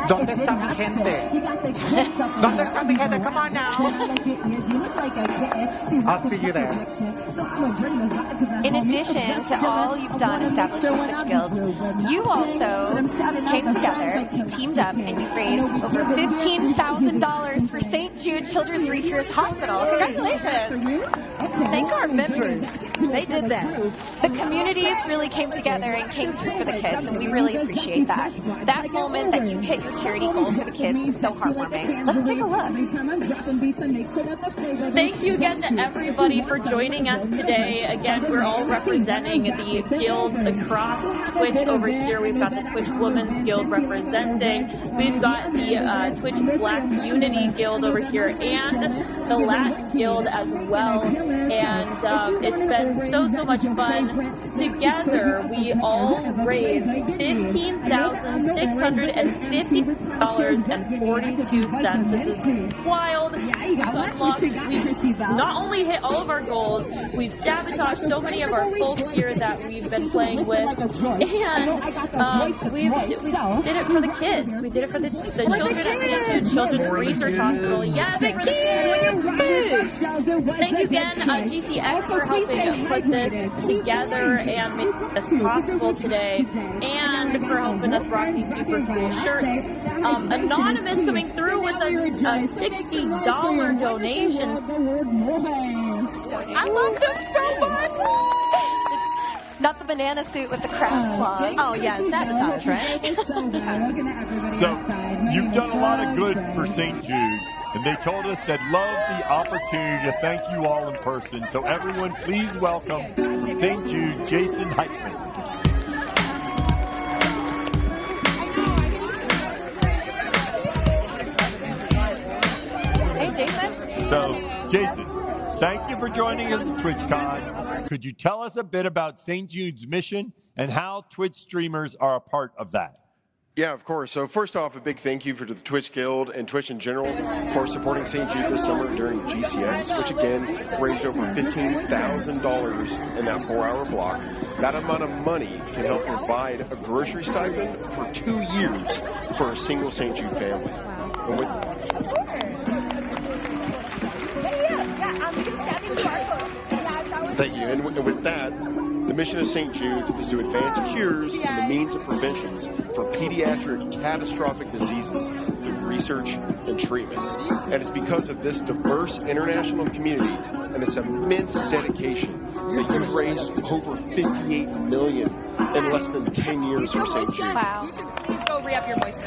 ¿Dónde está mi gente? ¿Dónde está mi gente? Come on now. I'll see you there. In addition to all you've done establishing Twitch guilds, you also came together, teamed up, and you raised over $15,000 for St. Jude Children's Research Hospital. Congratulations! Thank our members. They did that. The communities really came together and came through for the kids, and we really appreciate that. That moment that you hit your charity goal for the kids was so heartwarming. Let's take a look. Thank you again to everybody for joining us today. Again, we're all representing the guilds across Twitch over here. We've got the Twitch Women's Guild representing. We've got the Twitch Black Unity Guild over here and the Latin Guild as well. And it's been so much fun. Together, we all raised $15,650.42. This is wild. We've not only hit all of our goals, we've sabotaged so many of our folks here that we've been playing with, and we did it for the kids. We did it for the children at St. Jude Children's Research Hospital. Yes, for the kids. Thank you again, GCX, for helping put this together and make this possible today, and for helping us rock these super cool shirts. Anonymous coming through with a $60 donation. I love them so much. Not the banana suit with the crab claws. Oh yeah, sabotage, right? So you've done a lot of good for St. Jude, and they told us they'd love the opportunity to thank you all in person. So everyone, please welcome St. Jude Jason Heitman. Hey, Jason. So, Jason, thank you for joining us at TwitchCon. Could you tell us a bit about St. Jude's mission and how Twitch streamers are a part of that? Yeah, of course. So first off, a big thank you to the Twitch Guild and Twitch in general for supporting St. Jude this summer during GCX, which again raised over $15,000 in that 4-hour block. That amount of money can help provide a grocery stipend for 2 years for a single St. Jude family. And thank you. And with that, the mission of St. Jude is to advance cures and the means of preventions for pediatric catastrophic diseases through research. research, and treatment. And it's because of this diverse international community and its immense dedication that you've raised over $58 million in less than 10 years for St. Jude. Wow. Please go re-up your voices.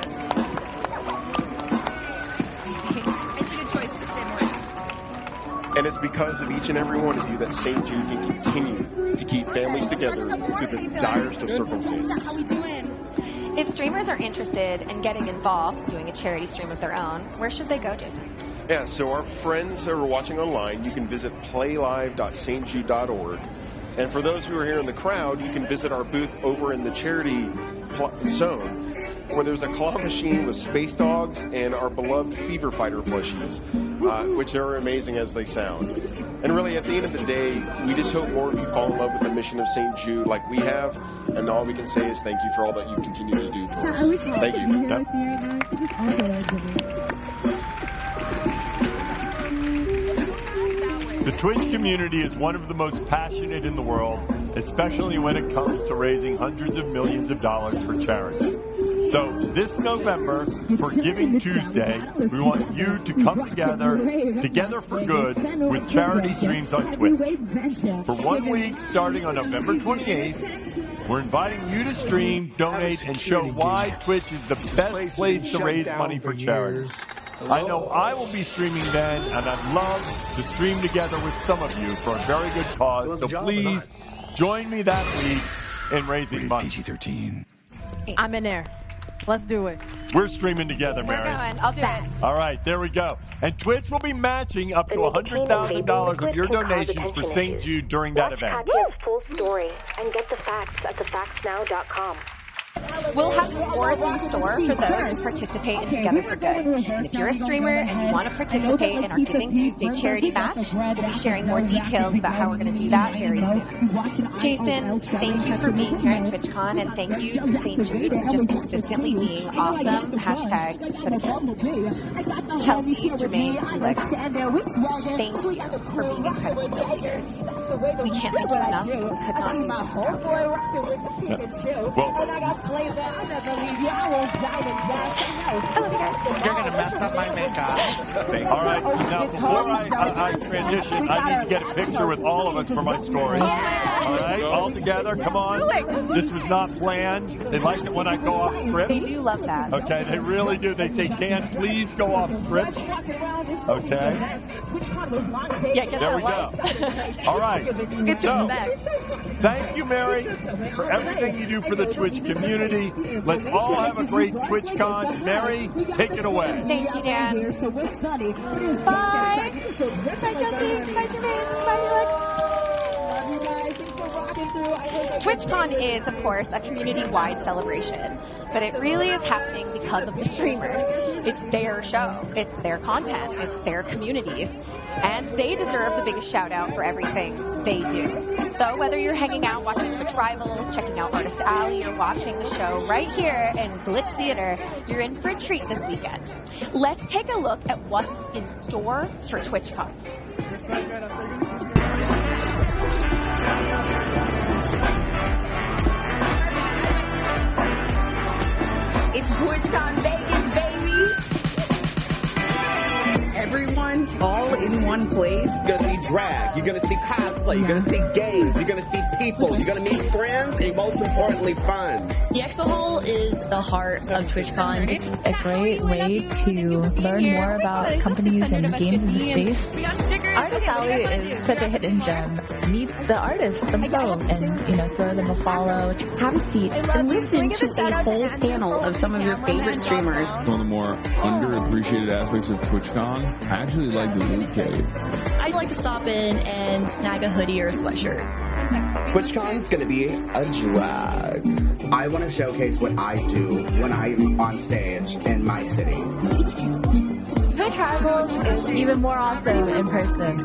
And it's because of each and every one of you that St. Jude can continue to keep families together through the direst of circumstances. If streamers are interested in getting involved, doing a charity stream of their own, where should they go, Jason? Yeah, so our friends that are watching online, you can visit playlive.stjude.org. And for those who are here in the crowd, you can visit our booth over in the charity zone, where there's a claw machine with space dogs and our beloved Fever Fighter plushies, which are amazing as they sound. And really, at the end of the day, we just hope more of you fall in love with the mission of St. Jude like we have, and all we can say is thank you for all that you continue to do for us. Thank you. The Twitch community is one of the most passionate in the world, especially when it comes to raising hundreds of millions of dollars for charity. So this November, for Giving Tuesday, we want you to come together for good, with charity streams on Twitch. For 1 week, starting on November 28th, we're inviting you to stream, donate, and show why Twitch is the best place to raise money for charity. I know I will be streaming then, and I'd love to stream together with some of you for a very good cause. So please join me that week in raising money. PG-13. I'm in there. Let's do it. We're streaming together, Mary. We're going. I'll do it. All right, there we go. And Twitch will be matching up to $100,000 of your donations for St. Jude during that event. Watch full story and get the facts at thefactsnow.com. We'll have rewards in store for those who participate in Together for Good. And if you're a streamer and you want to participate in our Giving Tuesday charity match, we'll be sharing more details about how we're going to do that very soon. Jason, thank you for being here at TwitchCon, and thank you to St. Jude for just consistently being awesome. Hashtag for the kids. Chelsea, Jermaine, Felix, thank you for being incredible leaders. We can't thank you enough. We could not do this. Well, I love you guys. You're going to mess up my makeup. All right, now before I transition, I need to get a picture with all of us for my story. All right, all together, come on. This was not planned. They like it when I go off script. They do love that. Okay, they really do. They say, Dan, please go off script. Okay. Yeah, get there we go. All right. Get so, thank you, Mary, for everything you do for the Twitch community. Let's all have a great TwitchCon. Mary, take it away. Thank you, Dan. Bye. Bye, Chelsea. Bye, Jermaine. Bye, Felix. TwitchCon is, of course, a community-wide celebration, but it really is happening because of the streamers. It's their show, it's their content, it's their communities, and they deserve the biggest shout-out for everything they do. So whether you're hanging out watching Twitch Rivals, checking out Artist Alley, or watching the show right here in Glitch Theater, you're in for a treat this weekend. Let's take a look at what's in store for TwitchCon. It's TwitchCon Vegas, baby! Everyone all in one place. You're gonna see drag, you're gonna see cosplay, you're gonna see games, you're gonna see people, you're gonna meet friends, and most importantly, fun. The Expo Hall is the heart of TwitchCon. It's a great way to learn more about companies and games in the space. Artist Alley is such a hidden gem. Meet the artists themselves and, throw them a follow. Have a seat And listen to a whole panel of some of your favorite streamers. One of the more underappreciated aspects of TwitchCon, I actually like the loot cave. I'd like to stop in and snag a hoodie or a sweatshirt. TwitchCon's gonna be a drag. I want to showcase what I do when I'm on stage in my city. Twitch Rivals is even more awesome in person.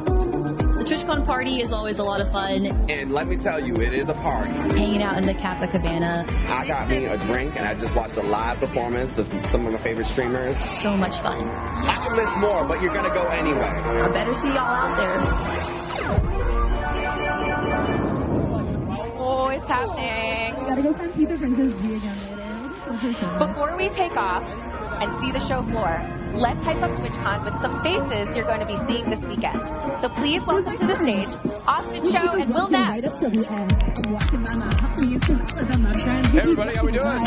The TwitchCon party is always a lot of fun. And let me tell you, it is a party. Hanging out in the Kappa Cabana. I got me a drink and I just watched a live performance of some of my favorite streamers. So much fun. I can list more, but you're gonna go anyway. I better see y'all out there. Oh, it's happening. Gotta go find Peter Princess G again later. Before we take off and see the show floor, let's hype up TwitchCon with some faces you're going to be seeing this weekend. So please welcome to the stage, Austin Cho and Will Knapp. Hey everybody, how we doing?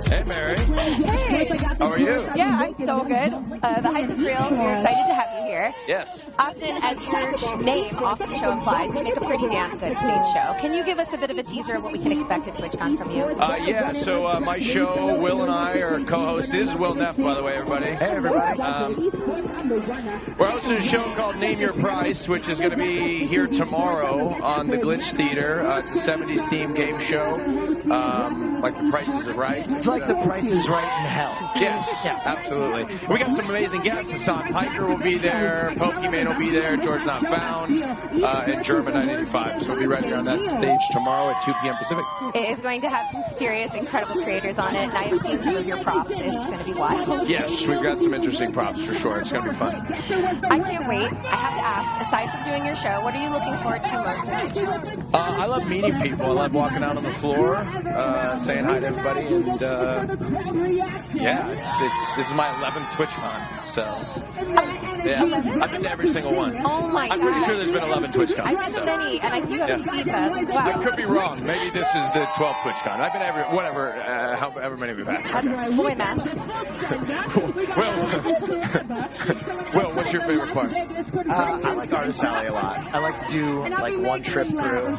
Hey Mary. Hey. How are you? Yeah, I'm so good. The hype is real. We're excited to have you here. Yes. Austin, as your name, Austin Show implies, you make a pretty damn good stage show. Can you give us a bit of a teaser of what we can expect at TwitchCon from you? Yeah, so my show, Will and I are co-hosts. This is Will Neff, by the way, everybody. Hey, everybody. We're hosting a show called Name Your Price, which is going to be here tomorrow on the Glitch Theater. It's a 70s themed game show, like The Price is Right. It's like The Price is Right in hell. Yes, absolutely. We got some amazing guests. Hassan Piker will be there, Pokemon will be there, George Not Found, and German 985. So we'll be right here on that stage tomorrow at 2 p.m. Pacific. It is going to have some serious, incredible creators on it, and I have seen some of your props. It's going to be wild. Yes, we've got some interesting props for sure. It's going to be fun. I can't wait. I have to ask, aside from doing your show, what are you looking forward to most in this show? I love meeting people. I love walking out on the floor, saying hi to everybody, and yeah, this is my 11th TwitchCon, so yeah, I've been to every single one. Oh my God. I'm pretty sure there's been 11 TwitchCons. I've been to many, and you have FIFA. Wow. I could be wrong. Maybe this is the 12th TwitchCon. I've been however many we've had. Boy, man. Will, what's your favorite part? I like Artist Alley a lot. I like to do like one trip through,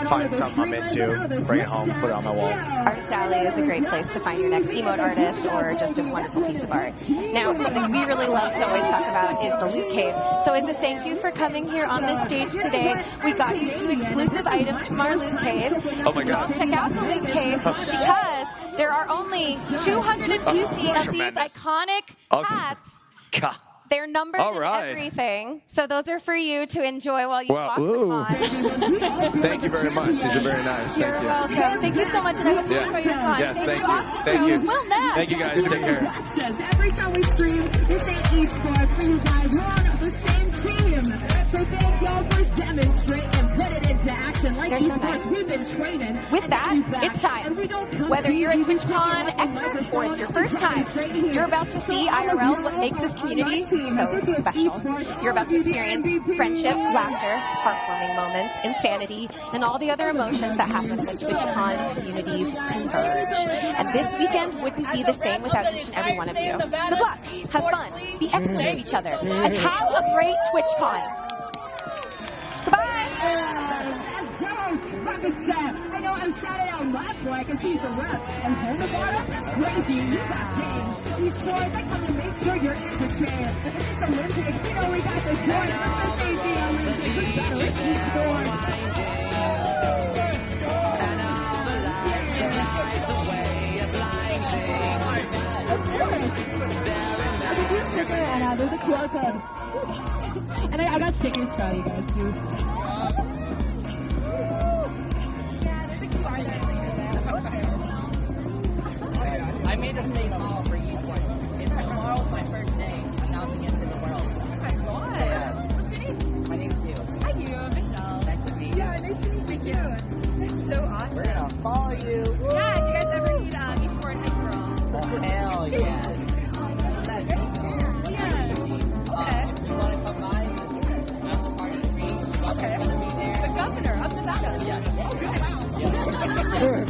find something I'm into, bring it home, put it on my wall. Artist Alley is a great place to find your next emote artist or just a wonderful piece of art. Now, something we really love to always talk about is the Loot Cave. So as a thank you for coming here on this stage today, we got you 2 exclusive items from our Loot Cave. Oh my God. Check out the Loot Cave because there are only 250 of these iconic hats. They're numbered and everything. So those are for you to enjoy while you walk the con. Thank you very much. These are very nice. You're welcome. Thank you so much, and I hope you enjoy your con. Yes, thank you. Well, Nat. Thank you guys. Take care. Every time we stream, this ain't esports for you guys. We're on the same team. So thank y'all for demonstrating and put it into action. Like esports, we've been training. With that, it's time. Whether you're at TwitchCon expert or it's your first time, you're about to see IRL what makes this community so special. You're about to experience friendship, laughter, heartwarming moments, insanity, and all the other emotions that happen when TwitchCon communities converge. And this weekend wouldn't be the same without each and every one of you. Good luck, have fun, be excellent to each other, and have a great TwitchCon. Goodbye! I know I'm shouting out my boy because he's the rep. And hold the water, crazy, you got game. These boys, I come to make sure you're entertained. It's Olympics, you know we got the joy. It's the safety Olympics. It's and there's a QR code. And I got stickers for you guys too. I made a thing all for you. Tomorrow's my first day announcing it to the world. Oh my God. Yeah. What's your name? My name's Hugh. Hi, Hugh. Michelle. Nice to meet you. Yeah, nice to meet you. That's so awesome. We're going to follow you. Yeah, if you guys ever need e-sport and girls. Oh, hell yeah. You want to come by? After party 3. Okay. I'm going to be there. The governor of Nevada. Yeah. Oh, good. Yeah.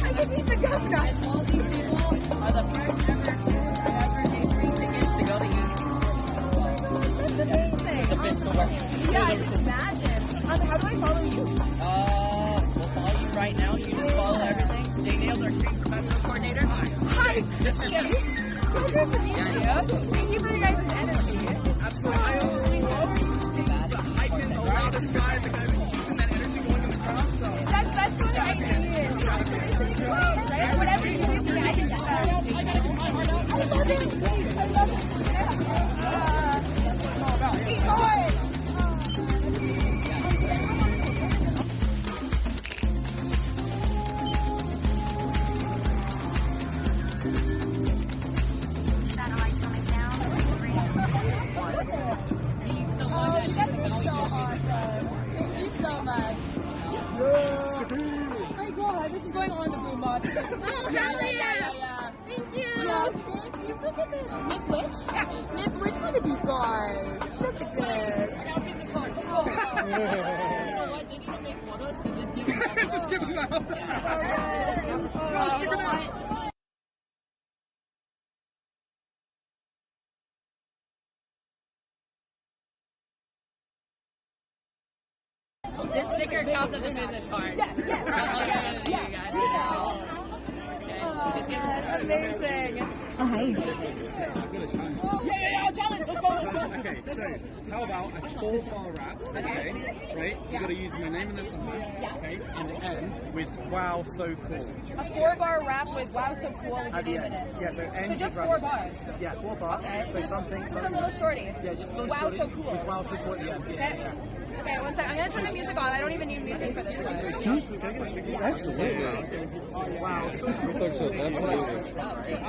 I can meet the governor. And all these people are the first ever gave free tickets to go to That's amazing. It's a bit cool. Yeah, I can imagine. How do I follow you? We'll follow you right now. You just follow everything. They nailed our street professional coordinator. Hi. So good to meet you. Thank you for your guys' energy. Absolutely. I always the hype in the loudest guy, the guy who's using that energy going in the crowd. So. That's what I need. Right? Whatever you give me, I can get that. I love it. I love it. Thank you. Look at this. Mid-Twitch? Mid-Twitch, look at these guys. Look at this. You know what? They need to make photos and just give them out. Just give them out. This sticker counts as a business card. Amazing. Oh, hi. Yeah, challenge. Let's go. Okay, so how about a 4-bar rap? Okay, right? You gotta use my name in the song. Okay, and it ends with "Wow, so cool." A 4-bar rap with "Wow, so cool" with your At the name in end. it. Yeah, so end just with 4 bars. Yeah, 4 bars. Okay. So something. Just a little shorty. Yeah, just a little Wow, shorty so cool. with "Wow, so cool" at the end. Okay. Okay, one second. I'm gonna turn the music on. I don't even need music for this one. Wow, so cool.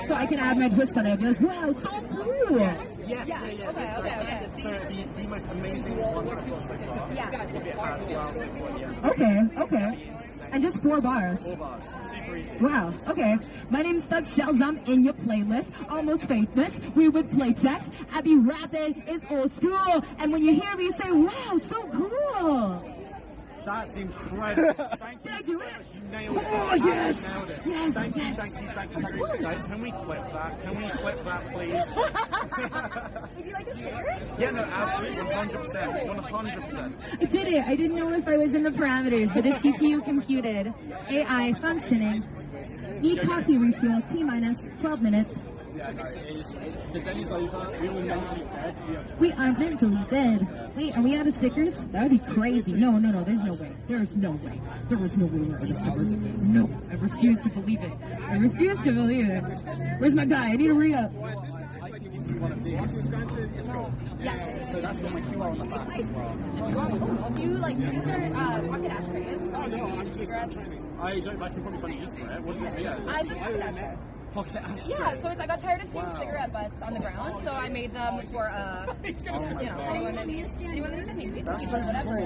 So I can add my twist on it. I'd be like, wow, so cool. Yes. Okay. So the most amazing one I've got so far. Yeah. If it has "Wow, so cool" at the end. Okay. And just 4 bars. 4 bars. Super easy. Wow, okay. My name's Thug Shells, I'm in your playlist. Almost famous, we would play text. I be rapping, it's old school. And when you hear me say, wow, so cool. That's incredible. Thank you. Did I do it? You nailed it. Oh, yes. You nailed it. Yes. Thank you. Guys, can we clip that? Can we clip that, please? Would you like a sticker? Yeah, no, absolutely. 100%. 100%. I did it. I didn't know if I was in the parameters, but the CPU computed. AI functioning. Need coffee refuel. T-minus 12 minutes. Yeah, no, the day's over. We were mentally dead. We are mentally dead. Wait, are we out of stickers? That would be crazy. No, there's no way. There's no way. There was no way we're out of stickers. No, I refuse to believe it. I refuse to believe it. Where's my guy? I need to re-up. Yeah. So that's got my QR on the back as well. Do you like, these are pocket ashtrays? Oh, no, I'm just I don't like, you probably find it useful, right? What is it? Yeah. I think pocket ashtray. Pocket ashtray. Yeah, so I got tired of seeing cigarette butts on the ground, so I made them for, anyone that needs a maybe, whatever.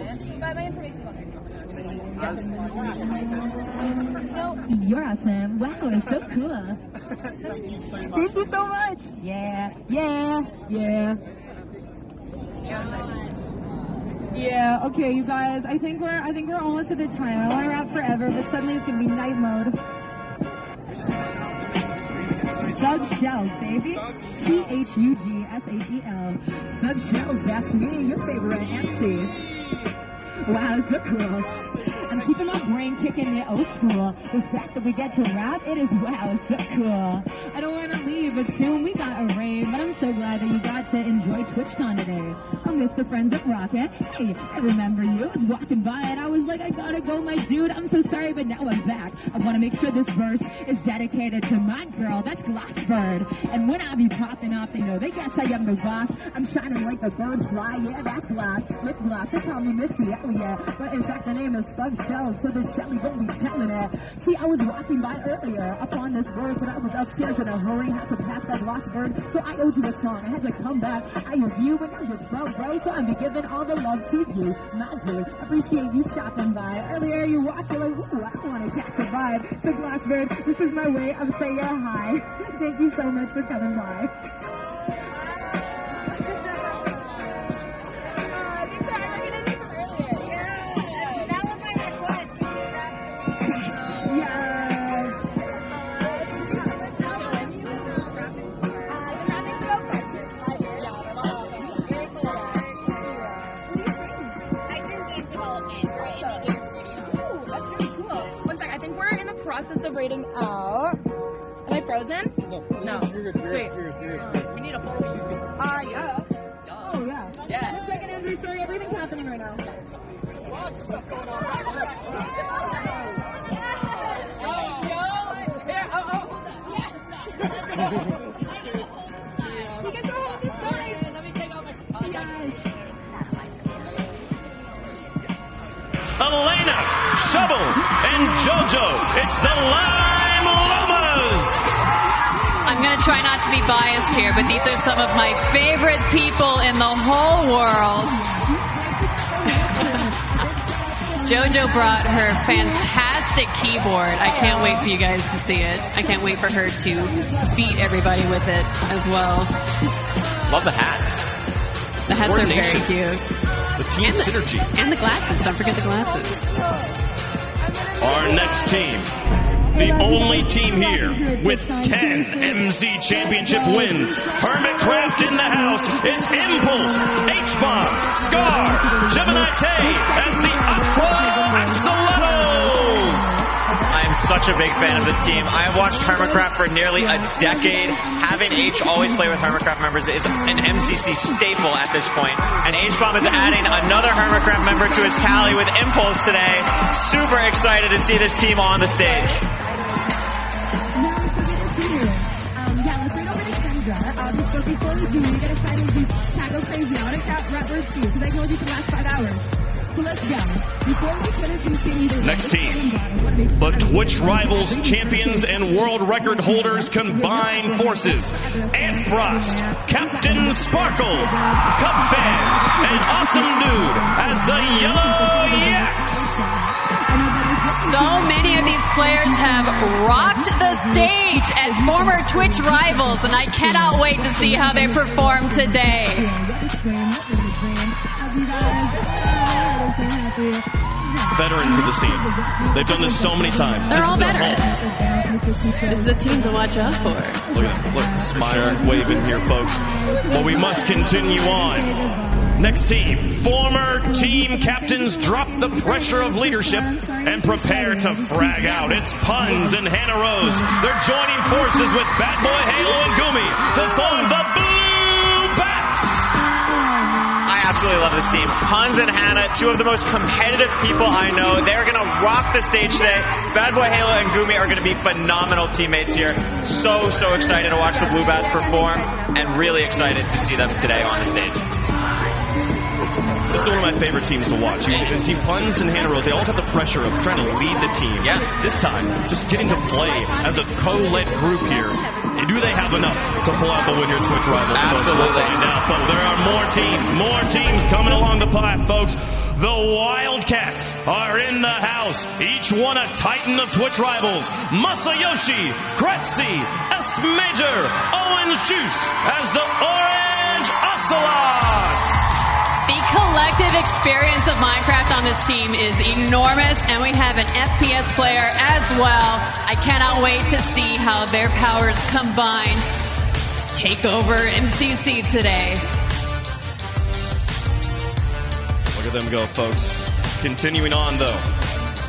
But my information's on there too. No, you're awesome. Wow, it's so cool. Thank you so much. Yeah. Yeah, okay, you guys. I think we're almost at the time. I want to rap forever, but suddenly it's gonna be night mode. Thug Shells, baby. THUGSHEL. Thug Shells, that's me, your favorite MC. Wow, so cool. I'm keeping my brain kicking it old school. The fact that we get to rap, it is wow, so cool. I don't want to leave, but soon we got a rave. But I'm so glad that you got to enjoy TwitchCon today. I miss the friends at Rocket. Hey, I remember you. I was walking by and I was like, I gotta go, my dude. I'm so sorry, but now I'm back. I want to make sure this verse is dedicated to my girl. That's Glassbird. And when I be popping off, they know they guess I am the boss. I'm shining like the bird fly. Yeah, that's glass. Lip gloss. They call me Missy Elliott. But in fact, the name is Thug Shells, so the Shelly won't be telling it. See, I was walking by earlier up on this bird, but I was upstairs in a hurry. Had to pass that lost bird, so I owed you a song. I had to come back. I review, but now you're broke, bro. So I'm be giving all the love to you, my dude. Appreciate you stopping by. Earlier, you walked like, ooh, I want to catch a vibe. So Glassbird, this is my way of saying hi. Thank you so much for coming by. Process of rating out. Am I frozen? No. Sweet. We need a whole yeah. Oh, yeah. Yeah. 1 second, Andrew. Sorry, everything's happening right now. We can go home this time. Let me take out my Elena, Shovel, and JoJo. It's the Lime Llamas. I'm going to try not to be biased here, but these are some of my favorite people in the whole world. JoJo brought her fantastic keyboard. I can't wait for you guys to see it. I can't wait for her to beat everybody with it as well. Love the hats. The hats are very cute. The team synergy. And the glasses. Don't forget the glasses. Our next team, the only team here with 10 MC Championship wins. Hermitcraft in the house. It's Impulse, H-Bomb, Scar, Gemini Tay as the Aqua Axolotls. I am such a big fan of this team. I have watched Hermitcraft for nearly a decade. Having H always play with Hermitcraft members is an MCC staple at this point. And H-Bomb is adding another Hermitcraft member to his tally with Impulse today. Super excited to see this team on the stage. Next team, the Twitch Rivals champions and world record holders combine forces. Ant Frost, Captain Sparkles, Cubfan, and Awesome Dude as the Yellow Yaks. So many of these players have rocked the stage at former Twitch Rivals, and I cannot wait to see how they perform today. Veterans of the scene. They've done this so many times. They're This all is their veterans. home. This is a team to watch out for. Look at the smile waving here, folks. But we must continue on. Next team, former team captains drop the pressure of leadership and prepare to frag out. It's Puns and Hannah Rose. They're joining forces with Bad Boy Halo and Gumi to form the Blue Bats. I absolutely love this team. Puns and Hannah, two of the most competitive people I know. They're going to rock the stage today. Bad Boy Halo and Gumi are going to be phenomenal teammates here. So excited to watch the Blue Bats perform and really excited to see them today on the stage. This is one of my favorite teams to watch. You see Puns and Hannah Rose, they always have the pressure of trying to lead the team. Yeah. This time, just getting to play as a co-led group here. Do they have enough to pull out the Win Your Twitch Rivals? Absolutely. We'll find out, but there are more teams coming along the path, folks. The Wildcats are in the house. Each one a titan of Twitch Rivals. Masayoshi, Kretzy, S Major, Owens Juice as the Orange Ocelots. The collective experience of Minecraft on this team is enormous, and we have an FPS player as well. I cannot wait to see how their powers combine to take over MCC today. Look at them go, folks. Continuing on, though.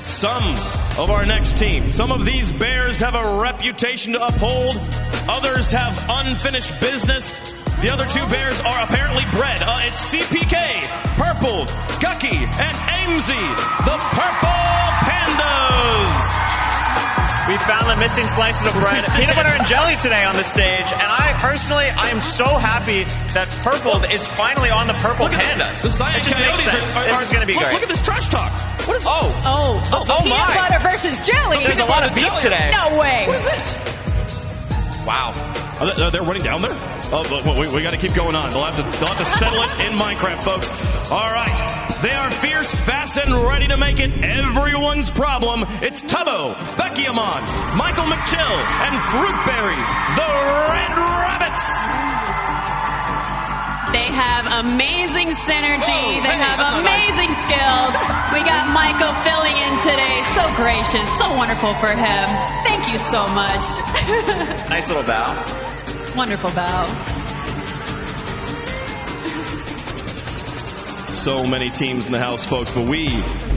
Some of our next team, some of these bears have a reputation to uphold. Others have unfinished business. The other two bears are apparently bred. It's CPK, Purple, Gucky, and Amesy, the Purple Pandas. We found the missing slices of bread, peanut butter and jelly today on the stage, and I am so happy that Purple is finally on the Purple Pandas. The Cyan It just makes Coyotes sense. This is going to be great. Look at this trash talk. What is? Peanut my. butter versus jelly. There's a lot of beef today. No way. What is this? Wow. They're running down there? Oh, we got to keep going on. They'll have to settle it in Minecraft, folks. All right. They are fierce, fast, and ready to make it everyone's problem. It's Tubbo, Beckyamon, Michael McChill, and Fruitberries, the Red Rabbits. They have amazing synergy. They have amazing skills. We got Michael filling in today. So gracious, so wonderful for him. Thank you so much. Nice little bow. Wonderful bow. So many teams in the house, folks, but we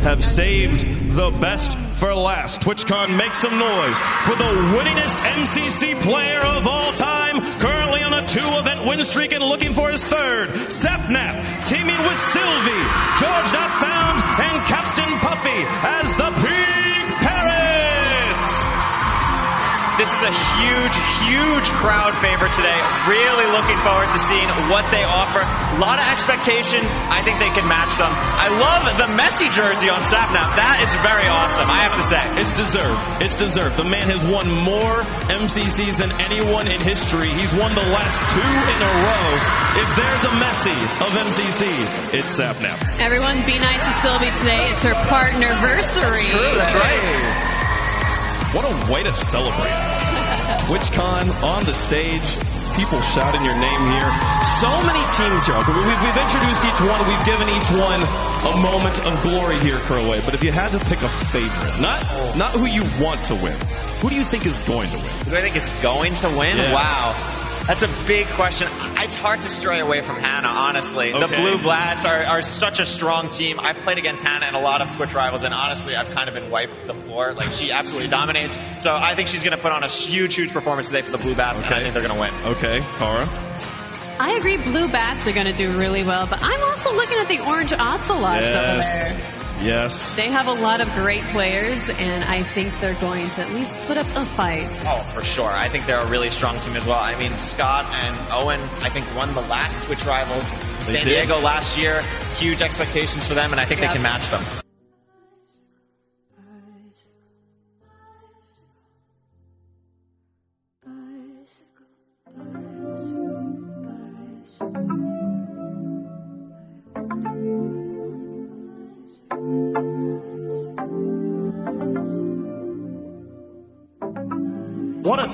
have saved the best for last. TwitchCon, make some noise for the winningest MCC player of all time, currently on a 2-event win streak and looking for his third. Sapnap teaming with Sylvie, George Not Found, and Captain Puffy as the Pink Parrots. This This is a huge, huge crowd favorite today. Really looking forward to seeing what they offer. A lot of expectations. I think they can match them. I love the Messi jersey on Sapnap. That is very awesome, I have to say. It's deserved. It's deserved. The man has won more MCCs than anyone in history. He's won the last 2 in a row. If there's a Messi of MCC, it's Sapnap. Everyone be nice to Sylvie today. It's her partnerversary. True, that's right. What a way to celebrate. TwitchCon on the stage. People shouting your name here. So many teams here. We've introduced each one. We've given each one a moment of glory here, Curlway. But if you had to pick a favorite, not who you want to win, who do you think is going to win? Who do I think is going to win? Yes. Wow. That's a big question. It's hard to stray away from Hannah, honestly. Okay. The Blue Bloods are such a strong team. I've played against Hannah in a lot of Twitch rivals, and honestly, I've kind of been wiped the floor. Like, she absolutely dominates. So I think she's going to put on a huge, huge performance today for the Blue Bats, and I think they're going to win. Okay, Cara? I agree Blue Bats are going to do really well, but I'm also looking at the Orange Ocelots over there. Yes. They have a lot of great players, and I think they're going to at least put up a fight. Oh, for sure. I think they're a really strong team as well. I mean, Scott and Owen, I think, won the last Twitch Rivals in San Diego last year. Huge expectations for them, and I think they can match them.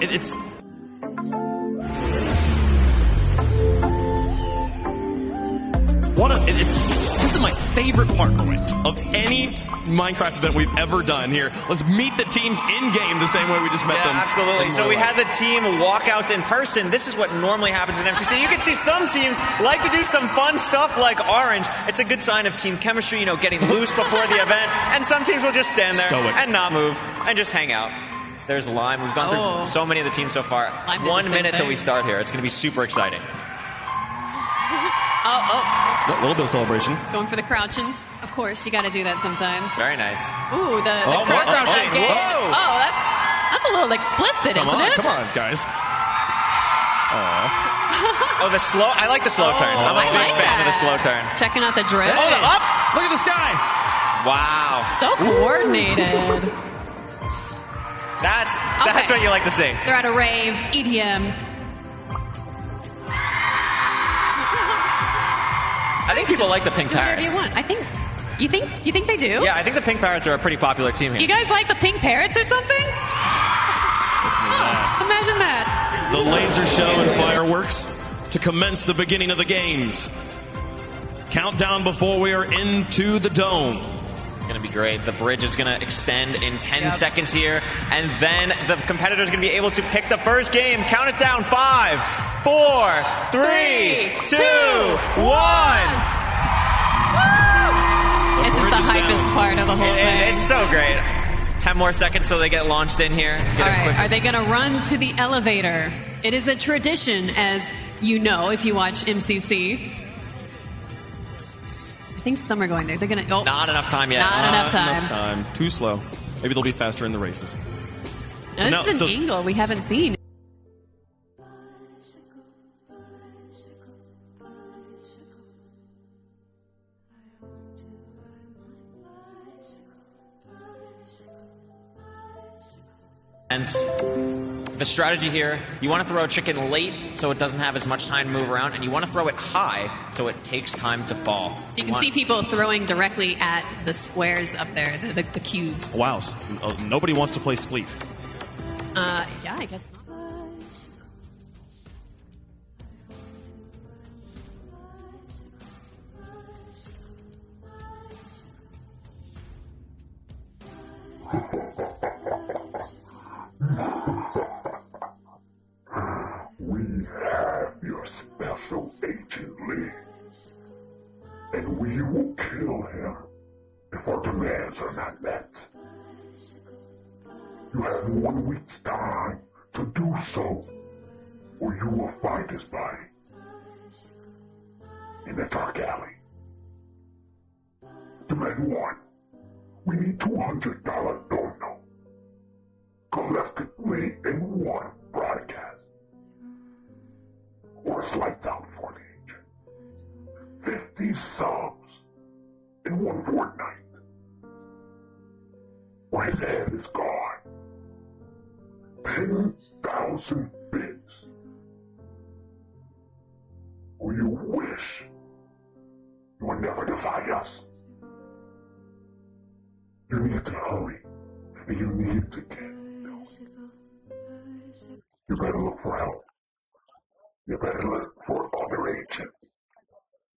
It's this is my favorite part of any Minecraft event we've ever done here. Let's meet the teams in game the same way we just met them. Absolutely. So we had the team walkouts in person. This is what normally happens in MCC. You can see some teams like to do some fun stuff like Orange. It's a good sign of team chemistry, getting loose before the event. And some teams will just stand there and not move and just hang out. There's Lime. We've gone through so many of the teams so far. 1 minute till we start here. It's going to be super exciting. A little bit of celebration. Going for the crouching. Of course, you got to do that sometimes. Very nice. Ooh, the crouching. Whoa. Oh, that's a little explicit, isn't it? Come on, guys. Oh, the slow. I like the slow turn. I'm a big fan of the slow turn. Checking out the drift. Oh, the up. Look at this guy. Wow. So coordinated. That's what you like to see. They're at a rave, EDM. I think people like the Pink Parrots. What do you want? You think they do? Yeah, I think the Pink Parrots are a pretty popular team here. Do you guys like the Pink Parrots or something? Imagine that. The laser show and fireworks to commence the beginning of the games. Countdown before we are into the dome. Going to be great. The bridge is going to extend in 10 seconds here, and then the competitors are going to be able to pick the first game. Count it down. 5, 4, 3, 2, 1. This is the hypest part of the whole thing. It's so great. 10 more seconds till they get launched in here. All right, are they going to run to the elevator? It is a tradition, as you know, if you watch MCC. I think some are going there. They're going to... Oh, not enough time yet. Not enough time. Too slow. Maybe they'll be faster in the races. No, this is an angle we haven't seen. And the strategy here, you want to throw a chicken late so it doesn't have as much time to move around, and you want to throw it high so it takes time to fall. So you can see people throwing directly at the squares up there, the cubes. Wow, nobody wants to play Spleef. Yeah, I guess not. We have your special agent Lee, and we will kill him if our demands are not met. You have 1 week's time to do so, or you will find his body in the dark alley. Demand 1. We need $200 dono. collectively in one broadcast. Or it's lights out for the agent. 50 subs in one fortnight. Or his head is gone. 10,000 bits. Or you wish you would never defy us. You need to hurry. And you need to get going. You better look for help. You better look for other agents.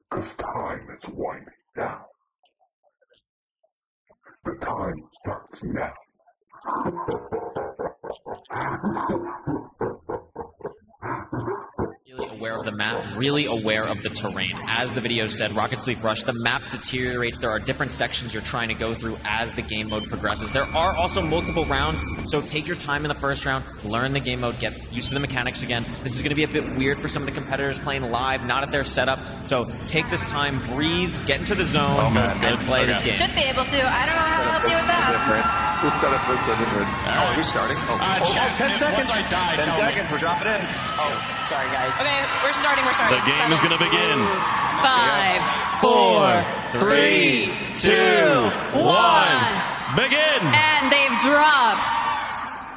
Because time is winding down. The time starts now. Really aware of the map, really aware of the terrain. As the video said, Rocket Sleeve Rush, the map deteriorates. There are different sections you're trying to go through as the game mode progresses. There are also multiple rounds, so take your time in the first round, learn the game mode, get used to the mechanics again. This is going to be a bit weird for some of the competitors playing live, not at their setup, so take this time, breathe, get into the zone, and play this game. Should be able to. I don't know how to help you with that. This setup is so different. Oh, are we starting? Oh, 10 seconds. Once I die, 10 tell seconds. me. We're dropping in. Oh, sorry, guys. Okay, we're starting. The game is going to begin. 5, 4, 3, 2, 1. Begin! And they've dropped.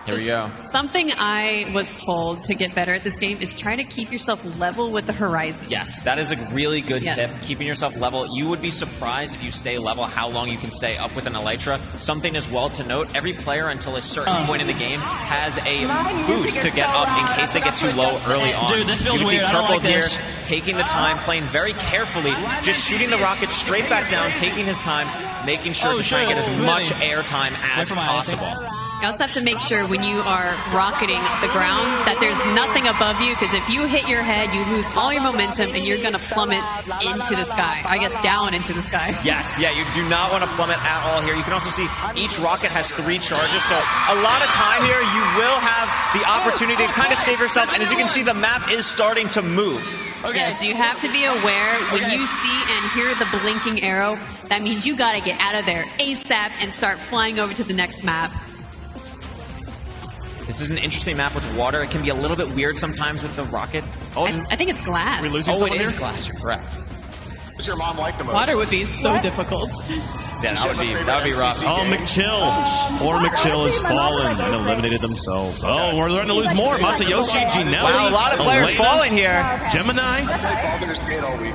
Here we go. Something I was told to get better at this game is try to keep yourself level with the horizon. Yes, that is a really good Yes. tip. Keeping yourself level. You would be surprised if you stay level how long you can stay up with an Elytra. Something as well to note, every player until a certain point in the game has a boost to get up in case they get too low early on. Dude, this feels you can weird. see I don't Purple like here this. taking the time, playing very carefully, just shooting the rocket straight back down, taking his time, making sure to try and get as much air time as possible. You also have to make sure when you are rocketing the ground that there's nothing above you, because if you hit your head, you lose all your momentum and you're going to plummet into the sky. I guess down into the sky. Yes, yeah, you do not want to plummet at all here. You can also see each rocket has 3 charges, so a lot of time here. You will have the opportunity to kind of save yourself, and as you can see, the map is starting to move. Yeah, so you have to be aware when you see and hear the blinking arrow, that means you got to get out of there ASAP and start flying over to the next map. This is an interesting map with water. It can be a little bit weird sometimes with the rocket. Oh, I think it's glass. Are we losing someone here? It is glass. You're correct. What's your mom like the most? Water would be so difficult. Yeah, that would be rough. Oh, McChill. Poor McChill has fallen and eliminated themselves. Oh, we're starting to lose more. Masayoshi, Ginelli. Wow, a lot of players Elena, falling here. Gemini. Baldur's Gate all week.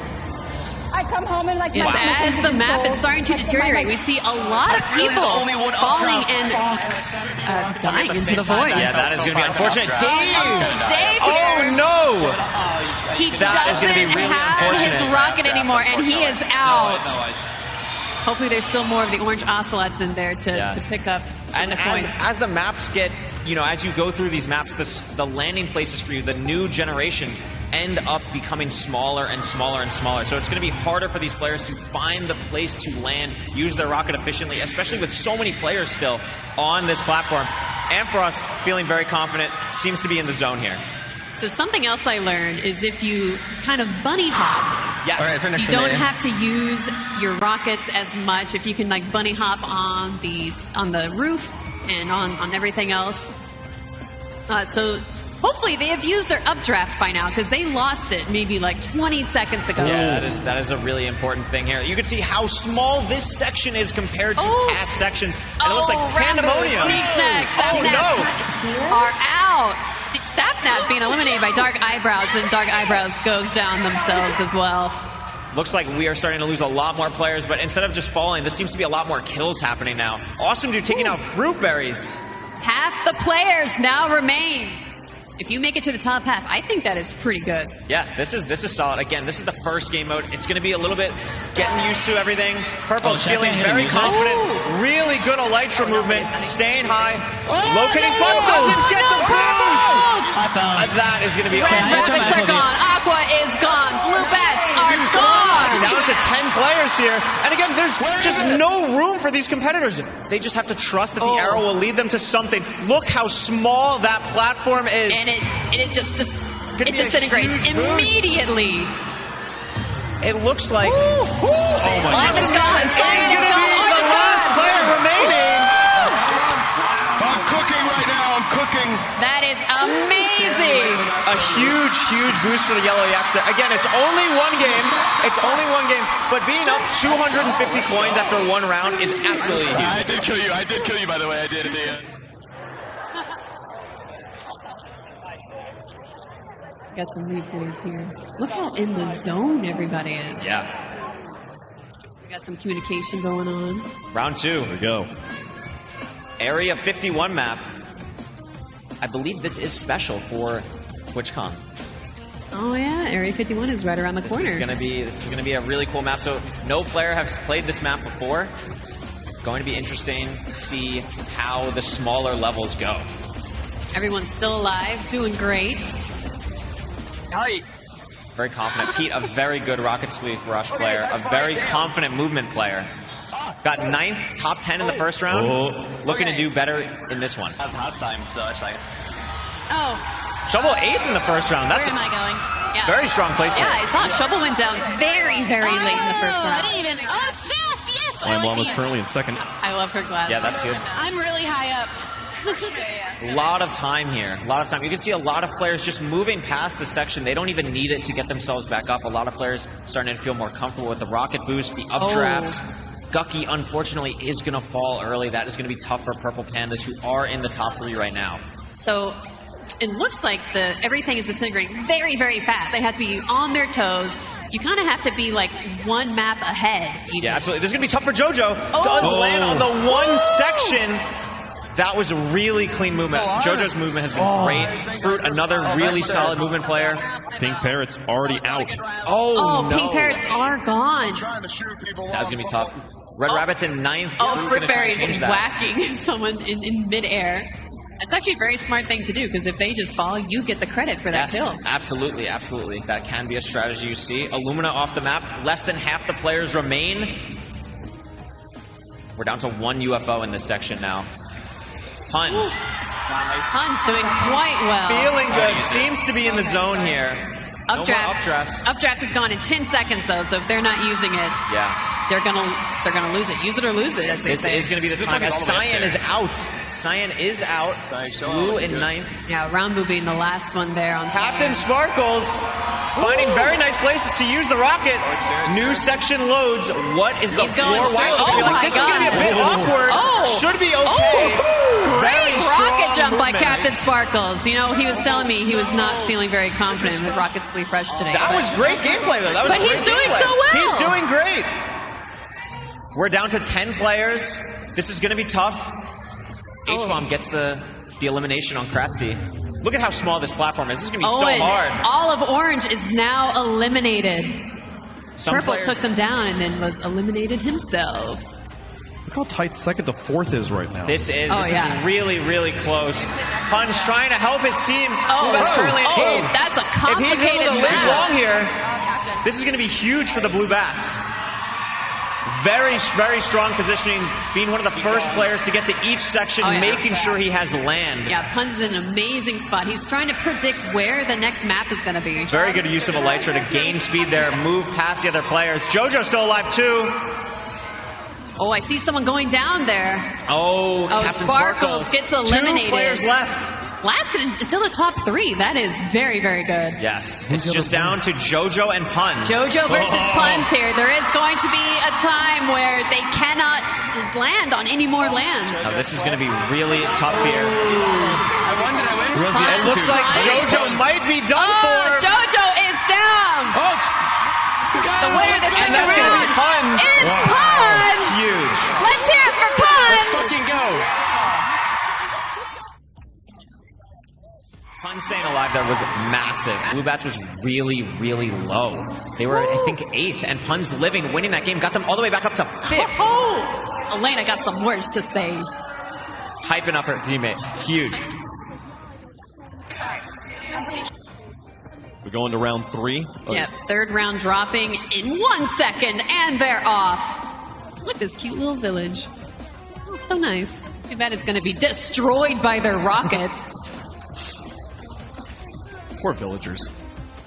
I come home and like Yes, as the map is starting to deteriorate, we see a lot of people falling and dying into the void. Yeah, that is going to be unfortunate. Dave Oh, here. no! He That is doesn't going to be really have unfortunate. his rocket anymore, and he is out. Hopefully there's still more of the orange ocelots in there to pick up some And of the points. as the maps get, as you go through these maps, the landing places for you, the new generations, end up becoming smaller and smaller and smaller. So it's going to be harder for these players to find the place to land, use their rocket efficiently, especially with so many players still on this platform. Ampharos, feeling very confident, seems to be in the zone here. So something else I learned is if you kind of bunny hop, Yes. you don't have to use your rockets as much. If you can like bunny hop on the roof and on everything else. So hopefully they have used their updraft by now, because they lost it maybe like 20 seconds ago. Yeah, that is a really important thing here. You can see how small this section is compared to past sections. And it looks like pandemonium. Sneak Snack, Sapnap are out. Sapnap being eliminated by Dark Eyebrows, then Dark Eyebrows goes down themselves as well. Looks like we are starting to lose a lot more players, but instead of just falling, this seems to be a lot more kills happening now. Awesome dude taking out Fruit Berries. Half the players now remain. If you make it to the top half, I think that is pretty good. Yeah, this is solid. Again, this is the first game mode. It's going to be a little bit getting used to everything. Purple feeling very confident. Really good Elytra movement. Staying high. Locating spots. Doesn't get the boost. That is going to be Red Rabbits are gone. Aqua is gone. Blue Bats are gone. Down to 10 players here. And again, there's just no room for these competitors. They just have to trust that the arrow will lead them to something. Look how small that platform is. And it just disintegrates immediately. It looks like... Life is gone. He's going to be the last player remaining. I'm cooking right now. I'm looking. That is amazing. A huge, huge boost for the Yellow Yaks there. Again, it's only one game. It's only one game. But being up 250 coins after one round is absolutely huge. I did kill you. I did kill you, by the way. I did. Got some replays here. Look how in the zone everybody is. Yeah. We got some communication going on. Round 2. There we go. Area 51 map. I believe this is special for TwitchCon. Oh yeah, Area 51 is right around the corner. This is gonna be a really cool map. So no player has played this map before. Going to be interesting to see how the smaller levels go. Everyone's still alive, doing great. Hi. Very confident. Pete, a very good Rocket Spleef Rush player. A very confident movement player. Got 9th, top 10 in the first round. Looking to do better in this one. At halftime, so it's like... Oh. Shovel 8th in the first round. That's Where am I going? Yeah. very strong placement. Yeah, I saw Shovel went down very, very late in the first round. I didn't even... Oh, it's fast! Yes! I Lamblon like was these. currently in second. I love her glasses. Yeah, that's good. I'm really high up. A lot of time here. A lot of time. You can see a lot of players just moving past the section. They don't even need it to get themselves back up. A lot of players starting to feel more comfortable with the rocket boost, the updrafts. Gucky, unfortunately, is going to fall early. That is going to be tough for Purple Pandas, who are in the top 3 right now. So it looks like everything is disintegrating very, very fast. They have to be on their toes. You kind of have to be like one map ahead. Even. Yeah, absolutely. This is going to be tough for JoJo. Does land on the one section. That was a really clean movement. JoJo's movement has been great. Fruit, another really solid movement player. Pink Parrot's already out. Oh, no. Pink Parrots are gone. That's going to be tough. Red Rabbit's in 9th. Fruit Berry's whacking someone in midair. That's actually a very smart thing to do, because if they just fall, you get the credit for that kill. Absolutely, absolutely. That can be a strategy you see. Illumina off the map. Less than half the players remain. We're down to 1 UFO in this section now. Puns. Puns doing quite well. Feeling good. Seems to be in the zone here. Updraft. No more updrafts. Updraft is gone in 10 seconds, though, so if they're not using it, they're gonna lose it. Use it or lose it, as they say. This is going to be the time, as Cyan is out. Cyan is out. Blue in 9th. Yeah, Rambu being the last one there on Captain Sparkles finding very nice places to use the rocket. New section loads. What is the floor wide looking like? This is going to be a bit awkward. Should be okay. Great rocket jump by Captain Sparkles. You know, he was telling me he was not feeling very confident with Rocket Spleef Rush today. That was great gameplay, though. But he's doing so well. He's doing great. We're down to 10 players. This is going to be tough. H-Bomb gets the elimination on Kratzy. Look at how small this platform is. This is going to be so hard. Olive Orange is now eliminated. Purple players took them down and then was eliminated himself. Look how tight 2nd to 4th is right now. This is really, really close. Punch trying to help his team. That's currently in aid. That's a complicated If he's able to live map. long here, this is going to be huge for the Blue Bats. Very, very strong positioning, being one of the first players to get to each section, making sure he has land. Yeah, Punz is in an amazing spot. He's trying to predict where the next map is going to be. Very good use of Elytra to gain speed there, move past the other players. JoJo's still alive too. Oh, I see someone going down there. Captain Sparkles gets eliminated. 2 players left. Lasted until the top 3. That is very, very good. Yes, it's just down to JoJo and Punz. JoJo versus Punz here. There is going to be a time where they cannot land on any more land. Now this is going to be really tough here. It looks like JoJo might be done for. JoJo is down. The winner this time around is Punz. Huge. Let's hear it for Punz. Punz staying alive there was massive. Blue Bats was really, really low. They were, I think, 8th, and Punz living, winning that game, got them all the way back up to 5th. Elena got some words to say. Hyping up her teammate. Huge. We're going to round 3. Yep, 3rd round dropping in 1 second, and they're off. Look at this cute little village. Oh, so nice. Too bad it's going to be destroyed by their rockets. Poor villagers.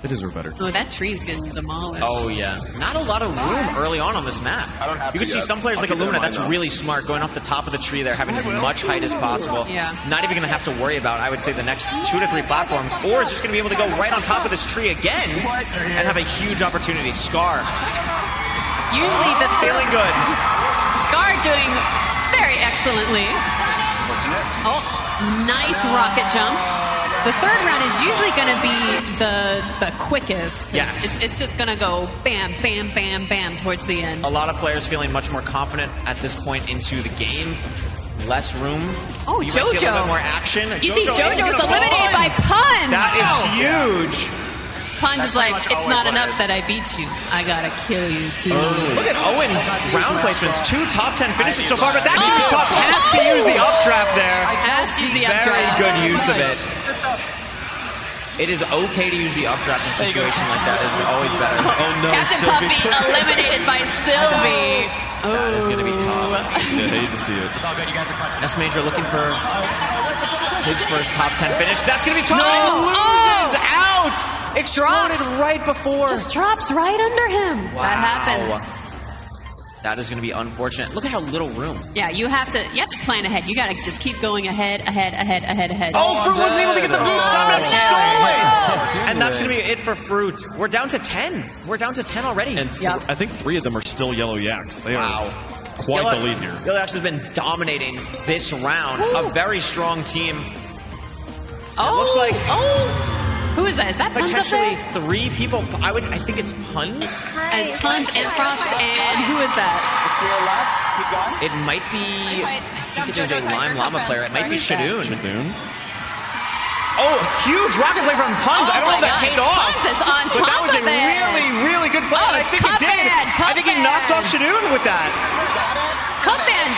They deserve better. Oh, that tree's getting demolished. Oh, yeah. Not a lot of room early on this map. I don't have You to can see yet. some players I'll like keep that in Illumina, mind, that's though. really smart, going off the top of the tree there, having as much height as possible. Yeah. Not even going to have to worry about, I would say, the next 2 to 3 platforms, or is just going to be able to go right on top of this tree again and have a huge opportunity. Scar. Usually the Feeling good. Scar doing very excellently. Oh, nice rocket jump. The third round is usually going to be the quickest. Yes. It's just going to go bam, bam, bam, bam towards the end. A lot of players feeling much more confident at this point into the game. Less room. Oh, you might see a little JoJo. bit more action. You see JoJo was eliminated by Puns. That is huge. Puns is like, it's not enough that I beat you. I got to kill you too. Look at Owen's round placements. 2 top 10 finishes so far, but that keeps it tough. Has to use the updraft there. Has to use the Very updraft. good use of it. It is okay to use the updraft in a situation like that. It is always better. Oh no, Captain Sylvie. Puffy eliminated by Sylvie. That is going to be tough. Yeah, hate to see it. S Major looking for his first top 10 finish. That's going to be tough. No. He loses out. Exploded Drops. right before. Just drops right under him. Wow. That happens. That is going to be unfortunate. Look at how little room. Yeah, you have to plan ahead. You got to just keep going ahead. Oh, Fruit wasn't able to get the boost. Summon stole it. And that's going to be it for Fruit. We're down to 10. We're down to 10 already. And I think 3 of them are still Yellow Yaks. They are quite the lead here. Yellow Yaks has been dominating this round. Ooh. A very strong team. Oh, It looks like who is that? Is that Puns up potentially there? 3 people. I think it's Puns. As Puns and Frost, and who is that? It might be. I think it is a Lime Llama player. It might be Shadoon. Oh, huge rocket play from Puns. I don't know if that paid off. Puns is on but that top was a of it. really, really good play. Oh, I it's think it did. Cuphead. I think he knocked off Shadoon with that. Cupfan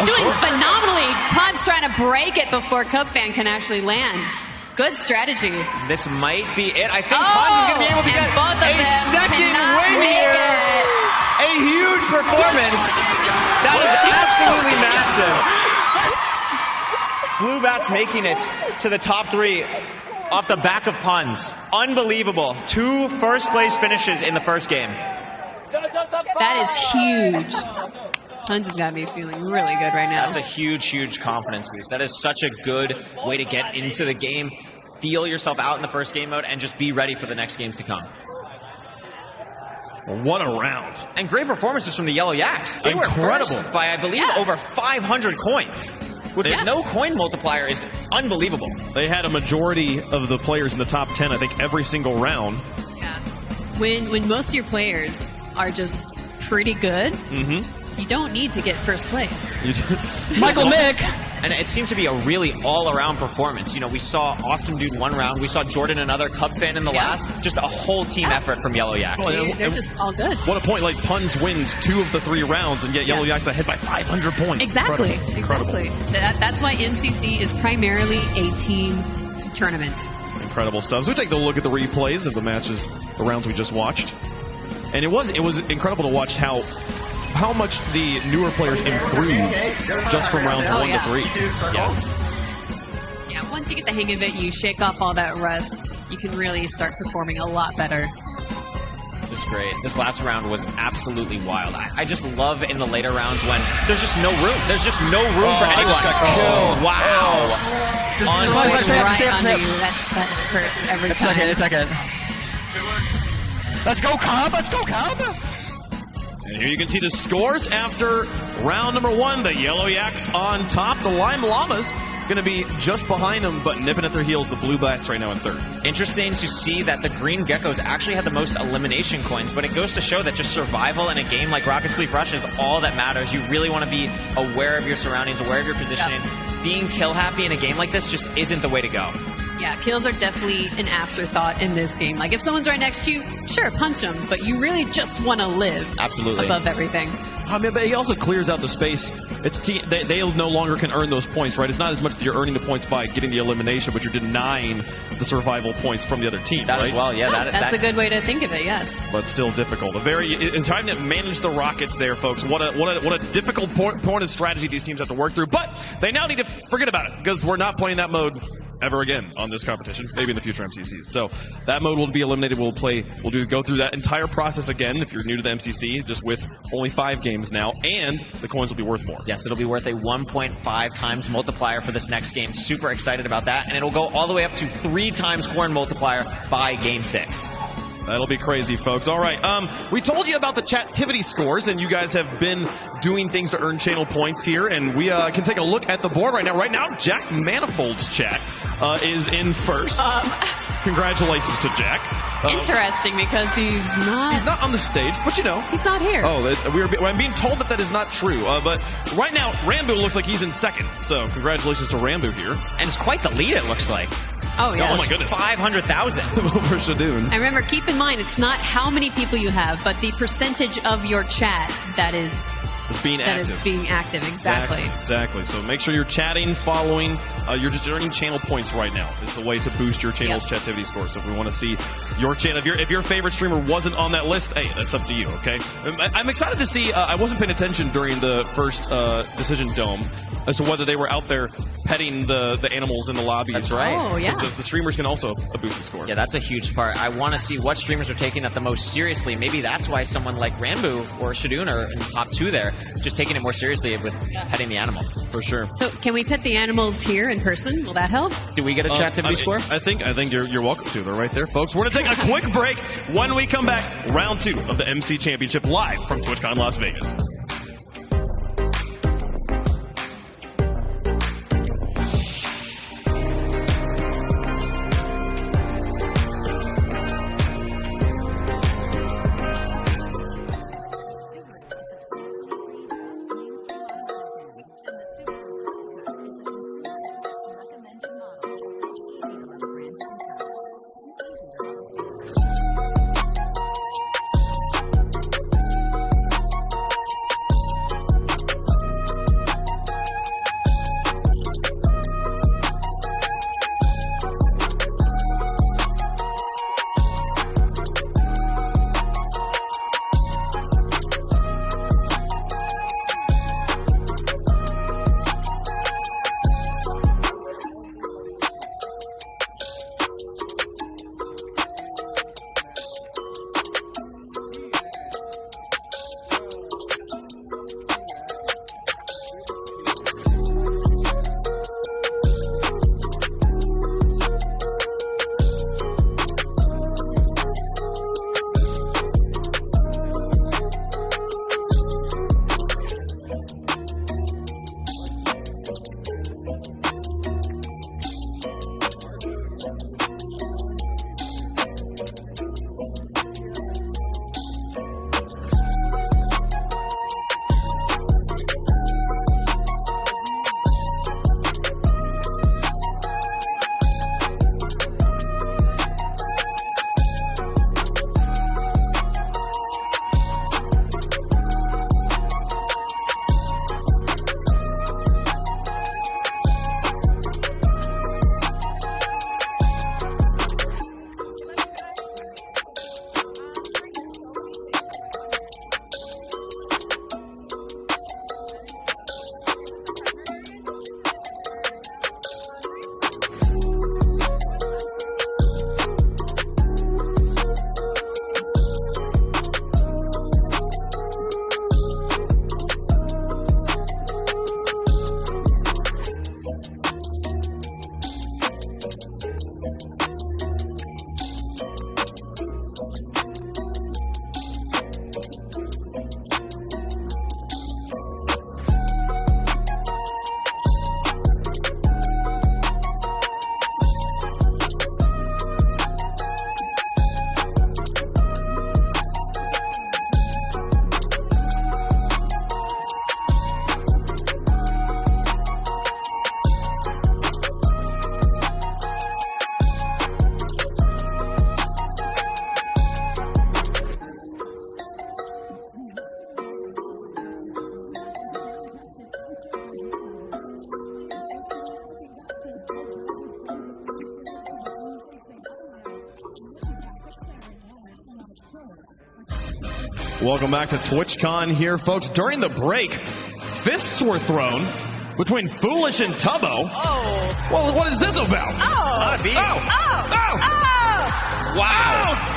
doing phenomenally. Puns trying to break it before Cupfan can actually land. Good strategy. This might be it. I think Puns is going to be able to get both of a them second cannot win make here. it. A huge performance. That is absolutely massive. Blue Bats making it to the top 3 off the back of Puns. Unbelievable. 2 first place finishes in the first game. That is huge. Puns has got me feeling really good right now. That's a huge, huge confidence boost. That is such a good way to get into the game. Feel yourself out in the first game mode and just be ready for the next games to come. What a round. And great performances from the Yellow Yaks. They Incredible. were first by, I believe, over 500 coins, which with no coin multiplier is unbelievable. They had a majority of the players in the top 10, I think, every single round. When most of your players are just pretty good, you don't need to get first place. Michael Mick! And it seemed to be a really all-around performance. You know, we saw Awesome Dude one round, we saw Jordan another, Cub fan in the last. Just a whole team effort from Yellow Yaks. They're just all good. What a point, like Puns wins 2 of the 3 rounds, and yet Yellow Yaks ahead by 500 points. Exactly. Incredible. That's why MCC is primarily a team tournament. Incredible stuff. So we take a look at the replays of the matches, the rounds we just watched. And it was incredible to watch how much the newer players improved just from rounds 1 to 3. Yeah, once you get the hang of it, you shake off all that rust, you can really start performing a lot better. Just great. This last round was absolutely wild. I just love in the later rounds when there's just no room. There's just no room for anyone. Just got killed. Wow. Right under you. That hurts every time. It's second. Let's go, Cobb. Let's go, Cobb. And here you can see the scores after round number 1. The Yellow Yaks on top. The Lime Llamas going to be just behind them, but nipping at their heels. The Blue Bats right now in 3rd. Interesting to see that the Green Geckos actually had the most elimination coins, but it goes to show that just survival in a game like Rocket Sleep Rush is all that matters. You really want to be aware of your surroundings, aware of your positioning. Yep. Being kill happy in a game like this just isn't the way to go. Yeah, kills are definitely an afterthought in this game. Like, if someone's right next to you, sure, punch them, but you really just want to live above everything. I mean, but he also clears out the space. They no longer can earn those points, right? It's not as much that you're earning the points by getting the elimination, but you're denying the survival points from the other team. That as well, yeah. That's a good way to think of it, yes. But still difficult. It's trying to manage the Rockets there, folks. What a difficult point of strategy these teams have to work through. But they now need to forget about it because we're not playing that mode ever again on this competition, maybe in the future MCCs. So that mode will be eliminated. We'll go through that entire process again if you're new to the MCC, just with only 5 games now, and the coins will be worth more. Yes, it'll be worth a 1.5 times multiplier for this next game. Super excited about that, and it'll go all the way up to 3 times coin multiplier by Game 6. That'll be crazy, folks. All right, we told you about the Chativity scores, and you guys have been doing things to earn channel points here, and we can take a look at the board right now. Right now, Jack Manifold's chat is in first. Congratulations to Jack. Interesting, because he's not on the stage, but you know. He's not here. Oh, I'm being told that is not true. But right now, Rambo looks like he's in second, so congratulations to Rambo here. And it's quite the lead, it looks like. Oh, yeah. Oh, my goodness. 500,000. Over Shadoon. And remember, keep in mind, it's not how many people you have, but the percentage of your chat that is being active. Exactly. So make sure you're chatting, following. You're just earning channel points right now. Is the way to boost your channel's Chativity score. So if we want to see your channel, if your favorite streamer wasn't on that list, hey, that's up to you. Okay. I'm excited to see. I wasn't paying attention during the first Decision Dome as to whether they were out there petting the animals in the lobby. That's right. Oh, yeah. The streamers can also boost the score. Yeah, that's a huge part. I want to see what streamers are taking that the most seriously. Maybe that's why someone like Rambo or Shadoon are in the top 2 there, just taking it more seriously with petting the animals. For sure. So can we pet the animals here in person? Will that help? Do we get a Chativity score? I think you're welcome to. They're right there, folks. We're going to take a quick break. When we come back, round 2 of the MC Championship live from TwitchCon Las Vegas. Welcome back to TwitchCon here, folks. During the break, fists were thrown between Foolish and Tubbo. Oh. Well, what is this about? Wow.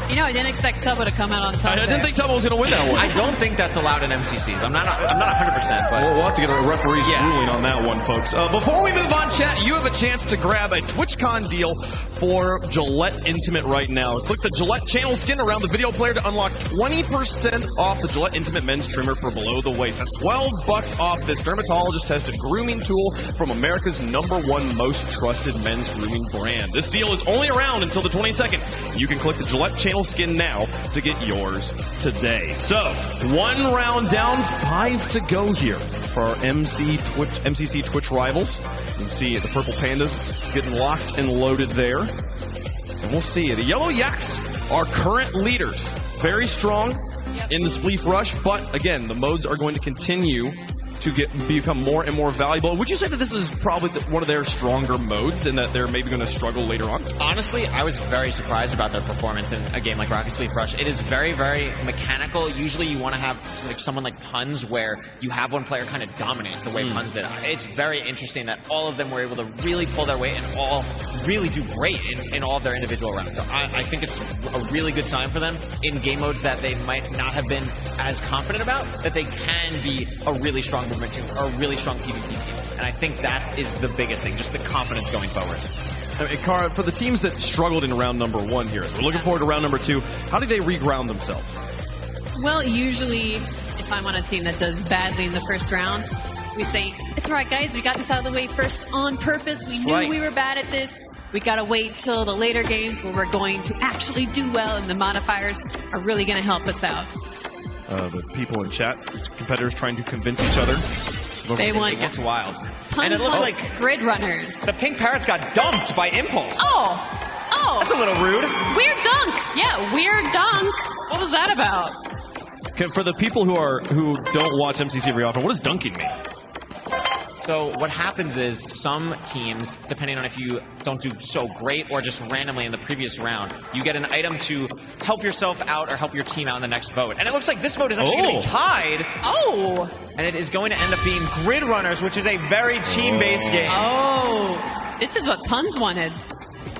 You know, I didn't expect Tubbo to come out on top. I didn't think Tubbo was going to win that one. I don't think that's allowed in MCCs. I'm not 100%, but we'll have to get a referee's ruling on that one, folks. Before we move on, chat, you have a chance to grab a TwitchCon deal for Gillette Intimate right now. Click the Gillette channel skin around the video player to unlock 20% off the Gillette Intimate men's trimmer for below the waist. That's $12 off this dermatologist-tested grooming tool from America's #1 most trusted men's grooming brand. This deal is only around until the 22nd. You can click the Gillette channel skin now to get yours today. So, 1 round down, 5 to go here for our MCC Twitch rivals. You can see the Purple Pandas getting locked and loaded there. And we'll see. The Yellow Yaks are current leaders. Very strong in the Spleef Rush, but again, the modes are going to continue to become more and more valuable. Would you say that this is probably one of their stronger modes and that they're maybe going to struggle later on? Honestly, I was very surprised about their performance in a game like Rocket Spleef Rush. It is very, very mechanical. Usually you want to have like someone like Puns where you have one player kind of dominate the way Puns did. It's very interesting that all of them were able to really pull their weight and all really do great in all of their individual rounds. So I think it's a really good sign for them in game modes that they might not have been as confident about, that they can be a really strong movement team or a really strong PvP team. And I think that is the biggest thing, just the confidence going forward. Kara, for the teams that struggled in round number 1 here, we're looking forward to round number 2. How do they reground themselves? Well, usually, if I'm on a team that does badly in the first round, we say, it's all right, guys, we got this out of the way first on purpose. We knew we were bad at this. We got to wait till the later games where we're going to actually do well, and the modifiers are really going to help us out. The people in chat, competitors trying to convince each other. It gets wild. Puns and it looks like grid runners. The pink parrots got dumped by Impulse. Oh, that's a little rude. Weird dunk. Yeah, weird dunk. What was that about? For the people who don't watch MCC very often, what does dunking mean? So what happens is some teams, depending on if you don't do so great or just randomly in the previous round, you get an item to help yourself out or help your team out in the next vote. And it looks like this vote is actually going to be tied. Oh! And it is going to end up being Grid Runners, which is a very team-based game. Oh! This is what Puns wanted.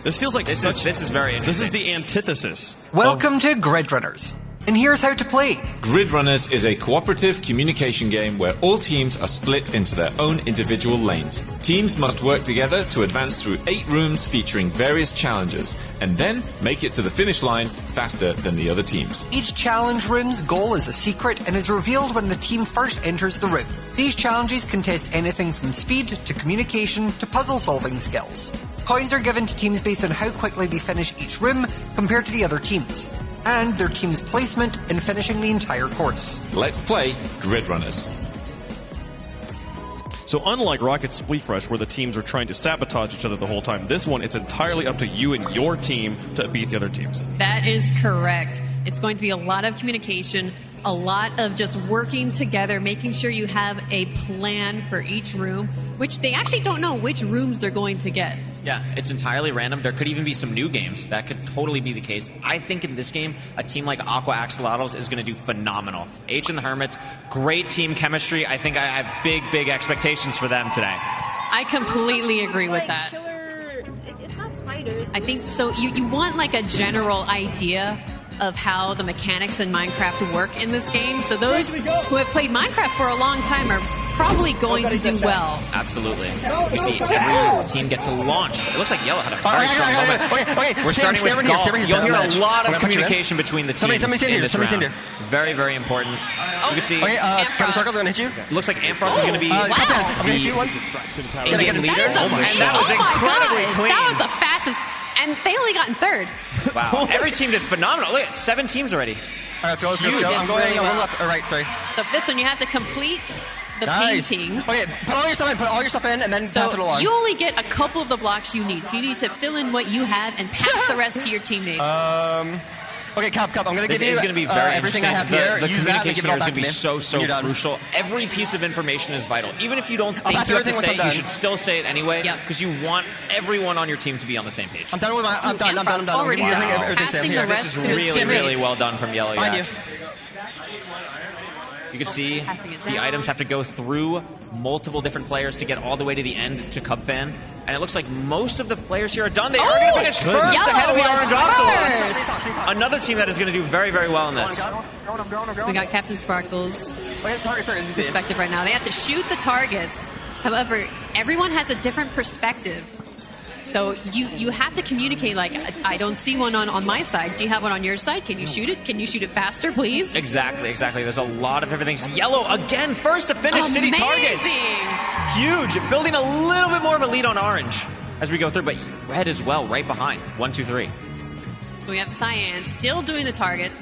This feels like this is very interesting. This is the antithesis. Welcome to Grid Runners. And here's how to play. Grid Runners is a cooperative communication game where all teams are split into their own individual lanes. Teams must work together to advance through 8 rooms featuring various challenges, and then make it to the finish line faster than the other teams. Each challenge room's goal is a secret and is revealed when the team first enters the room. These challenges can test anything from speed to communication to puzzle-solving skills. Coins are given to teams based on how quickly they finish each room compared to the other teams, and their team's placement in finishing the entire course. Let's play Grid Runners. So unlike Rocket Spleef Rush, where the teams are trying to sabotage each other the whole time, this one, it's entirely up to you and your team to beat the other teams. That is correct. It's going to be a lot of communication, a lot of just working together, making sure you have a plan for each room, which they actually don't know which rooms they're going to get. Yeah, it's entirely random. There could even be some new games. That could totally be the case. I think in this game, a team like Aqua Axolotls is going to do phenomenal. H and the Hermits, great team chemistry. I think I have big, big expectations for them today. I completely agree with that. It's not spiders. I think so. You want like a general idea of how the mechanics in Minecraft work in this game. So those who have played Minecraft for a long time are probably going to do well. Absolutely. We see every team gets a launch. It looks like Yellow had a very strong moment. We're starting with golf. You'll hear a lot of communication between the teams in this round. Very, very important. You can see looks like Amphros is going to be the in-game leader. And that was incredibly clean. That was the fastest. And they only got in third. Wow. Every team did phenomenal. Look at 7 teams already. All right, let's go. I'm going left. All right, sorry. So for this one, you have to complete the painting. Okay, put all your stuff in, and then pass it along. You only get a couple of the blocks you need. So you need to fill in what you have and pass the rest to your teammates. Okay, Cap, I'm going to give you this is going to be very everything I have here. The Use that and communication give it all here is back going to be to me. so crucial. Every piece of information is vital. Even if you don't think you have to say it, you should still say it anyway, because you want everyone on your team to be on the same page. I'm done with I'm done. Already done. This is really, really well done from Yellow Yaks. You can see Passing it the down. items have to go through multiple different players to get all the way to the end to Cubfan. And it looks like most of the players here are done. They are going to finish first ahead of the Yellow Orange was Ocelots. first. Another team that is going to do very, very well in this. We got Captain Sparkle's perspective right now. They have to shoot the targets. However, everyone has a different perspective. So you have to communicate, like, I don't see one on my side. Do you have one on your side? Can you shoot it? Can you shoot it faster, please? Exactly. There's a lot of different things. Yellow, again, first to finish city targets. Huge. Building a little bit more of a lead on Orange as we go through, but Red as well, right behind. 1, 2, 3. So we have Cyan still doing the targets.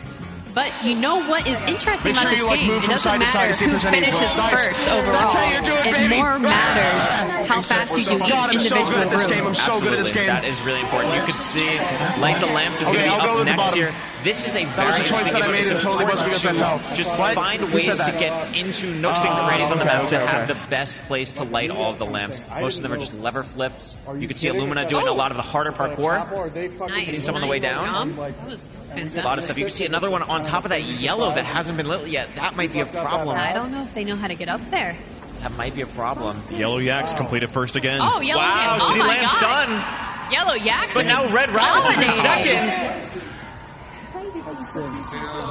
But you know what is interesting Make about sure this you, like, game? move It from doesn't side to side matter to see if who there's any finishes nice. first overall. That's how you do it, It baby. more matters how fast you do each God, I'm so individual good at this room. game. I'm so good at this game. That is really important. You can see Light the Lamps is going to be I'll go up with the next bottom. here. This is a That very was a choice interesting that I game. made. It's It totally wasn't because I important fell. Just What? find Who ways said to that? get into nooks and crannies on the map to okay. have the best place to light all of the lamps. Most of them are just lever flips. You can see Illumina doing a lot of the harder parkour. Hitting some on the way down. That was fantastic. A lot of stuff. You can see another one on top of that yellow that hasn't been lit yet. That might be a problem. I don't know if they know how to get up there. That might be a problem. Yellow Yaks completed first again. Oh, Yellow Wow, Yaks. City Oh my Lamp's God. done. Yellow Yaks. But now Red Rabbits is in dominating. second.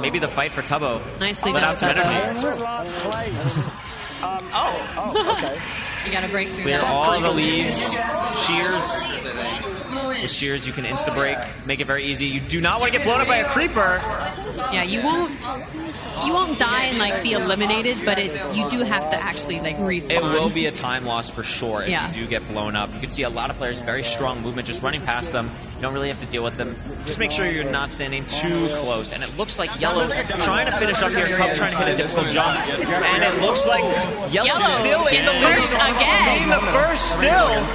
Maybe the fight for Tubbo. Nicely Let done, out some Tubbo. energy. You gotta break through Clear that. all of the leaves. Shears. With Shears, you can insta-break. Make it very easy. You do not want to get blown up by a creeper. Yeah, you won't die and like be eliminated, but you do have to actually like respawn. It will be a time loss for sure if Yeah. you do get blown up. You can see a lot of players, very strong movement, just running past them. You don't really have to deal with them. Just make sure you're not standing too close. And it looks like Yellow trying to finish up here. Cub trying to hit a difficult jump. And it looks like Yellow still in the lead. first again. In the first still.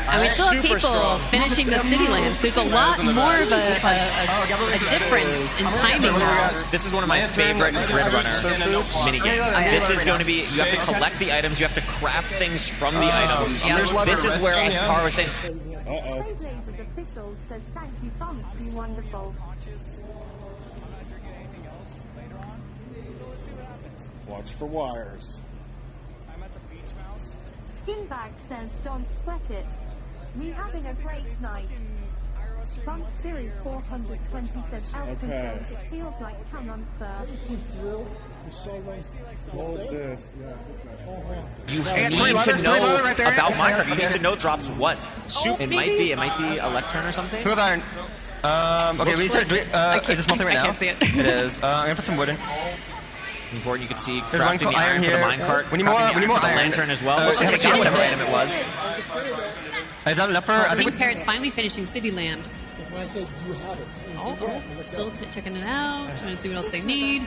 And we still have Super people strong. finishing the city lamps. There's a lot more of a difference in timing now. This is one of my favorite Grid Runner minigames. This is going to be, you have to collect the items, you have to craft things from the items. This is where Askar was saying, Trailblazers official says thank you, fun, it's been wonderful. Watch for wires. Skinbag says don't sweat it. We having a great night. Bump Siri 420 says Alpha Okay. it feels like Canon fur. Hold this. you Hey, need three to leather know right there. about Minecraft. You need to know drops what. It might be a left turn or something. Who have iron? Okay, we need to. Is this multi right now? I can't see it. It is. I'm gonna put some wood in. Important, you can see There's one crafting the iron iron for the here. minecart. We need more- crafting the we need more for the iron. lantern as well. Uh, Looks like they yeah, got yeah, whatever yeah. item it was. Is that enough for? I think Pink Parrot's finally finishing city lamps. Oh, still checking it out, trying to see what else they need.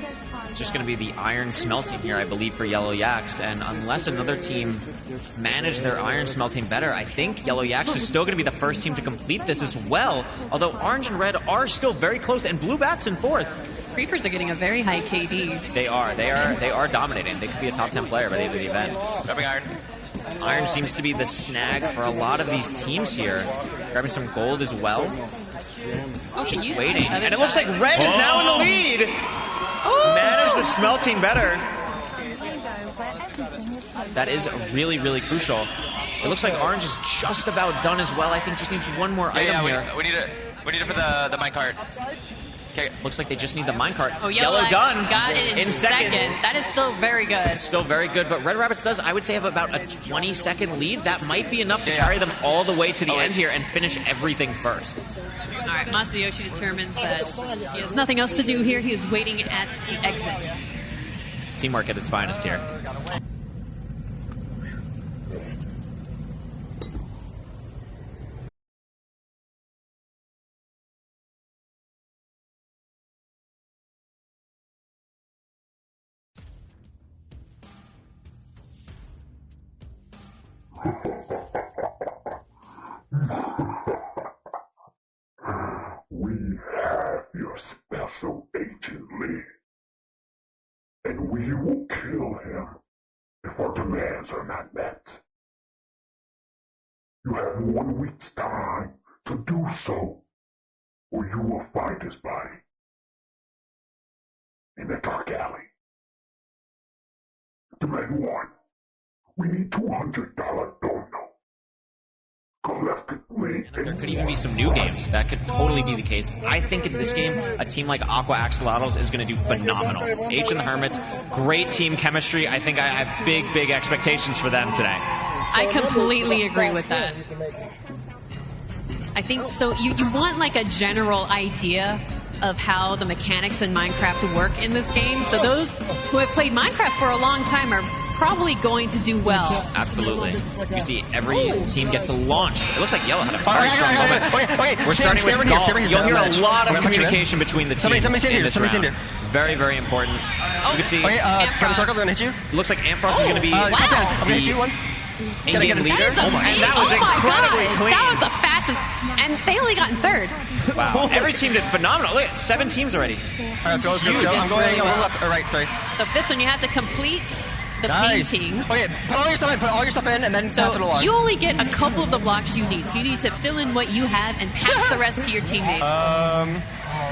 It's just going to be the iron smelting here, I believe, for Yellow Yaks. And unless another team manage their iron smelting better, I think Yellow Yaks is still going to be the first team to complete this as well. Although Orange and Red are still very close, and Blue Bats in fourth. Creepers are getting a very high KD. They are dominating. They could be a top 10 player by the end of the event. grabbing iron. Iron seems to be the snag for a lot of these teams here. Grabbing some gold as well. Oh, she Just used waiting. the other And it looks like side. Red is now in the lead. Managed the smelting better. That is really, really crucial. It looks like Orange is just about done as well. I think just needs one more item here. We need it for the minecart. Okay, looks like they just need the minecart. Oh, Yellow X done. got it in second. That is still very good. Still very good, but Red Rabbits does, I would say, have about a 20-second lead. That might be enough to carry them all the way to the end here and finish everything first. All right, Masayoshi determines that he has nothing else to do here. He is waiting at the exit. Teamwork at its finest here. We have your special agent Lee. And we will kill him if our demands are not met. You have 1 week's time to do so, or you will find his body in the dark alley. Demand 1. We need $200 dono. Collectively. There could even be some new games. That could totally be the case. I think in this game, a team like Aqua Axolotls is going to do phenomenal. H and the Hermits, great team chemistry. I think I have big, big expectations for them today. I completely agree with that. I think so. You want like a general idea of how the mechanics in Minecraft work in this game. So those who have played Minecraft for a long time are probably going to do well. Absolutely. You see, every team gets a launch. It looks like Yellow had a very strong moment. We're starting with golf. You'll hear a lot of communication between the teams in this round. Very, very important. You can see. Looks like Amfrost is going to be I'm going to hit you once. in-game leader. And that was incredibly clean. That was the fastest. And they only got in third. Wow. Every team did phenomenal. Look at 7 teams already. All right, let's go. I'm going left or right, sorry. So for this one, you have to complete the painting. Okay, put all your stuff in, and then pass it along. You only get a couple of the blocks you need. So you need to fill in what you have and pass the rest to your teammates.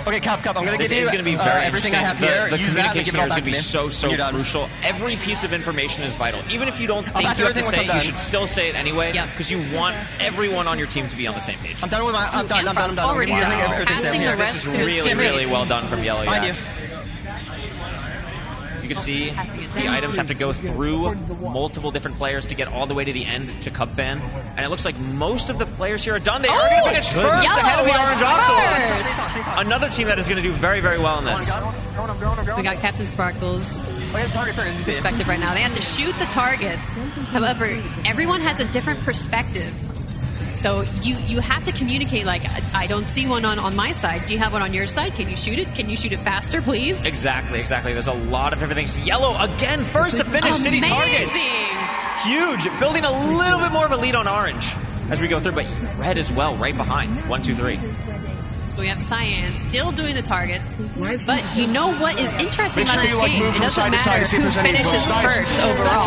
Okay, Cap, I'm going to give you going to be very everything I have here. The Use that and give communication it all here is back going to be to me. so crucial. Every piece of information is vital. Even if you don't think you have to say it, you should still say it anyway, because you want everyone on your team to be on the same page. I'm done with my. I'm done. Already done. Passing the rest This to is his really, teammates. really well done from Yellow Yaks. You can see the items have to go through multiple different players to get all the way to the end to Cubfan. And it looks like most of the players here are done. They are going to finish first ahead of the Orange Ocelots. Another team that is going to do very, very well in this. We got Captain Sparkle's perspective right now. They have to shoot the targets. However, everyone has a different perspective. So you have to communicate, like, I don't see one on my side. Do you have one on your side? Can you shoot it? Can you shoot it faster, please? Exactly. There's a lot of different things. Yellow, again, first to finish city targets. Huge. Building a little bit more of a lead on Orange as we go through, but Red as well, right behind. 1, 2, 3. So we have Cyan still doing the targets, but you know what is interesting about this game? It doesn't matter who finishes first overall.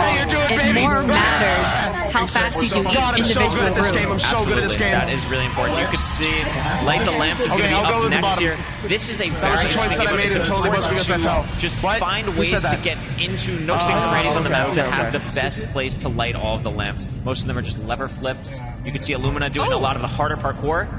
It more matters how fast you do each individual room. Absolutely, that is really important. You could see Light the Lamps is going to be up next year. This is a very interesting game. It's important to just find ways to get into nooks and crannies on the map to have the best place to light all of the lamps. Most of them are just lever flips. You can see Illumina doing a lot of the harder parkour.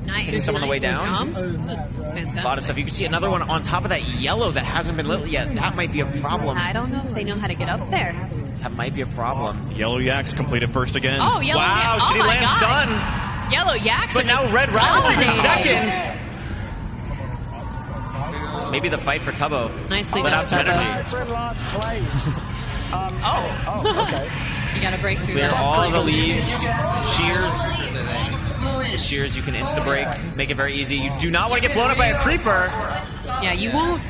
Nice. Getting some on the way down. That's fantastic. A lot of stuff. You can see another one on top of that yellow that hasn't been lit yet. That might be a problem. I don't know if they know how to get up there. That might be a problem. Yellow Yaks completed first again. Oh, Yellow Wow, Yaks. City Lamp's done. Yellow Yaks. But now Red Rabbits is in second. Maybe the fight for Tubbo. Nicely let done, out some Tubbo. energy. Red last place. Okay. You gotta break through Clear that. all the leaves. Shears. The shears you can insta-break. Make it very easy. You do not want to get blown up by a creeper. Yeah, you won't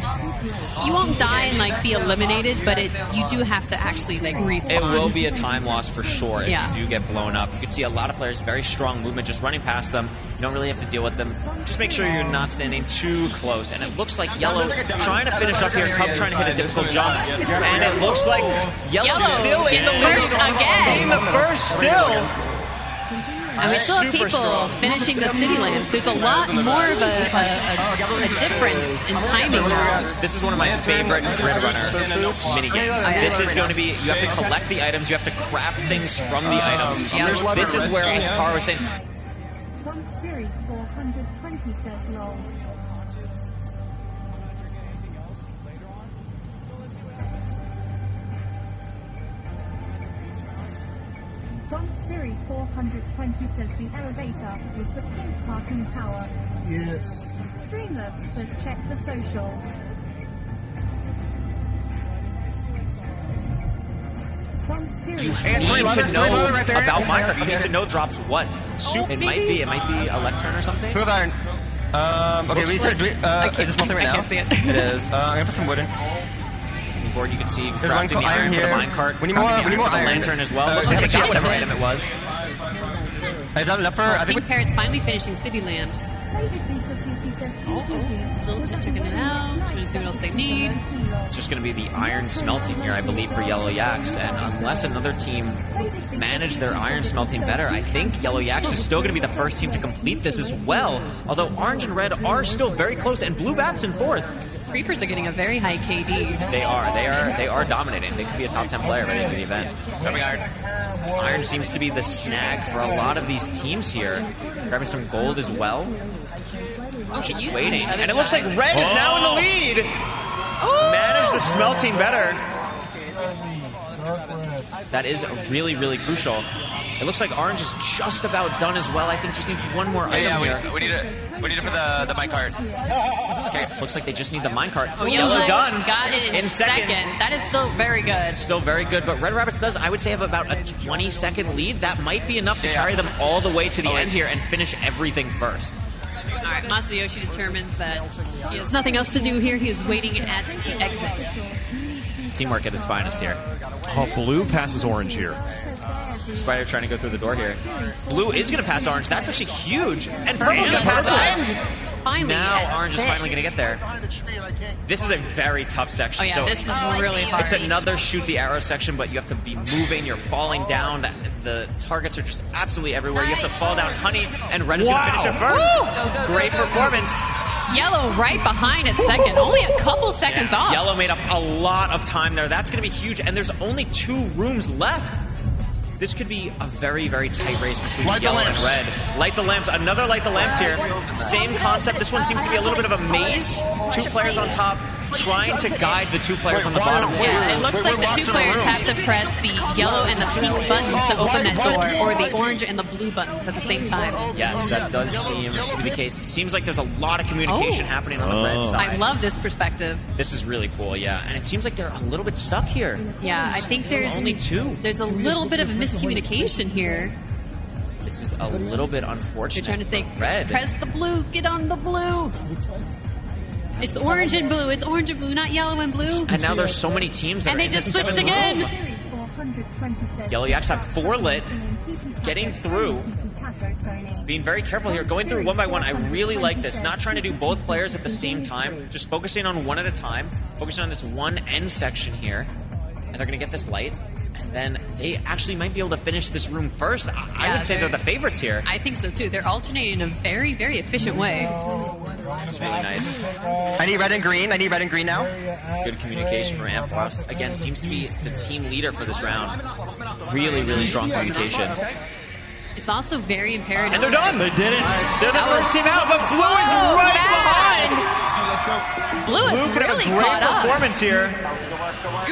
die and like be eliminated, but you do have to actually like respawn. It will be a time loss for sure if Yeah. you do get blown up. You can see a lot of players, very strong movement, just running past them. You don't really have to deal with them. Just make sure you're not standing too close. And it looks like Yellow trying to finish up here. Cub trying to hit a difficult jump. And it looks like Yellow still in the first lead. again. In the first still. And we still have people finishing the city lamps. There's a lot more of a difference in timing now. This is one of my favorite Grid Runner minigames. This is going to be, you have to collect the items, you have to craft things from the items. This is where, as Carr was saying, 1 series 420 says lol. Siri 420 says the elevator was the pink parking tower. Yes. Streamlabs says check the socials. you need to know about Minecraft. You need to know drops what. Soup, it might be a left turn or something. Who have iron? Okay, we start. Is it smelting right now? I can't see it. It is. I'm gonna put some wood in. Board, you can see There's crafting the iron for the minecart. We need more the iron. lantern as well. Looks like they got whatever item it was. Is that enough for? I think Pink Parrot's finally finishing city lamps. Still checking it out. Trying to see what else they need. It's just going to be the iron smelting here, I believe, for Yellow Yaks. And unless another team manage their iron smelting better, I think Yellow Yaks is still going to be the first team to complete this as well. Although Orange and Red are still very close, and Blue Bat's in fourth. Creepers are getting a very high KD. They are dominating. They could be a top 10 player by the end of the event. Coming Iron. Iron seems to be the snag for a lot of these teams here. Grabbing some gold as well. Just waiting. And it looks like Red is now in the lead. Managed the smelting better. That is really, really crucial. It looks like Orange is just about done as well. I think just needs one more item here. We need it for the minecart. Okay, looks like they just need the minecart. Oh, Yellow done. Got it in second. That is still very good. Still very good, but Red Rabbits does, I would say, have about a 20-second lead. That might be enough to carry them all the way to the end here and finish everything first. All right, Masayoshi determines that he has nothing else to do here. He is waiting at the exit. Teamwork at its finest here. Oh, Blue passes Orange here. Spider trying to go through the door here. Blue is going to pass Orange. That's actually huge. And Purple's going to pass Orange. Finally, now Orange is finally going to get there. This is a very tough section. Oh yeah, so this is really hard. It's another shoot the arrow section, but you have to be moving. You're falling down. The targets are just absolutely everywhere. You have to fall down. Honey and Red is going to finish it first. Woo! Great performance. Yellow right behind at second. Only a couple seconds off. Yellow made up a lot of time there. That's going to be huge. And there's only 2 rooms left. This could be a very, very tight race between yellow and red. Light the lamps. Another light the lamps here. Same concept. This one seems to be a little bit of a maze. 2 players on top trying to guide the 2 players on the bottom. Yeah, it looks like the 2 players have to press the yellow and the pink buttons to open that door, or the orange and the blue buttons at the same time. Yes, that does seem to be the case. It seems like there's a lot of communication happening on the red side. I love this perspective. This is really cool, yeah. And it seems like they're a little bit stuck here. Yeah, I think there's only 2. There's a little bit of a miscommunication here. This is a little bit unfortunate. They're trying to say, red. Press the blue, get on the blue. It's orange and blue. It's orange and blue, not yellow and blue. And now there's so many teams that and are they in just the switched 7th room. again. Yellow Yaks have 4 lit, getting through. Being very careful here, going through one by one. I really like this. Not trying to do both players at the same time, just focusing on one at a time, focusing on this one end section here. And they're going to get this light. And then they actually might be able to finish this room first. I would say they're the favorites here. I think so too. They're alternating in a very, very efficient way. This is really nice. I need red and green. I need red and green now. Good communication from Ampharos. Again, seems to be the team leader for this round. Really, really strong communication. It's also very imperative. And they're done. They did it. They're the first team out, but Blue is right behind. Blue is could have a great performance here.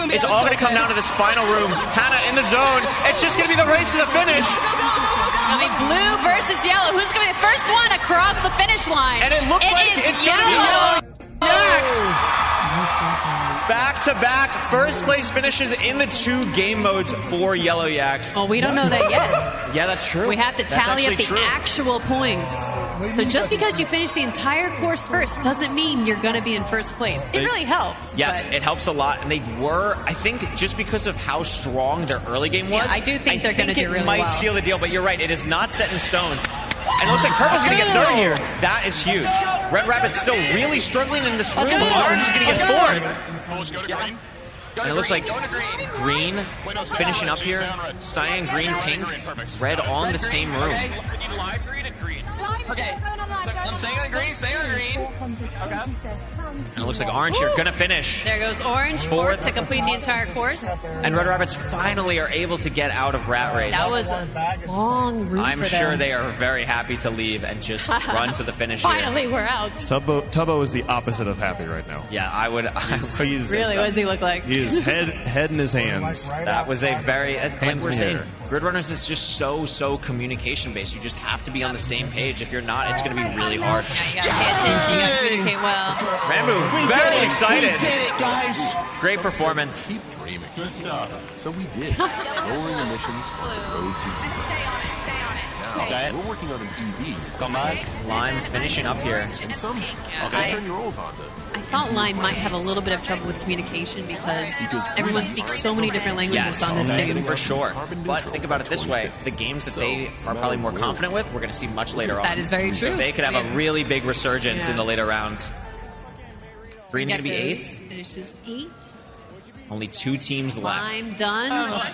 It's all going to come down to this final room. Hannah in the zone. It's just going to be the race to the finish. It's going to be blue versus yellow. Who's going to be the first one across the finish line? And it looks like it's going to be Yellow Yaks. Back-to-back first place finishes in the 2 game modes for Yellow Yaks. Well, we don't know that yet. Yeah, that's true. We have to tally up the actual points. So just because you finish the entire course first doesn't mean you're going to be in first place. It really helps. Yes, it helps a lot. And they were, I think, just because of how strong their early game was. Yeah, I do think they're going to do really well. It might seal the deal, but you're right. It is not set in stone. And it looks like Purple's going to get 3rd here. That is huge. Red Rabbit's still really struggling in this room. Orange is going to get 4th. And it looks like green finishing up here. Cyan, green, pink, red on the same room. Okay. I'm staying on green. Stay on green. Okay. And it looks like Orange here gonna finish. There goes Orange, 4th to complete the entire course. And Red Rabbits finally are able to get out of Rat Race. That was a long route I'm for sure them. they are very happy to leave and just run to the finish Finally, here. we're out. Tubbo is the opposite of happy right now. Yeah, I would. Really, what does he look like? He is head in his hands. That was a very, like we're saying, here. Grid Runners is just so communication based. You just have to be on the same page. If you're not, it's going to be really hard. Yeah, you gotta pay attention, you gotta communicate well. Rambo, very excited. We did it, guys. Great performance. Keep dreaming. Good stuff. So we did. Lowering emissions on the road to zero. Now, we're working on an EV. Come on. Lime's finishing up here. And some, that's on your old Honda. I thought Lime might have a little bit of trouble with communication because everyone speaks so many different languages on this team. For sure. But think about it this way. The games that they are probably more confident with, we're going to see much later on. That is very true. So they could have a really big resurgence in the later rounds. Green going to be 8th. Finishes 8th. Only 2 teams left. Lime done.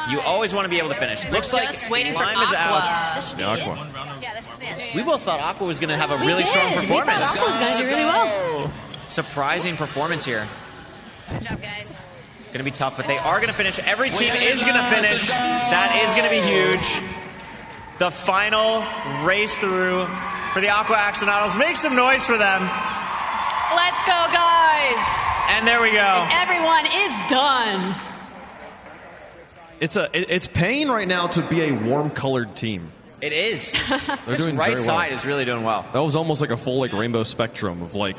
You always want to be able to finish. Looks like just waiting for Lime is out. The Aqua. Yeah, this is it. We both thought Aqua was going to have a really strong performance. We thought Aqua was going to do really well. surprising performance here. Good job, guys. Going to be tough, but they are going to finish. Every team is going to finish. That is going to be huge. The final race through for the Aqua Axonauts. Make some noise for them. Let's go, guys. And there we go. And everyone is done. It's paying right now to be a warm-colored team. It is. They're This doing right very side well. is really doing well. That was almost like a full rainbow spectrum of like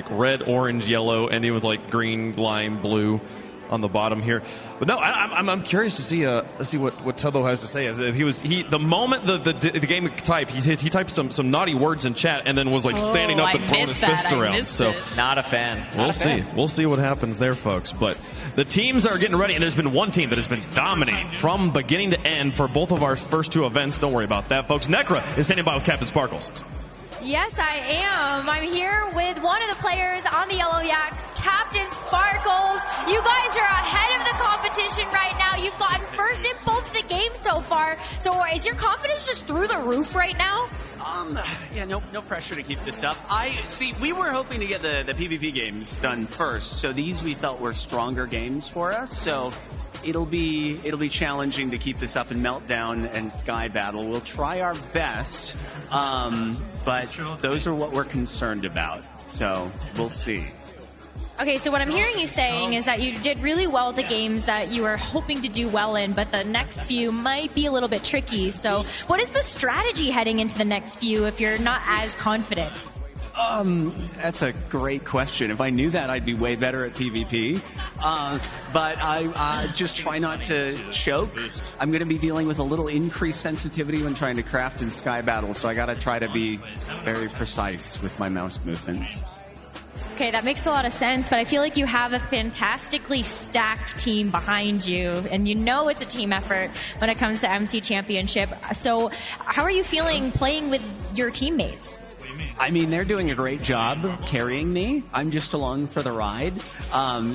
red, orange, yellow, ending with green, lime, blue on the bottom here. But no, I'm curious to see what Tubbo has to say. If the moment the game typed, he typed some naughty words in chat and then was standing up and throwing his fists around. So not a fan. We'll see what happens there, folks. But the teams are getting ready, and there's been one team that has been dominating from beginning to end for both of our first two events. Don't worry about that, folks. Necra is standing by with Captain Sparkles. Yes, I am. I'm here with one of the players on the Yellow Yaks, Captain Sparkles. You guys are ahead of the competition right now. You've gotten first in both of the games so far. So is your confidence just through the roof right now? Yeah, no pressure to keep this up. We were hoping to get the PvP games done first, so these we felt were stronger games for us. So it'll be challenging to keep this up in Meltdown and Sky Battle. We'll try our best, but those are what we're concerned about. So we'll see. Okay, so what I'm hearing you saying is that you did really well at the games that you were hoping to do well in, but the next few might be a little bit tricky. So what is the strategy heading into the next few if you're not as confident? That's a great question. If I knew that, I'd be way better at PvP. But I just try not to choke. I'm going to be dealing with a little increased sensitivity when trying to craft in Sky Battle, so I got to try to be very precise with my mouse movements. Okay, that makes a lot of sense, but I feel like you have a fantastically stacked team behind you, and you know it's a team effort when it comes to MC Championship. So how are you feeling playing with your teammates? I mean, they're doing a great job carrying me. I'm just along for the ride.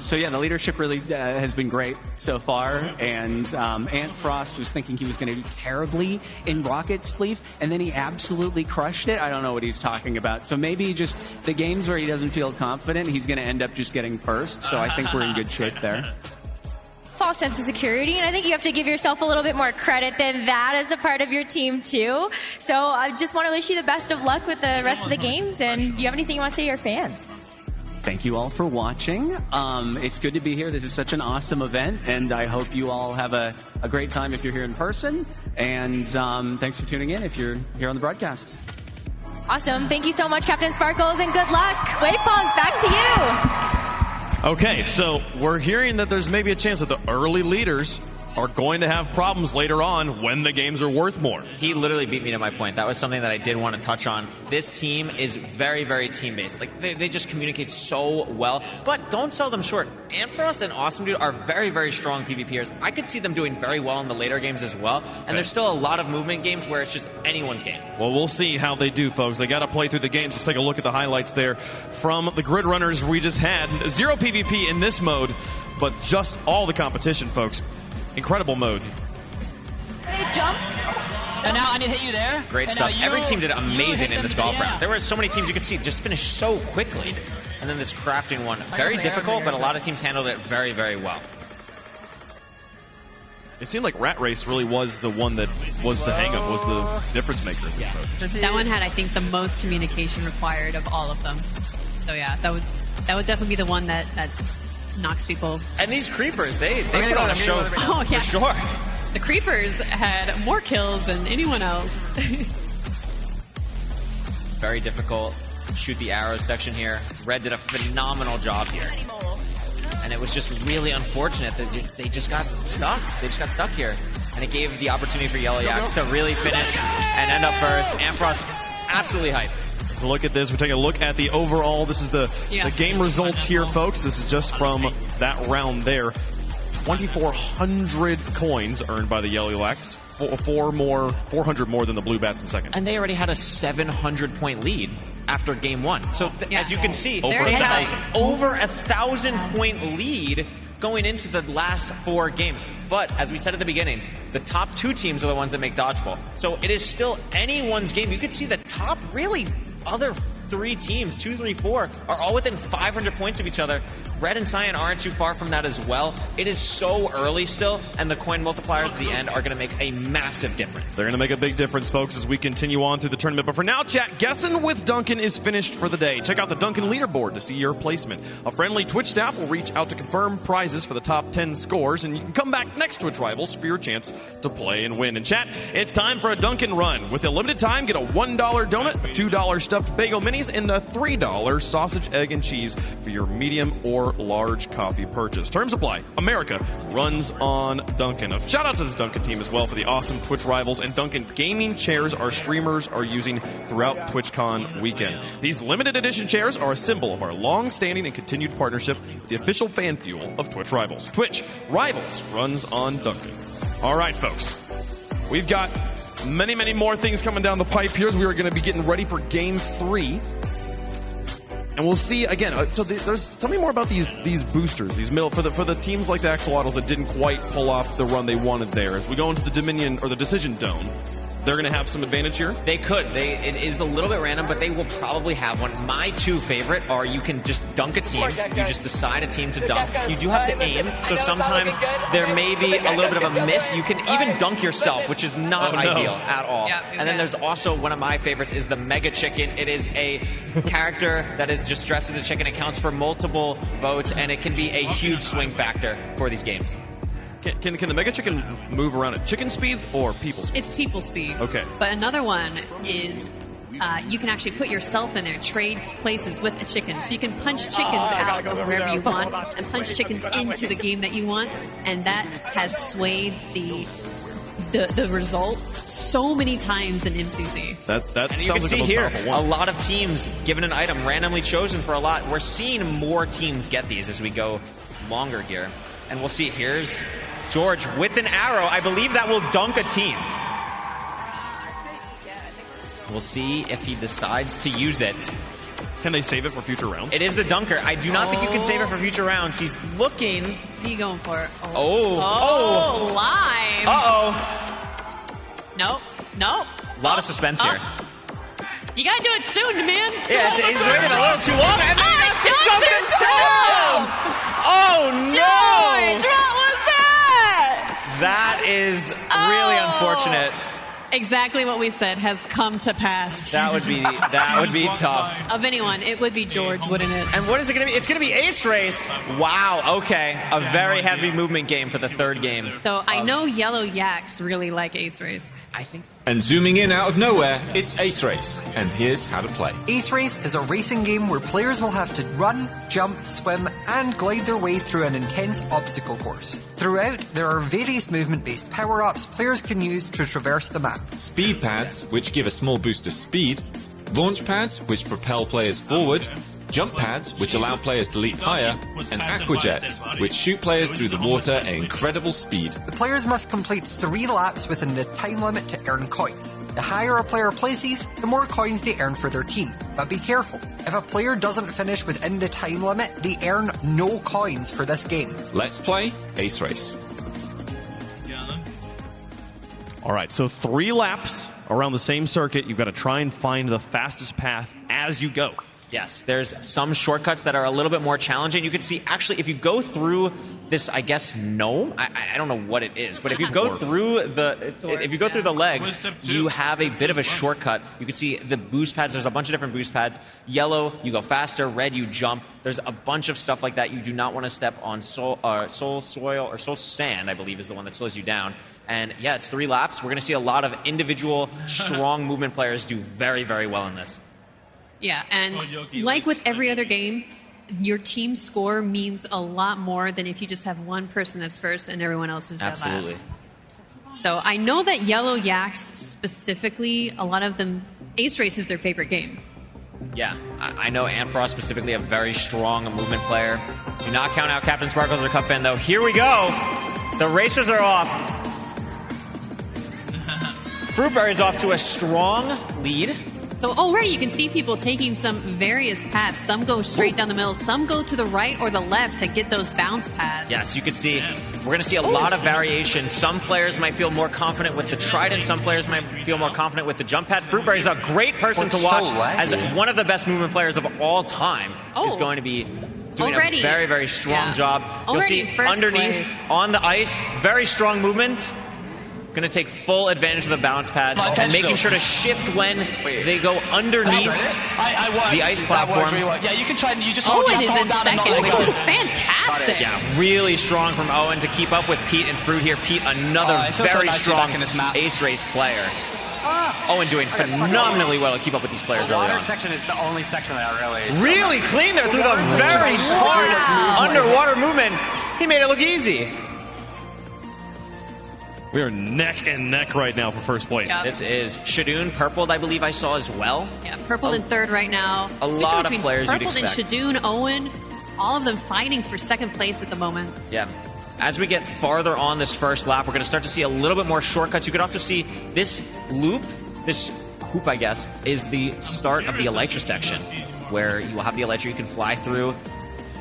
So yeah, the leadership really has been great so far. And Ant Frost was thinking he was going to do terribly in Rocket Spleef, and then he absolutely crushed it. I don't know what he's talking about. So maybe just the games where he doesn't feel confident, he's going to end up just getting first. So I think we're in good shape there. False sense of security, and I think you have to give yourself a little bit more credit than that as a part of your team too. So I just want to wish you the best of luck with the rest of the games, and do you have anything you want to say to your fans? Thank you all for watching. It's good to be here. This is such an awesome event, and I hope you all have a great time if you're here in person. And thanks for tuning in if you're here on the broadcast. Awesome. Thank you so much, Captain Sparkles, and good luck. Weipong, back to you. Okay, so we're hearing that there's maybe a chance that the early leaders are going to have problems later on when the games are worth more. He literally beat me to my point. That was something that I did want to touch on. This team is very, very team-based. They just communicate so well, but don't sell them short. Ampharos and Awesome Dude are very, very strong PvPers. I could see them doing very well in the later games as well, and there's still a lot of movement games where it's just anyone's game. Well, we'll see how they do, folks. They got to play through the games. Let's take a look at the highlights there from the Grid Runners we just had. Zero PvP in this mode, but just all the competition, folks. Incredible mode. Hey, jump. And now I need to hit you there. Great stuff. Every team did amazing in this golf round. There were so many teams you could see just finish so quickly. And then this crafting one, very difficult, but a lot of teams handled it very, very well. It seemed like Rat Race really was the one that was the hang-up, was the difference maker in this mode. That one had, I think, the most communication required of all of them. So yeah, that would definitely be the one that knocks people. And these creepers, they put on a show for sure. The creepers had more kills than anyone else. Very difficult. Shoot the arrows section here. Red did a phenomenal job here. And it was just really unfortunate that they just got stuck. They just got stuck here. And it gave the opportunity for Yellow Yaks to really finish and end up first. Ampharos absolutely hyped. Look at this. We're taking a look at the overall. This is the game results here, folks. This is just from that round there. 2,400 coins earned by the Yellow Yaks. 400 more than the Blue Bats in second. And they already had a 700-point lead after game one. So as you can see, they have over 1,000-point lead going into the last 4 games. But as we said at the beginning, the top 2 teams are the ones that make dodgeball. So it is still anyone's game. You could see the top really other three teams, 2, 3, 4, are all within 500 points of each other. Red and Cyan aren't too far from that as well. It is so early still, and the coin multipliers at the end are going to make a massive difference. They're going to make a big difference, folks, as we continue on through the tournament. But for now, chat, Guessing with Duncan is finished for the day. Check out the Duncan leaderboard to see your placement. A friendly Twitch staff will reach out to confirm prizes for the top 10 scores, and you can come back next Twitch Rivals for your chance to play and win. And chat, it's time for a Duncan run. With a limited time, get a $1 donut, a $2 stuffed bagel minis, and a $3 sausage, egg, and cheese for your medium or large coffee purchase. Terms apply. America runs on Duncan. A shout out to this Duncan team as well for the awesome Twitch Rivals and Duncan gaming chairs our streamers are using throughout TwitchCon weekend. These limited edition chairs are a symbol of our long-standing and continued partnership with the official fan fuel of Twitch Rivals. Twitch Rivals runs on Duncan. All right, folks. We've got many, many more things coming down the pipe here as we are going to be getting ready for Game 3. And we'll see again. So tell me more about these boosters, these middle for the teams like the Axolotls that didn't quite pull off the run they wanted there. As we go into the Dominion or the Decision Dome, they're going to have some advantage here? They could. It is a little bit random, but they will probably have one. My two favorite are you can just dunk a team. You just decide a team to dunk. You do have to aim, so sometimes there may be a little bit of a miss. You can even dunk yourself, which is not ideal at all. And then there's also one of my favorites is the Mega Chicken. It is a character that is just dressed as a chicken. It counts for multiple votes, and it can be a huge swing factor for these games. Can the Mega Chicken move around at chicken speeds or people speeds? It's people speed. Okay. But another one is you can actually put yourself in there, trade places with a chicken. So you can punch chickens out wherever you want and punch chickens into the game that you want. And that has swayed the result so many times in MCC. That and sounds you can like see the most here, powerful one. a lot of teams given an item randomly chosen for a lot. We're seeing more teams get these as we go longer here. And we'll see, here's George with an arrow. I believe that will dunk a team. We'll see if he decides to use it. Can they save it for future rounds? It is the dunker. I do not think you can save it for future rounds. He's looking. What are you going for? Oh. Live. Uh-oh. Nope. A lot of suspense here. You gotta do it soon, man. Yeah, he's waiting a little too long. And they dunked themselves! Oh, no! George, what was that? That is really unfortunate. Exactly what we said has come to pass. That would be tough. Of anyone, it would be George, wouldn't it? And what is it going to be? It's going to be Ace Race. Wow, okay. A very heavy movement game for the third game. So I know Yellow Yaks really like Ace Race. I think. And zooming in out of nowhere, it's Ace Race. And here's how to play. Ace Race is a racing game where players will have to run, jump, swim, and glide their way through an intense obstacle course. Throughout, there are various movement-based power-ups players can use to traverse the map. Speed pads, which give a small boost of speed. Launch pads, which propel players forward. Jump pads, which allow players to leap higher. And aquajets, which shoot players through the water at incredible speed. The players must complete 3 laps within the time limit to earn coins. The higher a player places, the more coins they earn for their team. But be careful, if a player doesn't finish within the time limit, they earn no coins for this game. Let's play Ace Race. All right, so 3 laps around the same circuit. You've got to try and find the fastest path as you go. Yes, there's some shortcuts that are a little bit more challenging. You can see, actually, if you go through this, I guess, gnome, I don't know what it is, but if you go through the legs, you have a bit of a shortcut. You can see the boost pads. There's a bunch of different boost pads. Yellow, you go faster. Red, you jump. There's a bunch of stuff like that. You do not want to step on soul sand, I believe, is the one that slows you down. And yeah, it's 3 laps. We're going to see a lot of individual, strong movement players do very, very well in this. Yeah, and like with every other game, your team score means a lot more than if you just have one person that's first and everyone else is dead last. So I know that Yellow Yaks specifically, a lot of them, Ace Race is their favorite game. Yeah, I know Antfrost specifically a very strong movement player. Do not count out Captain Sparkles or Cupfan, though. Here we go. The racers are off. Fruitberry's off to a strong lead. So already you can see people taking some various paths. Some go straight down the middle, some go to the right or the left to get those bounce pads. Yes, you can see we're going to see a lot of variation. Some players might feel more confident with the trident. Some players might feel more confident with the jump pad. Fruitberry is a great person to watch as one of the best movement players of all time. Is going to be doing a very, very strong job. You'll see underneath on the ice, very strong movement. Going to take full advantage of the bounce pads and making sure to shift when they go underneath the ice platform. Yeah, you can try. You just Owen is in second, which is fantastic. Yeah, really strong from Owen to keep up with Pete and Fruit here. Pete, another very strong ace race player. Owen doing phenomenally well to keep up with these players early on. The water section is the only section that I really clean there through the very smart underwater movement. He made it look easy. We are neck and neck right now for first place. Yep. This is Shadoon, Purpled, I believe I saw as well. Yeah, Purpled in third right now. A lot of players you'd Purpled expect. and Shadoon, Owen, all of them fighting for second place at the moment. Yeah. As we get farther on this first lap, we're going to start to see a little bit more shortcuts. You could also see this loop, this hoop, I guess, is the start of the Elytra section, where you will have the Elytra you can fly through.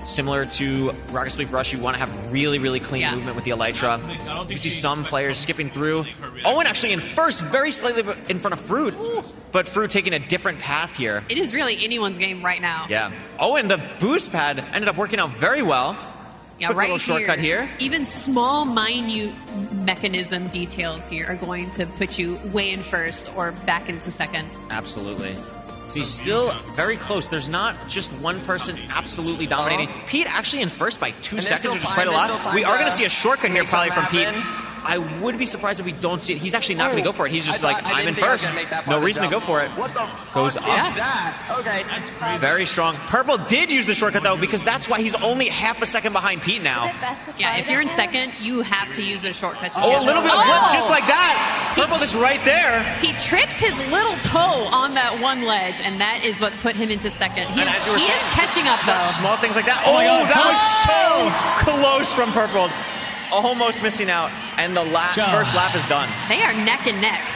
Similar to Rocket Spleef Rush, you want to have really, really clean movement with the Elytra. You can see some players skipping through. Owen actually in first, very slightly in front of Fruit, but Fruit taking a different path here. It is really anyone's game right now. Yeah. Owen, the boost pad ended up working out very well. Yeah, Quick right little shortcut here. Even small, minute mechanism details here are going to put you way in first or back into second. Absolutely. So he's still very close. There's not just one person absolutely dominating. Pete actually in first by 2 seconds, which is quite a lot. We are going to see a shortcut here probably from Pete. I would be surprised if we don't see it. He's actually not going to go for it. He's just like, I'm in first. No reason to go for it. What the Goes fuck up. is that? Okay, that's crazy. Very strong. Purple did use the shortcut, though, because that's why he's only half a second behind Pete now. Yeah, if you're in second, you have to use the shortcut. Oh, a little bit of flip just like that. Purple is right there. He trips his little toe on that one ledge, and that is what put him into second. He is catching up, though. Small things like that. Oh, that was so close from Purple. Almost missing out, and the first lap is done. They are neck and neck.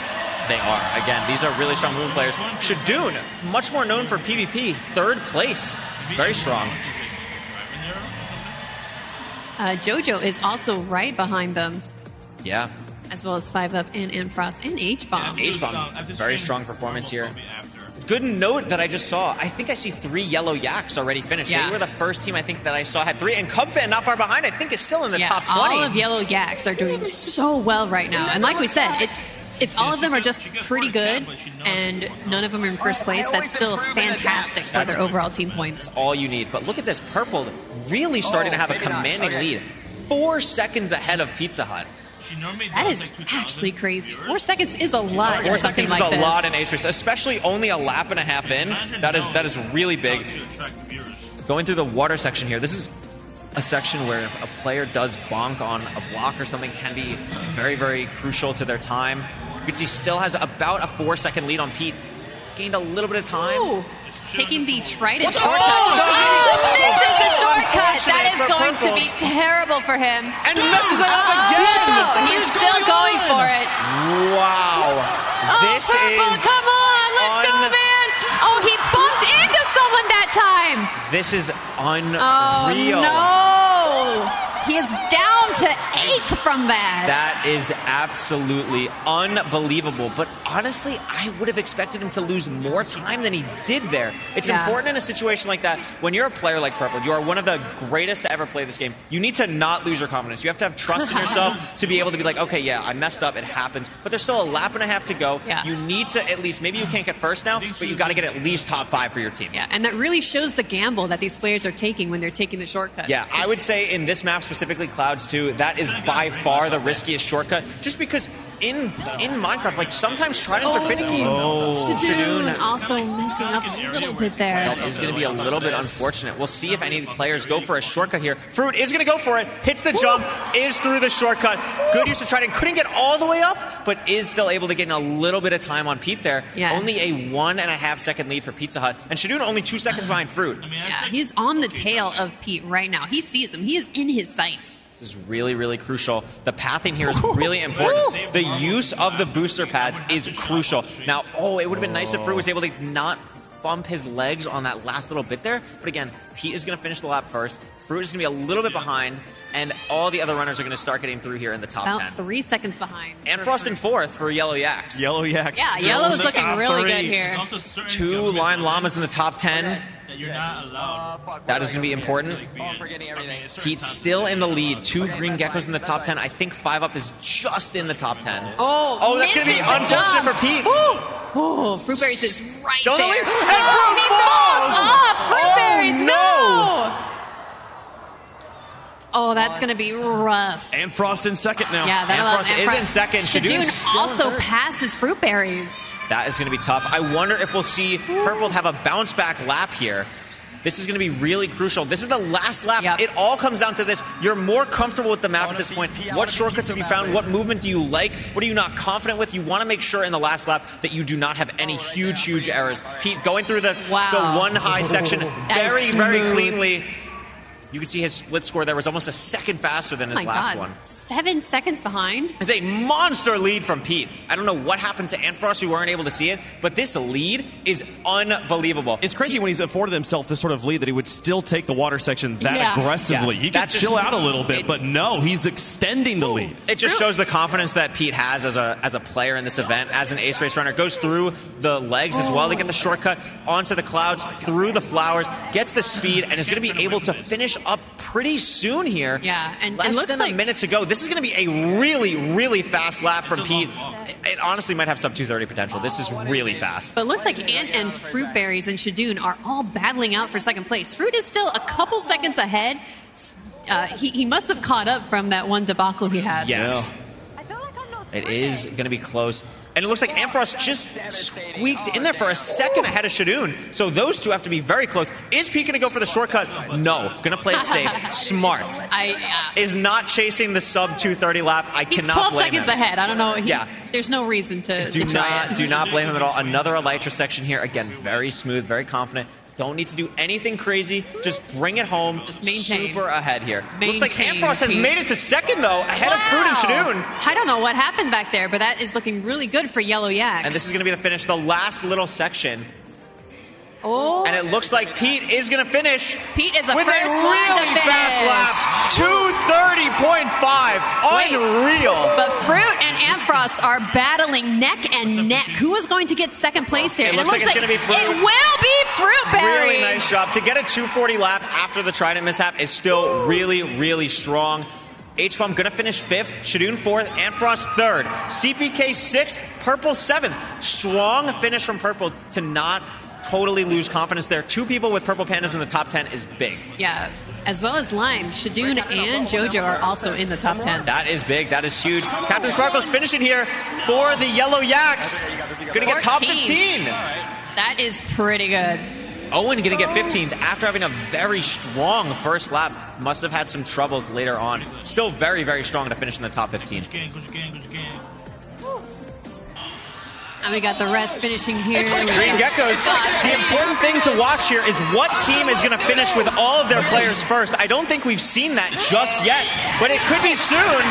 They are. Again, these are really strong movement players. Shadoon, much more known for PvP, third place. Very strong. Jojo is also right behind them. Yeah. As well as 5UP and Amfrost and H-Bomb. Yeah, H-Bomb, very strong performance here. Good note that I just saw. I think I see 3 yellow yaks already finished. Yeah. They were the first team I think that I saw had 3. And Cubfan, not far behind, I think is still in the top 20. All of yellow yaks are doing so well right now. And like we said, if all of them are just pretty good and none of them are in first place, that's still fantastic for their overall team points. All you need. But look at this. Purple really starting to have a commanding lead. 4 seconds ahead of Pizza Hut. That is actually crazy. 4 seconds is a lot in something like this. 4 seconds is a lot in Ace Race, especially only a lap and a half in. That is really big. Going through the water section here, this is a section where if a player does bonk on a block or something can be very, very crucial to their time. You can see still has about a 4-second lead on Pete. Gained a little bit of time. Ooh. Taking the trident shortcut. This is the shortcut. That is going to be terrible for him. And messes it up again. He's still going for it. Wow. This Purple, is come on. Let's go, man. Oh, he bumped into someone that time. This is Oh, unreal. no. He is down to 8th from that. That is absolutely unbelievable. But honestly, I would have expected him to lose more time than he did there. It's important in a situation like that. When you're a player like Purple, you are one of the greatest to ever play this game. You need to not lose your confidence. You have to have trust in yourself to be able to be like, okay, yeah, I messed up. It happens. But there's still a lap and a half to go. Yeah. You need to at least, maybe you can't get first now, but you've got to get at least top 5 for your team. Yeah, and that really shows the gamble that these players are taking when they're taking the shortcuts. Yeah, I would say in this map, specifically Clouds 2, that is by far the riskiest shortcut. Just because in Minecraft, like sometimes tridents are finicky. Shadoon also messing up a little bit there. That is going to be a little bit unfortunate. We'll see if any of the players go for a shortcut here. Fruit is going to go for it. Hits the jump, is through the shortcut. Good use of trident. Couldn't get all the way up, but is still able to gain a little bit of time on Pete there. Yeah. Only a 1.5 second lead for Pizza Hut. And Shadoon only 2 seconds behind Fruit. Yeah, he's on the tail of Pete right now. He sees him. He is in his sights. This is really, really crucial. The pathing here is really important. The use of the booster pads is crucial. Now, it would have been nice if Fruit was able to not bump his legs on that last little bit there. But again, Pete is going to finish the lap first. Fruit is going to be a little bit behind, and all the other runners are going to start getting through here in the top 10. About 3 seconds behind. And Frost in fourth for Yellow Yaks. Yellow Yaks. Yeah, Yellow's looking really good here. 2 Lime Llamas in the top 10. You're not allowed. That is going to be important. Pete's still in the lead. 2 Green Geckos in the top 10. I think 5 Up is just in the top 10. Oh, that's going to be unfortunate for Pete. Oh, Fruitberries is right Still there. And Fruit falls! Fruitberries, no! Oh, that's going to be rough. And Frost in second now. Yeah, that allows Frost is in second. Shadoon also passes Fruitberries. That is going to be tough. I wonder if we'll see Purple have a bounce back lap here. This is going to be really crucial. This is the last lap. Yep. It all comes down to this. You're more comfortable with the map at this point. What shortcuts have you found? What movement do you like? What are you not confident with? You want to make sure in the last lap that you do not have any huge errors. Pete going through the one high section very cleanly. You can see his split score there was almost a second faster than his last one. 7 seconds behind. It's a monster lead from Pete. I don't know what happened to Antfrost. We weren't able to see it, but this lead is unbelievable. It's crazy when he's afforded himself this sort of lead that he would still take the water section that aggressively. He could chill out a little bit, but no, he's extending the lead. It just shows the confidence that Pete has as a player in this event, as an ace race runner. Goes through the legs as well to get the shortcut onto the clouds, through the flowers, gets the speed, and is going to be able to finish up pretty soon here. Yeah, and less it looks than like a minute to go. This is going to be a really fast lap from Pete. It honestly might have sub 230 potential. This is really fast. But it looks like Ant and Fruitberries and Shadoon are all battling out for second place. Fruit is still a couple seconds ahead. He must have caught up from that one debacle he had. Yes. It is going to be close. And it looks like Antfrost just squeaked in there for a second ahead of Shadoon. So those two have to be very close. Is Pete going to go for the shortcut? No. Going to play it safe. Smart. Is not chasing the sub 230 lap. He's cannot 12 blame seconds him. ahead. I don't know. There's no reason to try it. Do not blame him at all. Another Elytra section here. Again, very smooth, very confident. Don't need to do anything crazy. Just bring it home. Just maintain. Super ahead here. Looks like Antfrost has made it to second, though, ahead of Fruit and Shadoon. I don't know what happened back there, but that is looking really good for Yellow Yaks. And this is going to be the finish, the last little section. Oh. And it looks like Pete is going to finish. Pete is the with first a really fast lap. 230.5. Unreal. But Fruit and Antfrost are battling neck and neck. Who is going to get second place here? It looks like it's going to be Fruit. It will be Fruitberries. Really nice job. To get a 240 lap after the Trident mishap is still really strong. H-Bomb going to finish 5th, Shadoon 4th, Antfrost 3rd, CPK 6th, Purple 7th. Strong finish from Purple to not totally lose confidence there. 2 people with Purple Pandas in the top 10 is big. Yeah, as well as Lime, Shadoon and JoJo are also in the top 10. That is big. That is huge. Captain Sparkle's finishing here for the Yellow Yaks. Going to get top 15. That is pretty good. Owen going to get 15th after having a very strong first lap. Must have had some troubles later on. Still very strong to finish in the top 15. And we got the rest finishing here. Green Geckos. The important thing to watch here is what team is going to finish with all of their players first. I don't think we've seen that just yet, but it could be soon.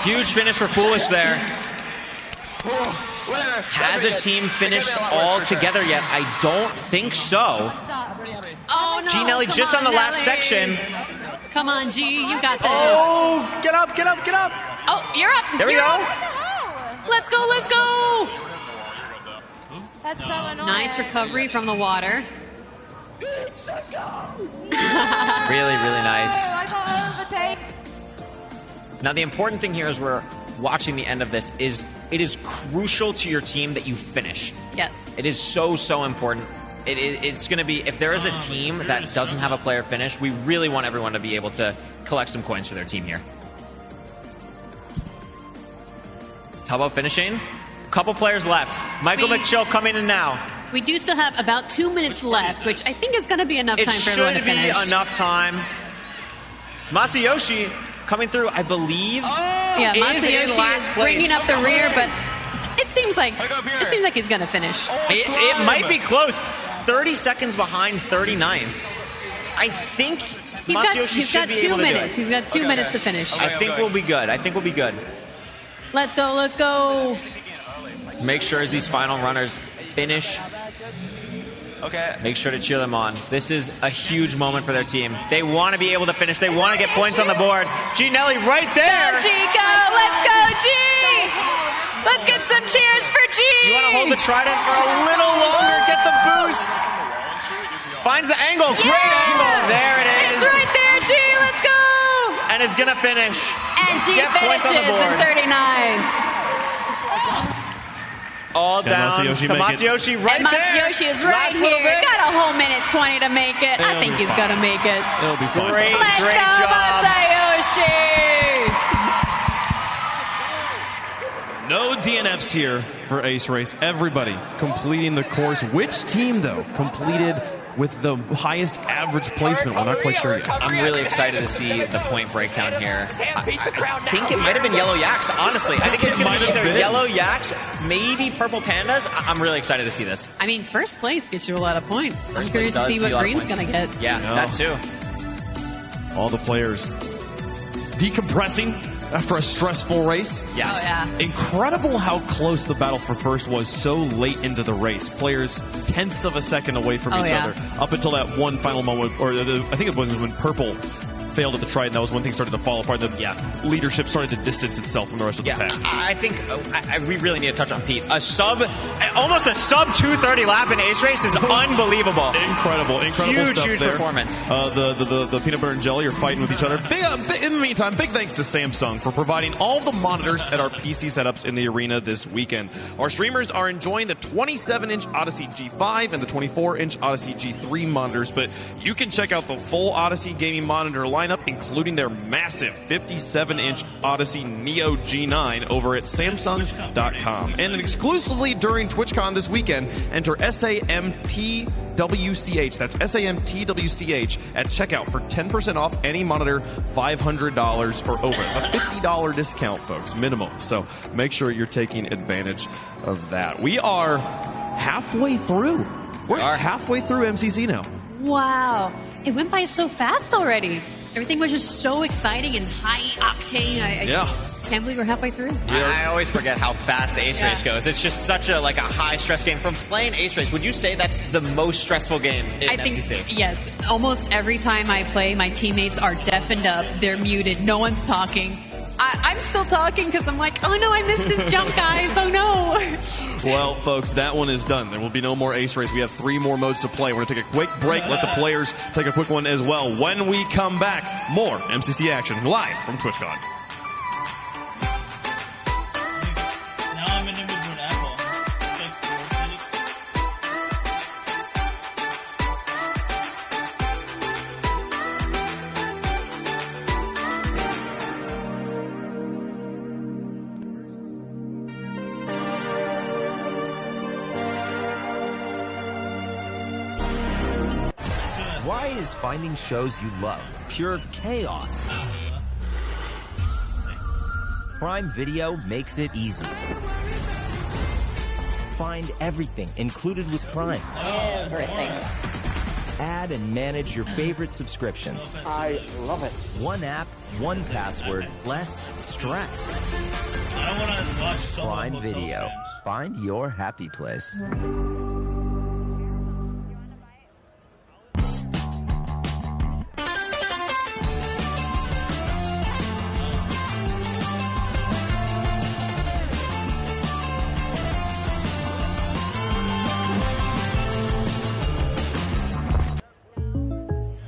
Huge finish for Foolish there. Has a team finished all together yet? I don't think so. Oh no! G Nelly just on the last section. Come on, G, you got this. Oh, get up! Oh, you're up. There we go. Let's go! That's so annoying. Nice recovery from the water. Really nice. Now the important thing here as we're watching the end of this is it is crucial to your team that you finish. Yes. It is so important. It's going to be, if there is a team that doesn't have a player finish, we really want everyone to be able to collect some coins for their team here. How about finishing? Couple players left. Michael McChill coming in now. We do still have about 2 minutes left, which I think is going to be enough time for everyone to finish. It should be enough time. Matsuyoshi coming through, I believe. Yeah, Matsuyoshi is bringing up the rear, but it seems like he's going to finish. It might be close. 30 seconds behind 39th. I think He's got 2 minutes. He's got 2 minutes to finish. I think we'll be good. I think we'll be good. Let's go. Let's go. Make sure as these final runners finish. Okay. Make sure to cheer them on. This is a huge moment for their team. They want to be able to finish. They want to get points on the board. G Nelly right there. Go, G, go. Let's go, G. Let's get some cheers for G. You want to hold the trident for a little longer. Get the boost. Finds the angle. Yeah. Great angle. There it is. It's right there, G. Let's go. And it's going to finish. And G Get points on the finishes in board. 39. All down. Matsuyoshi right and there. Matsuyoshi is right Last little here. bit. Got a whole minute 20 to make it. I think he's going to make it. It'll be fine. Let's great go, job. Matsuyoshi. No DNFs here for Ace Race. Everybody completing the course. Which team, though, completed with the highest average placement? We're not quite sure yet. I'm really excited to see the point breakdown here. I think it might have been Yellow Yaks, honestly. I think it's going to be either Yellow Yaks, maybe Purple Pandas. I'm really excited to see this. I mean, first place gets you a lot of points. I'm First curious place to see does what give you a lot of Green's points. going to get. Yeah, that too. All the players decompressing after a stressful race. Yes. Oh, yeah. Incredible how close the battle for first was so late into the race. Players tenths of a second away from each other up until that one final moment, or I think it was when Purple failed at the trident. That was when things started to fall apart. The leadership started to distance itself from the rest of the pack. I think we really need to touch on Pete. Almost a sub 230 lap in Ace Race is unbelievable. Incredible Huge stuff there. performance. The peanut butter and jelly are fighting with each other. In the meantime, big thanks to Samsung for providing all the monitors at our PC setups in the arena this weekend. Our streamers are enjoying the 27-inch Odyssey G5 and the 24-inch Odyssey G3 monitors, but you can check out the full Odyssey gaming monitor lineup, including their massive 57-inch Odyssey Neo G9 over at Samsung.com. And exclusively during TwitchCon this weekend, enter SAMTWCH. That's SAMTWCH at checkout for 10% off any monitor $500 or over. It's a $50 discount, folks, minimum. So make sure you're taking advantage of that. We are halfway through. We are halfway through MCC now. Wow. It went by so fast already. Everything was just so exciting and high octane. I can't believe we're halfway through. I always forget how fast the Ace Race goes. It's just such a high stress game. From playing Ace Race, would you say that's the most stressful game in MCC? Yes. Almost every time I play, my teammates are deafened up. They're muted. No one's talking. I'm still talking because I'm like, oh no, I missed this jump, guys. Oh no. Well, folks, that one is done. There will be no more Ace Race. We have 3 more modes to play. We're going to take a quick break, let the players take a quick one as well. When we come back, more MCC action live from TwitchCon. Now I'm in the mood for an apple. Why is finding shows you love pure chaos? Prime Video makes it easy. Find everything included with Prime. Everything. Add and manage your favorite subscriptions. I love it. One app, one password, less stress. I don't want to watch solo Prime hotel Video. friends. Find your happy place.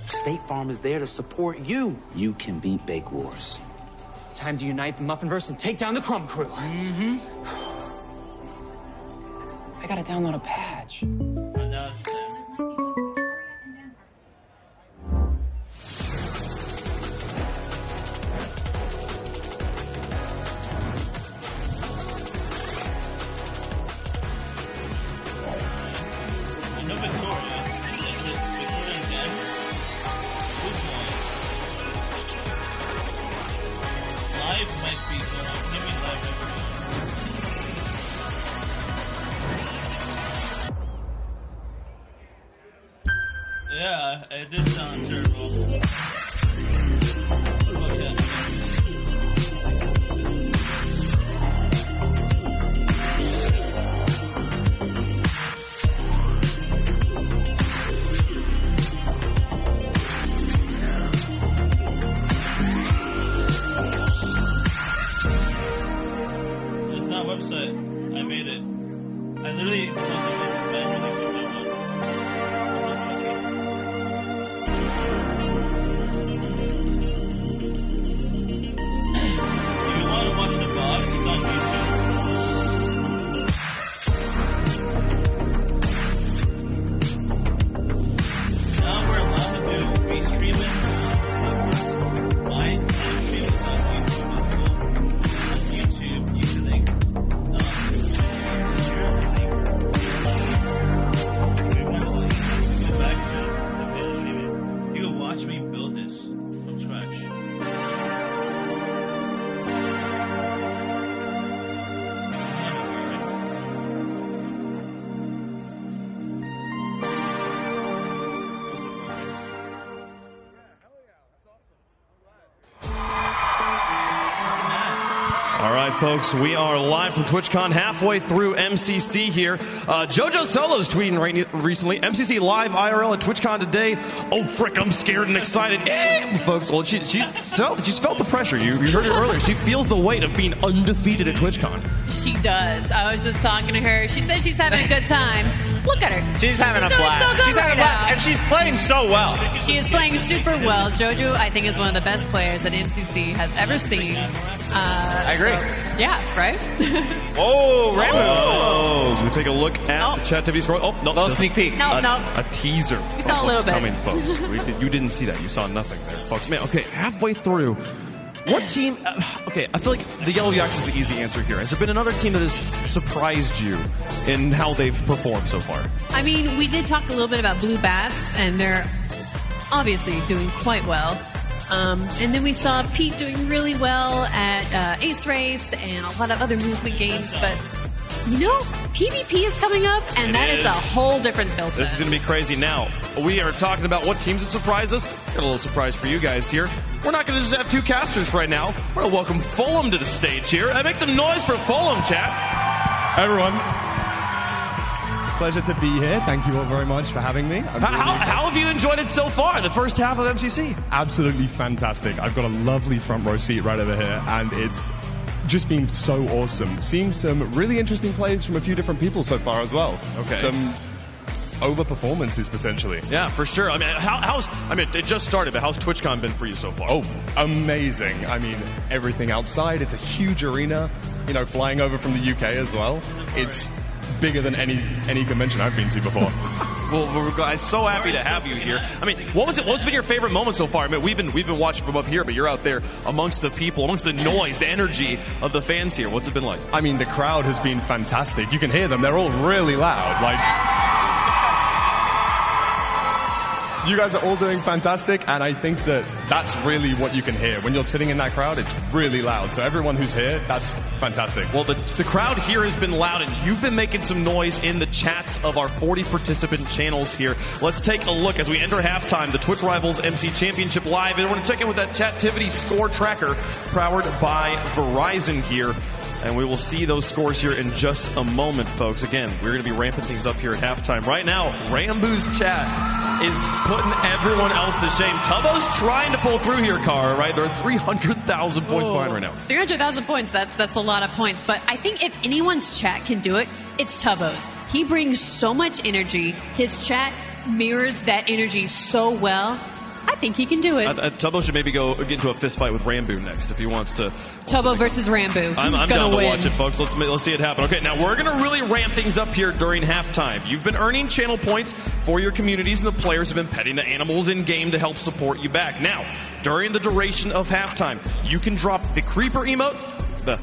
State Farm is there to support you. You can beat Bake Wars. Time to unite the Muffinverse and take down the Crumb Crew. Mm-hmm. I gotta download a patch. Live might be good. Give me live every day. Yeah, it did sound terrible. watch me build this from scratch. All right, folks, we are live from TwitchCon, halfway through MCC here. JoJo Solo's tweeting recently, MCC live IRL at TwitchCon today. Oh, frick, I'm scared and excited. Folks, well, she's felt the pressure. You heard it earlier. She feels the weight of being undefeated at TwitchCon. She does. I was just talking to her. She said she's having a good time. Look at her. She's having a blast. She's having a blast, and she's playing so well. She is playing super well. JoJo, I think, is one of the best players that MCC has ever seen. I agree. Yeah, right? Oh, Rambo. Oh, so we take a look at the chat TV score. Oh, no. Little sneak peek. No. A teaser. We saw a little bit. Coming, folks. You didn't see that. You saw nothing there, folks. Man, okay, halfway through. What team... okay, I feel like the Yellow Yaks is the easy answer here. Has there been another team that has surprised you in how they've performed so far? I mean, we did talk a little bit about Blue Bats, and they're obviously doing quite well. And then we saw Pete doing really well at Ace Race and a lot of other movement games. But, you know, PvP is coming up, and that is a whole different skill set. This is going to be crazy. Now, we are talking about what teams that surprise us. Got a little surprise for you guys here. We're not going to just have two casters right now. We're going to welcome Fulham to the stage here. Make some noise for Fulham, chat. Hi, everyone. Pleasure to be here. Thank you all very much for having me. How have you enjoyed it so far, the first half of MCC? Absolutely fantastic. I've got a lovely front row seat right over here, and it's just been so awesome. Seeing some really interesting plays from a few different people so far as well. Okay. Some over performances potentially. Yeah, for sure. I mean, it just started, but how's TwitchCon been for you so far? Oh, amazing. I mean, everything outside. It's a huge arena. You know, flying over from the UK as well. It's bigger than any convention I've been to before. Well, I'm so happy to have you here. I mean, what's been your favorite moment so far? I mean, we've been watching from up here, but you're out there amongst the people, amongst the noise, the energy of the fans here. What's it been like? I mean, the crowd has been fantastic. You can hear them. They're all really loud. Like, you guys are all doing fantastic, and I think that's really what you can hear. When you're sitting in that crowd, it's really loud. So everyone who's here, that's fantastic. Well, the crowd here has been loud, and you've been making some noise in the chats of our 40 participant channels here. Let's take a look as we enter halftime, the Twitch Rivals MC Championship Live, and we're going to check in with that Chativity score tracker powered by Verizon here. And we will see those scores here in just a moment, folks. Again, we're going to be ramping things up here at halftime. Right now, Rambu's chat is putting everyone else to shame. Tubbo's trying to pull through here, Cara, right? They're 300,000 points behind right now. 300,000 points, that's a lot of points. But I think if anyone's chat can do it, it's Tubbo's. He brings so much energy. His chat mirrors that energy so well. I think he can do it. Tubbo should maybe get into a fist fight with Rambu next if he wants to. Tubbo versus Rambu. I'm down to watch it, folks. Let's see it happen. Okay, now we're going to really ramp things up here during halftime. You've been earning channel points for your communities, and the players have been petting the animals in game to help support you back. Now, during the duration of halftime, you can drop the creeper emote, the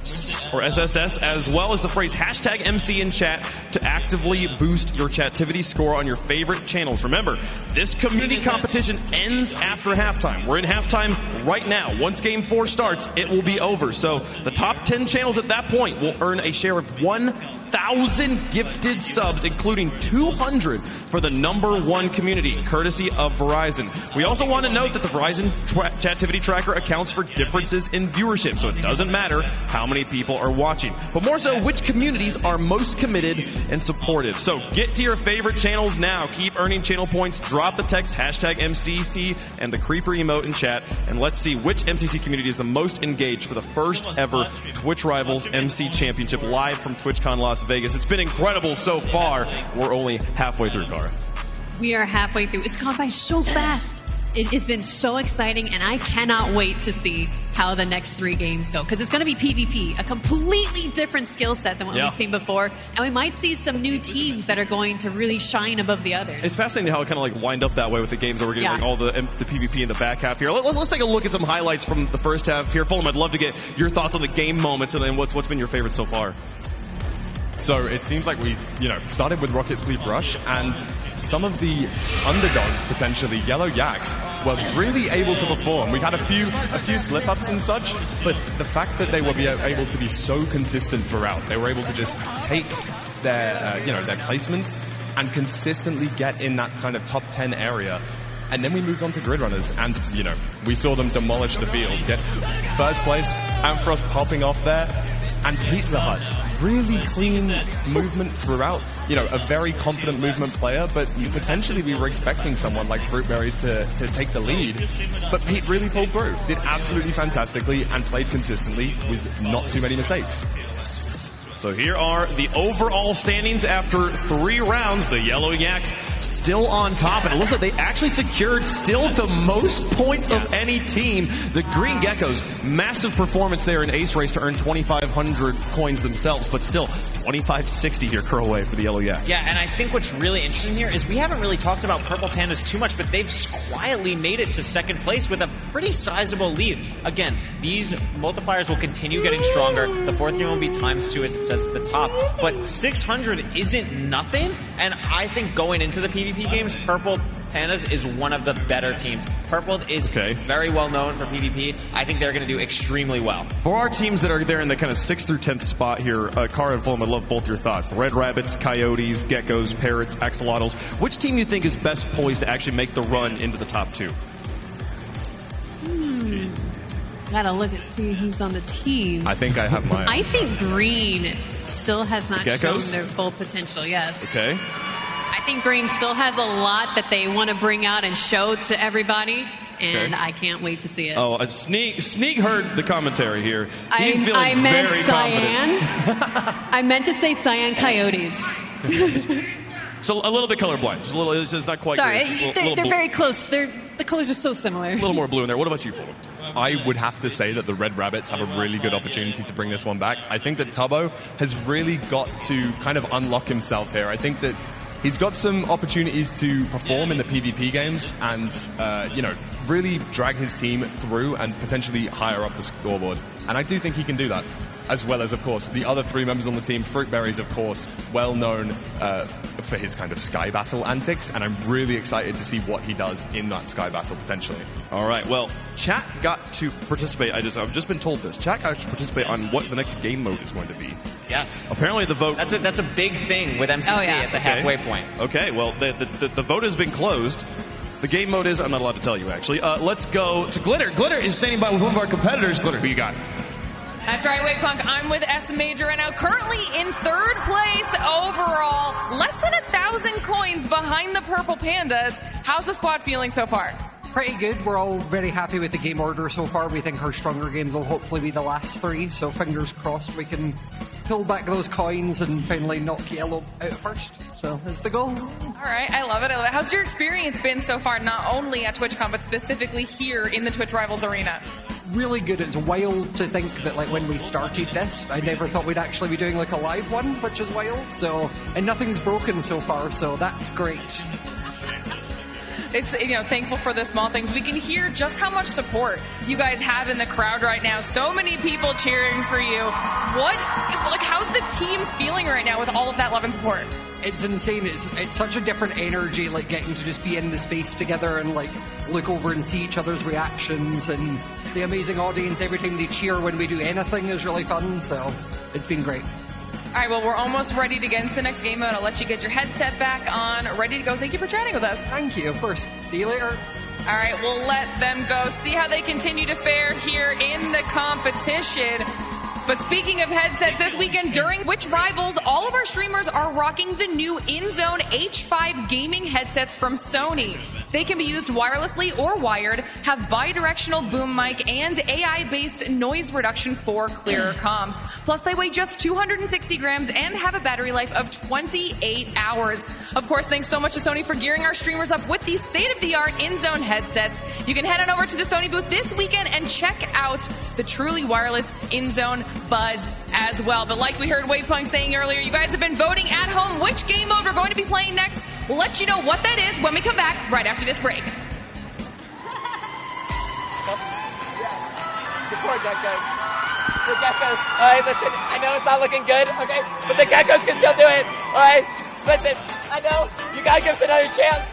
or SSS, as well as the phrase #MC in chat to actively boost your Chativity score on your favorite channels. Remember, this community competition ends after halftime. We're in halftime right now. Once Game 4 starts, it will be over. So the top 10 channels at that point will earn a share of 1,000 gifted subs, including 200 for the #1 community, courtesy of Verizon. We also want to note that the Verizon Chativity tracker accounts for differences in viewership, so it doesn't matter how many people are watching, but more so which communities are most committed and supportive. So get to your favorite channels now. Keep earning channel points. Drop the text #MCC and the creeper emote in chat, and let's see which MCC community is the most engaged for the first ever Twitch Rivals MC Championship live from TwitchCon Las Vegas. It's been incredible so far. We're only halfway through, Cara. We are halfway through. It's gone by so fast. It has been so exciting, and I cannot wait to see how the next 3 games go, because it's going to be PvP, a completely different skill set than what we've seen before, and we might see some new teams that are going to really shine above the others. It's fascinating how it kind of like wind up that way with the games that we're getting like all the PvP in the back half here. Let's take a look at some highlights from the first half here. Fulham, I'd love to get your thoughts on the game moments, and then what's been your favorite so far. So it seems like we, started with Rocket Sleep Rush, and some of the underdogs, potentially Yellow Yaks, were really able to perform. We've had a few slip-ups and such, but the fact that they were able to be so consistent throughout, they were able to just take their placements and consistently get in that kind of top 10 area. And then we moved on to Grid Runners, and, we saw them demolish the field, get first place, Amphros popping off there, and Pizza Hut. Really clean movement throughout. A very confident movement player, but potentially we were expecting someone like Fruitberries to take the lead. But Pete really pulled through, did absolutely fantastically, and played consistently with not too many mistakes. So here are the overall standings after 3 rounds. The Yellow Yaks still on top, and it looks like they actually secured still the most points of any team. The Green Geckos, massive performance there in Ace Race to earn 2,500 coins themselves, but still 2560 here curl away for the Yellow Yaks. Yeah, and I think what's really interesting here is we haven't really talked about Purple Pandas too much, but they've quietly made it to second place with a pretty sizable lead. Again, these multipliers will continue getting stronger. The 4th team will be ×2, as it says at the top, but 600 isn't nothing, and I think going into the PvP games, Purple Pandas is one of the better teams. Purple is very well known for PvP. I think they're going to do extremely well. For our teams that are there in the kind of 6th through 10th spot here, Kara and Fulham, I'd love both your thoughts. The Red Rabbits, Coyotes, Geckos, Parrots, Axolotls. Which team do you think is best poised to actually make the run into the top 2? Gotta look and see who's on the team. I think I have mine. I think Green still has not shown their full potential, yes. Okay. I think Green still has a lot that they want to bring out and show to everybody, and I can't wait to see it. Oh, Sneak heard the commentary here. He's feeling I meant very Cyan. confident. I meant to say Cyan Coyotes. So a little bit colorblind. Just a little, it's just not quite Sorry, good. they're very close. The colors are so similar. A little more blue in there. What about you, Fulham? I would have to say that the Red Rabbits have a really good opportunity to bring this one back. I think that Tubbo has really got to kind of unlock himself here. I think that he's got some opportunities to perform in the PvP games and, really drag his team through and potentially higher up the scoreboard. And I do think he can do that. As well as, of course, the other 3 members on the team. Fruitberries, of course, well known for his kind of Sky Battle antics, and I'm really excited to see what he does in that Sky Battle potentially. All right, well, chat got to participate. I've just been told this. Chat got to participate on what the next game mode is going to be. Yes. Apparently the vote... That's a big thing with MCC at the halfway point. Okay, well, the vote has been closed. The game mode is... I'm not allowed to tell you, actually. Let's go to Glitter. Glitter is standing by with one of our competitors. Glitter, who you got? That's right, Wavepunk. I'm with S Major right now, currently in 3rd place overall. Less than 1,000 coins behind the Purple Pandas. How's the squad feeling so far? Pretty good. We're all very happy with the game order so far. We think our stronger games will hopefully be the last 3, so fingers crossed we can pull back those coins and finally knock Yellow out first. So that's the goal. All right, I love it. How's your experience been so far, not only at TwitchCon, but specifically here in the Twitch Rivals Arena? Really good. It's wild to think that when we started this, I never thought we'd actually be doing a live one, which is wild. So, and nothing's broken so far, so that's great. It's, thankful for the small things. We can hear just how much support you guys have in the crowd right now. So many people cheering for you. How's the team feeling right now with all of that love and support? It's insane. It's such a different energy, getting to just be in the space together and look over and see each other's reactions, and the amazing audience every time they cheer when we do anything is really fun. So it's been great. All right, well, we're almost ready to get into the next game mode. I'll let you get your headset back on, ready to go. Thank you for chatting with us. Thank you. Of course. See you later. All right, we'll let them go. See how they continue to fare here in the competition. But speaking of headsets, this weekend during Twitch Rivals, all of our streamers are rocking the new InZone H5 gaming headsets from Sony. They can be used wirelessly or wired, have bi-directional boom mic, and AI-based noise reduction for clearer comms. Plus, they weigh just 260 grams and have a battery life of 28 hours. Of course, thanks so much to Sony for gearing our streamers up with these state-of-the-art InZone headsets. You can head on over to the Sony booth this weekend and check out the truly wireless InZone buds as well. But like we heard Wavepunk saying earlier, you guys have been voting at home which game mode we're going to be playing next. We'll let you know what that is when we come back right after this break. Good point, that guy. The Geckos. All right, listen, I know it's not looking good, okay? But the Geckos can still do it. All right? Listen, I know you got to give us another chance.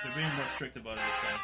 They're being more strict about it this time.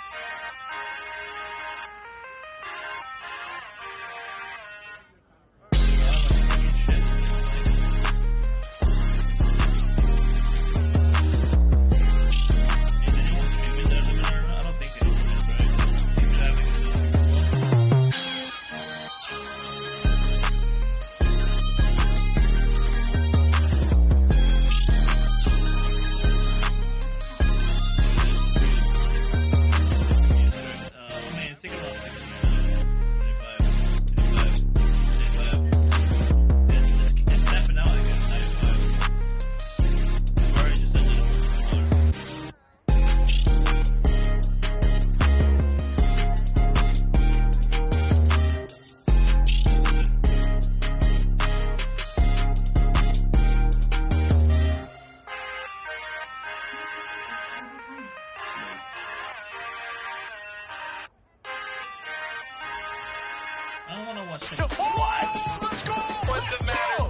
I don't want to watch him. What? Let's go! What's the matter?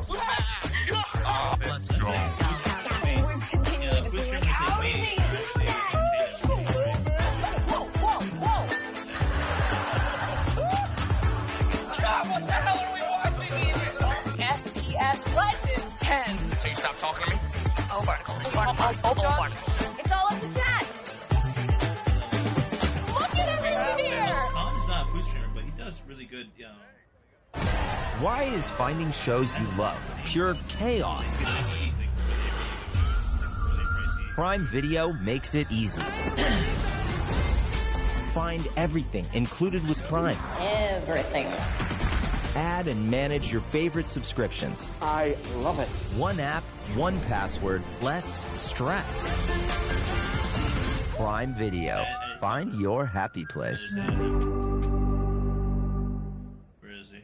Let's go. We've continually just been like, how did they do that? God, what the hell are we watching here? FPS Legends 10. So you stop talking to me? Oh, barnacles. Barnacles. It's all up to chat. Look at everyone here. Colin is not a food streamer, but he does really good, you know. Why is finding shows you love pure chaos? Prime Video makes it easy. Find everything included with Prime. Everything. Add and manage your favorite subscriptions. I love it. One app, one password, less stress. Prime Video. Find your happy place. Where is he?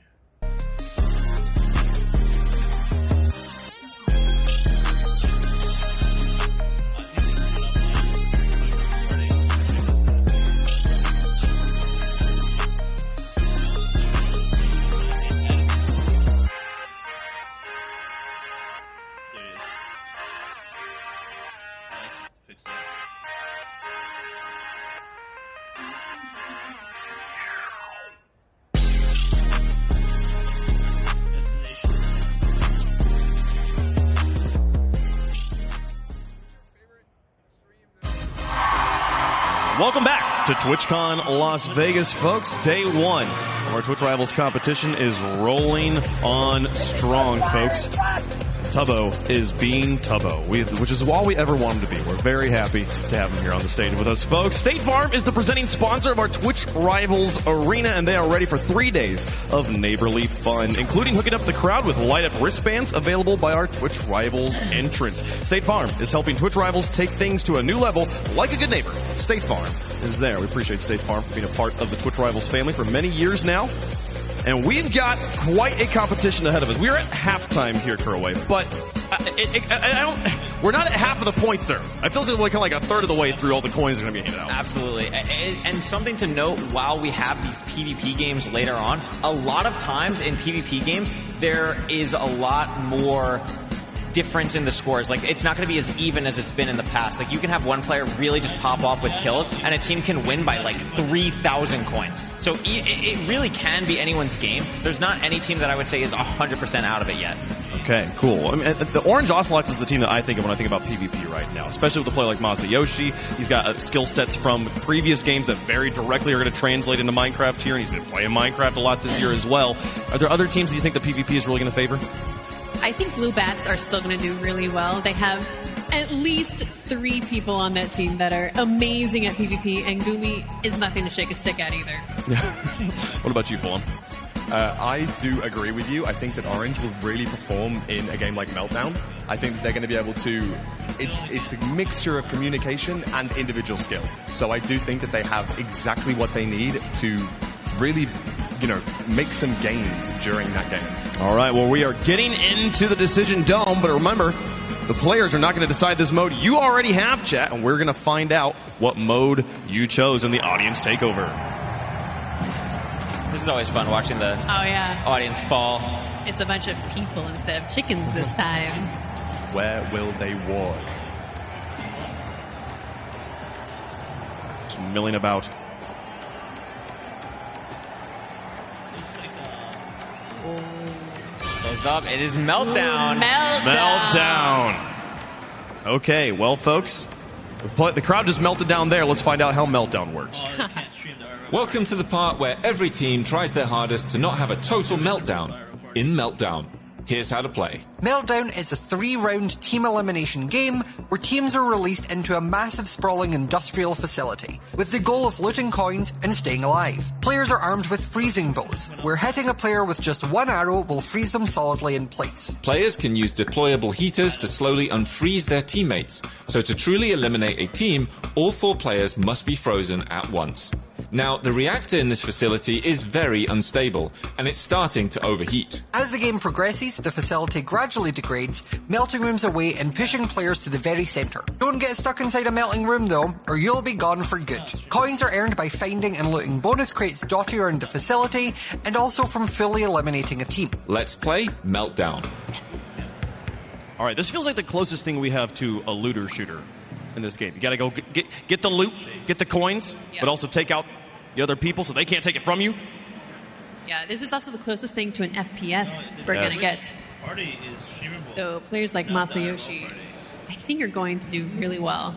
Welcome back to TwitchCon Las Vegas, folks. Day one of our Twitch Rivals competition is rolling on strong, folks. Tubbo is being Tubbo, which is all we ever want him to be. We're very happy to have him here on the stage with us, folks. State Farm is the presenting sponsor of our Twitch Rivals Arena, and they are ready for 3 days of neighborly fun, including hooking up the crowd with light-up wristbands available by our Twitch Rivals entrance. State Farm is helping Twitch Rivals take things to a new level like a good neighbor. State Farm is there. We appreciate State Farm for being a part of the Twitch Rivals family for many years now. And we've got quite a competition ahead of us. We're at halftime here, Kurway, but we're not at half of the points, sir. I feel like kind of like a third of the way through all the coins are going to be handed out. Absolutely. And something to note while we have these PvP games later on, a lot of times in PvP games, there is a lot more difference in the scores. Like, it's not going to be as even as it's been in the past. Like, you can have one player really just pop off with kills, and a team can win by like 3,000 coins. So it really can be anyone's game. There's not any team that I would say is 100% out of it yet. Okay, cool. I mean, the Orange Ocelots is the team that I think of when I think about PvP right now, especially with a player like Masayoshi. He's got skill sets from previous games that very directly are going to translate into Minecraft here, and he's been playing Minecraft a lot this year as well. Are there other teams that you think the PvP is really going to favor? I think Blue Bats are still going to do really well. They have at least 3 people on that team that are amazing at PvP, and Gumi is nothing to shake a stick at either. What about you, Fulham? I do agree with you. I think that Orange will really perform in a game like Meltdown. I think that they're going to be able to... It's a mixture of communication and individual skill. So I do think that they have exactly what they need to really, make some gains during that game. All right, well, we are getting into the Decision Dome, but remember, the players are not going to decide this mode. You already have, chat, and we're going to find out what mode you chose in the audience takeover. This is always fun watching the audience fall. It's a bunch of people instead of chickens this time. Where will they walk? Just milling about. Closed up. It is Meltdown. Meltdown. Okay, well, folks, the crowd just melted down there. Let's find out how Meltdown works. Welcome to the part where every team tries their hardest to not have a total meltdown in Meltdown. Here's how to play. Meltdown is a 3-round team elimination game where teams are released into a massive sprawling industrial facility with the goal of looting coins and staying alive. Players are armed with freezing bows, where hitting a player with just one arrow will freeze them solidly in place. Players can use deployable heaters to slowly unfreeze their teammates, so to truly eliminate a team, all 4 players must be frozen at once. Now, the reactor in this facility is very unstable, and it's starting to overheat. As the game progresses, the facility gradually degrades, melting rooms away and pushing players to the very centre. Don't get stuck inside a melting room though, or you'll be gone for good. Coins are earned by finding and looting bonus crates dotted around the facility, and also from fully eliminating a team. Let's play Meltdown. All right, this feels like the closest thing we have to a looter shooter in this game. You gotta go get the loot, get the coins, but also take out the other people so they can't take it from you. Yeah, this is also the closest thing to an FPS we're going to get. So players like Masayoshi, I think are going to do really well.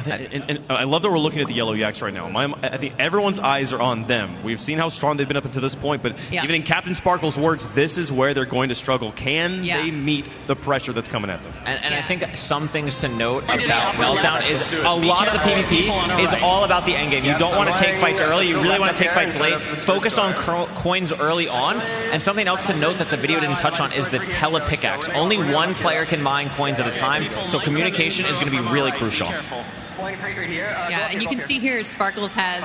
And I love that we're looking at the Yellow Yaks right now. I think everyone's eyes are on them. We've seen how strong they've been up until this point, but even in Captain Sparkle's words, this is where they're going to struggle. Can they meet the pressure that's coming at them? And I think some things to note about Meltdown is a lot of the PvP is all about the endgame. You don't want to take fights early. You really want to take fights late. Focus on coins early on. And something else to note that the video didn't touch on is the telepickaxe. Only one player can mine coins at a time, so communication is going to be really crucial. Yeah, and you can see here Sparkles has,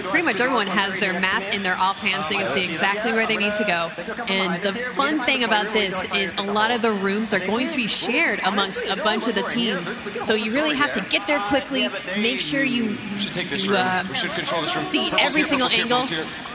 pretty much everyone has their map in their offhand so they can see exactly where they need to go. And the fun thing about this is a lot of the rooms are going to be shared amongst a bunch of the teams. So you really have to get there quickly, make sure you see every single angle.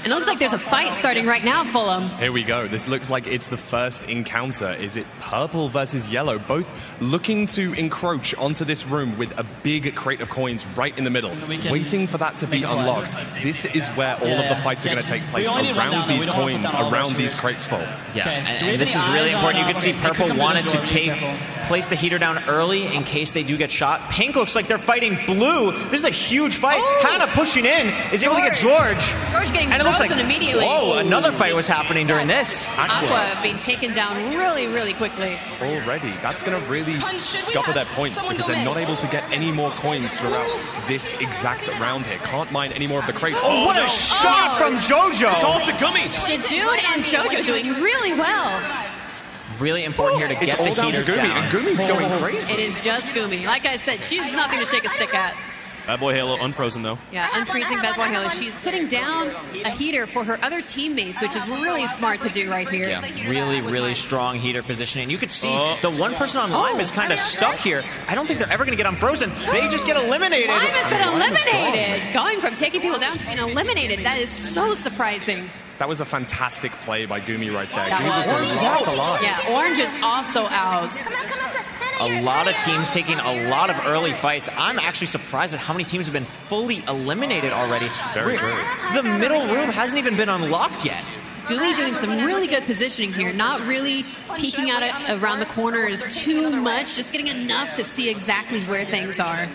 And it looks like there's a fight starting right now, Fulham. Here we go. This looks like it's the first encounter. Is it purple versus yellow? Both looking to encroach onto this room with a big crate of coins right in the middle, waiting for that to be unlocked. This is where all of the fights are going to take place, around these coins, around these crates full. Yeah, and this is really important. You can see Purple wanted to place the heater down early in case they do get shot. Pink looks like they're fighting Blue. This is a huge fight. Hannah pushing in, is able to get George. George getting frozen immediately. Whoa, another fight was happening during this. Aqua being taken down really, really quickly. Already, that's going to really scupper their points because they're not able to get any more coins throughout this exact round here. Can't mine any more of the crates. Oh, what a shot from JoJo! It's all to Gumi. Shadoon and JoJo doing really well. Really important here to get the heaters down. And Gumi's going crazy. It is just Gumi. Like I said, she's nothing to shake a stick at. Bad Boy Halo unfrozen, though. Yeah, unfreezing Bad Boy Halo. She's putting down a heater for her other teammates, which is really smart to do right here. Yeah, really, really strong heater positioning. You could see the one person on Lime is kind of stuck here. I don't think they're ever going to get unfrozen. They just get eliminated. Lime has been eliminated. Going from taking people down to being eliminated. That is so surprising. That was a fantastic play by Gumi right there. Orange is out. Yeah, Orange is also out. A lot of teams taking a lot of early fights. I'm actually surprised at how many teams have been fully eliminated already. Very good. The middle room hasn't even been unlocked yet. Gumi doing some really good positioning here, not really peeking out around the corners too much, just getting enough to see exactly where things are.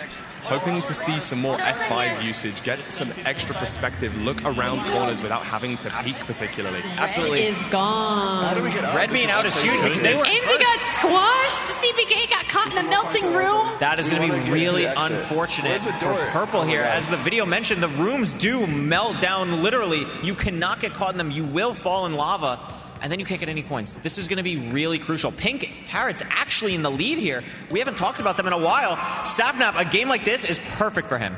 Hoping to see some more F5 usage, get some extra perspective, look around corners without having to peek particularly. Absolutely. Red is gone. Red being out is huge because they were AMZ got squashed. CPK got caught in the melting room. That is going to be really unfortunate for Purple here. As the video mentioned, the rooms do melt down literally. You cannot get caught in them. You will fall in lava. And then you can't get any coins. This is going to be really crucial. Pink Parrot's actually in the lead here. We haven't talked about them in a while. Sapnap, a game like this is perfect for him.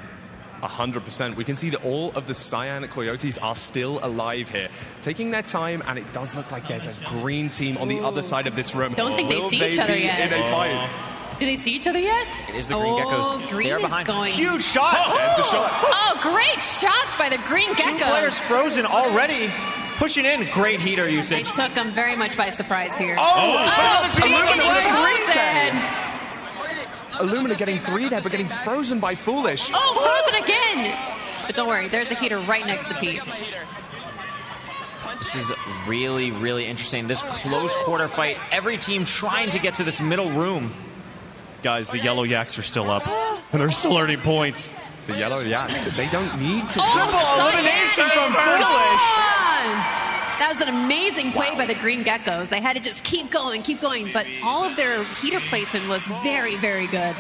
100%. We can see that all of the Cyan Coyotes are still alive here, taking their time, and it does look like there's a green team on the other side of this room. Don't think they see each other yet. In a fight? Do they see each other yet? It is the Green Geckos. Green They're is behind. going. Huge shot. There's the shot. Oh, great shots by the Green Geckos. 2 players frozen already. Pushing in. Great heater They usage. took them very much by surprise here. Illumina getting 3 there, but getting frozen by Foolish. Oh, frozen again. But don't worry, there's a heater right next to Pete. This is really, really interesting. This close quarter fight. Every team trying to get to this middle room. Guys, the Yellow Yaks are still up, and they're still earning points. The Yellow Yaks, they don't need to. Triple elimination from Foolish. That was an amazing play by the Green Geckos. They had to just keep going, but all of their heater placement was very, very good.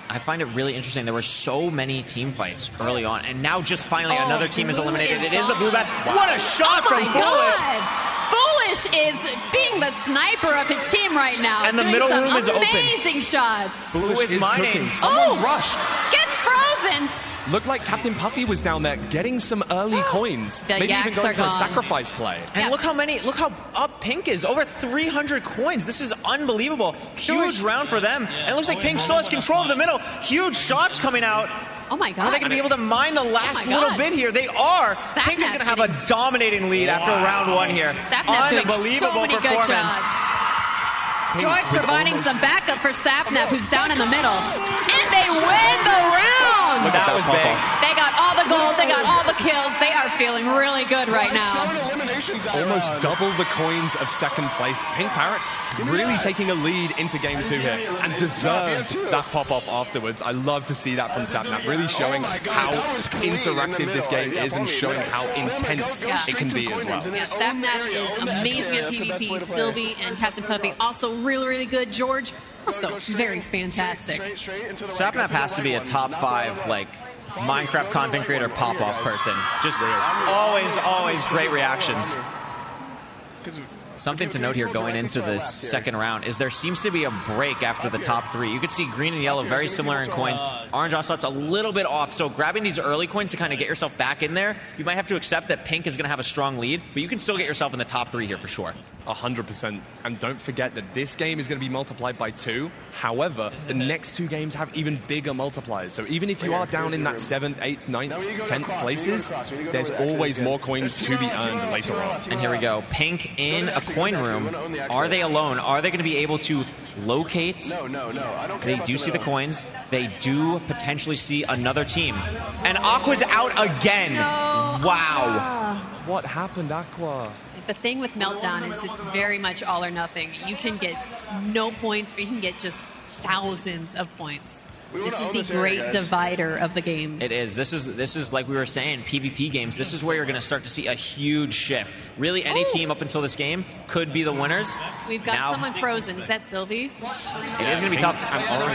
I find it really interesting. There were so many team fights early on, and now just finally another team is eliminated. It is the Blue Bats. Wow. What a shot from Foolish! Foolish is being the sniper of his team right now. And the middle room is open. Amazing shots. Foolish is mining. cooking. Someone's rushed. Gets frozen. Looked like Captain Puffy was down there getting some early coins. The Maybe even Yaks going are for a gone. sacrifice play. And look how up Pink is. Over 300 coins. This is unbelievable. Huge round for them. And it looks like Pink still has control of the middle. Huge shots coming out. Oh my God. Are they going to be able to mine the last little bit here? They are. Pink is going to have a dominating lead after round 1 here. Sapnap doing so many good performance. shots. George providing some backup for Sapnap, who's down in the middle. And they win the round! Look, that was big. They got all the gold, they got all the kills. They are feeling really good right now. Almost double the coins of second place. Pink Parrots really taking a lead into game 2 here and deserved that pop-off afterwards. I love to see that from Sapnap, really showing how interactive this game is and showing how intense it can be as well. Yeah, Sapnap is amazing at PvP. Sylvie and Captain Puffy also really, really good. George, also very fantastic. Sapnap has to be a top 5, like, Minecraft content creator pop-off person. Just always great reactions. Something to note here going into this second round is there seems to be a break after the top 3. You could see green and yellow very similar in coins. Orange Ocelot's a little bit off, so grabbing these early coins to kind of get yourself back in there, you might have to accept that Pink is going to have a strong lead, but you can still get yourself in the top 3 here for sure. 100%. And don't forget that this game is going to be multiplied by 2. However, the next 2 games have even bigger multipliers. So even if you are down in that 7th, 8th, 9th, 10th places, there's always more coins to be earned later on. And here we go. Pink in a coin room. Are they alone? Are they going to be able to locate? No. They do see the coins. They do potentially see another team. And Aqua's out again. No. Wow. What happened, Aqua? The thing with Meltdown is it's very much all or nothing. You can get no points, but you can get just thousands of points. This is the great divider of the games. It is. This is like we were saying, PvP games. This is where you're going to start to see a huge shift. Really, any team up until this game could be the winners. We've got someone frozen. Is that Sylvie? It is going to be top.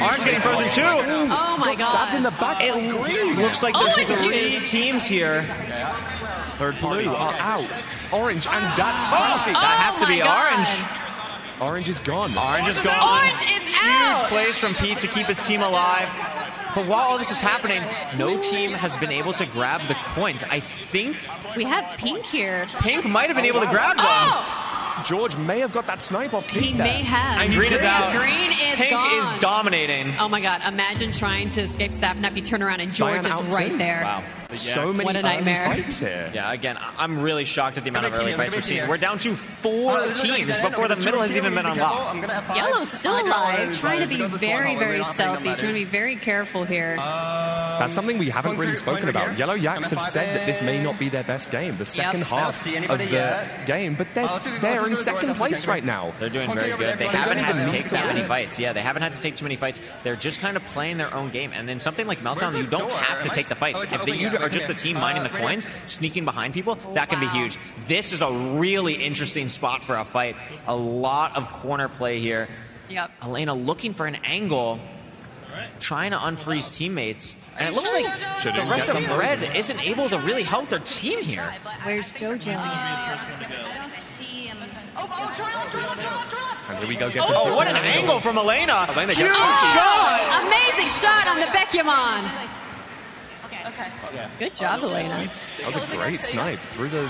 Orange getting frozen too. Oh my God! Stabbed in the back. It looks like there's 3 teams here. Third blue are out. Orange, and that's fancy. That has to be Orange. Orange is gone. Orange is gone. Orange is out. Huge plays from Pete to keep his team alive. But while all this is happening, no team has been able to grab the coins. I think we have Pink here. Pink might have been able to grab one. George may have got that snipe off Pink. He may have. And Green is out. Green is Pink gone. is dominating. Oh my God! Imagine trying to escape Sapnap. You turn around and George is right there. Wow. So many what a nightmare. fights here. Yeah, again, I'm really shocked at the amount of early fights we're seeing. We're down to 4 teams before the middle has even been unlocked. Yellow's still alive, trying to be very, very stealthy, trying to be very careful here. That's something we haven't really spoken about. Yellow Yaks have said that this may not be their best game, the second half of the game, but they're in second place right now. They're doing very good. They haven't had to take that many fights. Yeah, they haven't had to take too many fights. They're just kind of playing their own game. And then something like Meltdown, you don't have to take the fights. If you are just the team mining the coins, sneaking behind people, that can be huge. This is a really interesting spot for a fight. A lot of corner play here. Yep. Elena looking for an angle, trying to unfreeze teammates. And it looks like the rest of Red isn't able to really help their team here. Where's JoJo? And here we go. Oh, what an angle from Elena. Elena huge gets shot. Amazing shot on the Beckyamon. Good job, Elena. That was a great snipe through the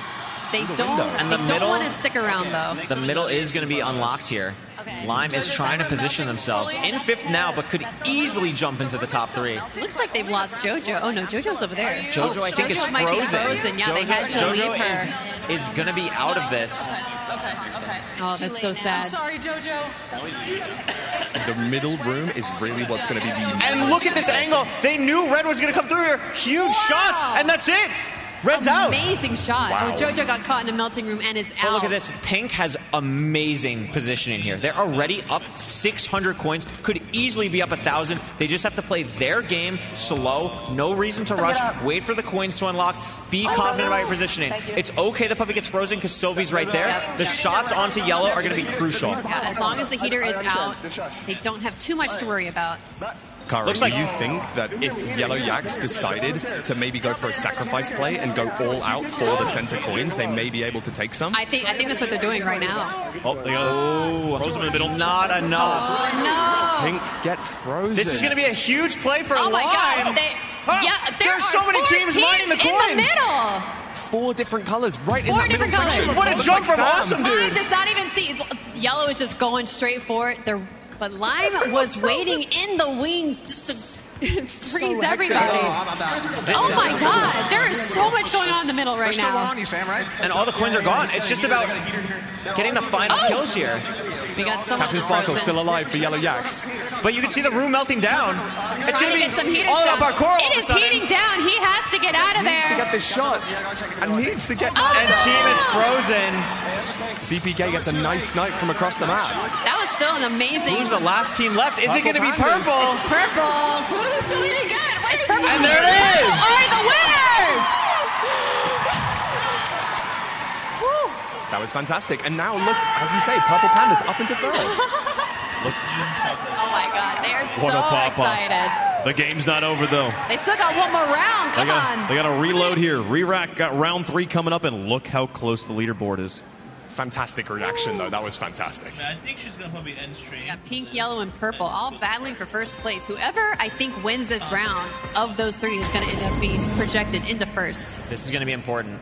They window. don't. And the They middle- don't want to stick around though. The middle is going to be unlocked here. Lime is trying to position themselves in 5th now, but could easily jump into the top 3. Looks like they've lost JoJo. Oh no, JoJo's over there. JoJo, I think, is JoJo might be frozen. frozen. Yeah, they had to leave her. is going to be out of this. Oh, that's so sad. Sorry, JoJo. The middle room is really what's going to be the And look at this angle. They knew Red was going to come through here. Huge shots, and that's it. Red's out. Amazing shot. Wow. Oh, JoJo got caught in a melting room and is But out. look at this. Pink has amazing positioning here. They're already up 600 coins. Could easily be up 1,000. They just have to play their game slow. No reason to rush. Wait for the coins to unlock. Be confident about your positioning. It's okay the puppy gets frozen because Sylvie's right there. The shots onto yellow are going to be crucial. Yeah, as long as the heater is out, they don't have too much to worry about. Kara, Looks do like- you think that if Yellow Yaks decided to maybe go for a sacrifice play and go all out for the center coins, they may be able to take some? I think that's what they're doing right now. Oh, they got frozen in the middle. Not enough. No. Pink get frozen. This is going to be a huge play for Oh my Lime. God. There's so many teams mining the coins. in the middle. 4 different colors right in Four that middle different section. colors. What a Looks jump like from Sam. Awesome, Lime dude. does not even see. Yellow is just going straight for it. But Lime was waiting in the wings just to freeze everybody. Oh my God. There is so much going on in the middle right now. on you, Sam, right? And all the coins are gone. It's just about getting the final kills here. We got someone Captain Sparkle still alive for Yellow Yaks. But you can see the room melting down. It's Trying going to to get some be heaters all down. about Coral. It is heating down. He has to get out of Needs to there. get this shot. And needs to get Oh, And team is frozen. CPK gets a nice snipe from across the map. That was still an amazing. Who's the last team left? Is it going to be Pandas. purple? It's purple. It's purple. And there it is. Are the winners? That was fantastic. And now look, as you say, Purple Pandas up into 3rd. Oh my God, they are What a so pop-up. excited. The game's not over, though. They still got one more round. Come on. They got to reload here. Re-rack got round 3 coming up, and look how close the leaderboard is. Fantastic reaction, though. That was fantastic. I think she's gonna probably end stream. We got pink, yellow, and purple all battling for first place. Whoever I think wins this round of those 3 is going to end up being projected into first. This is going to be important.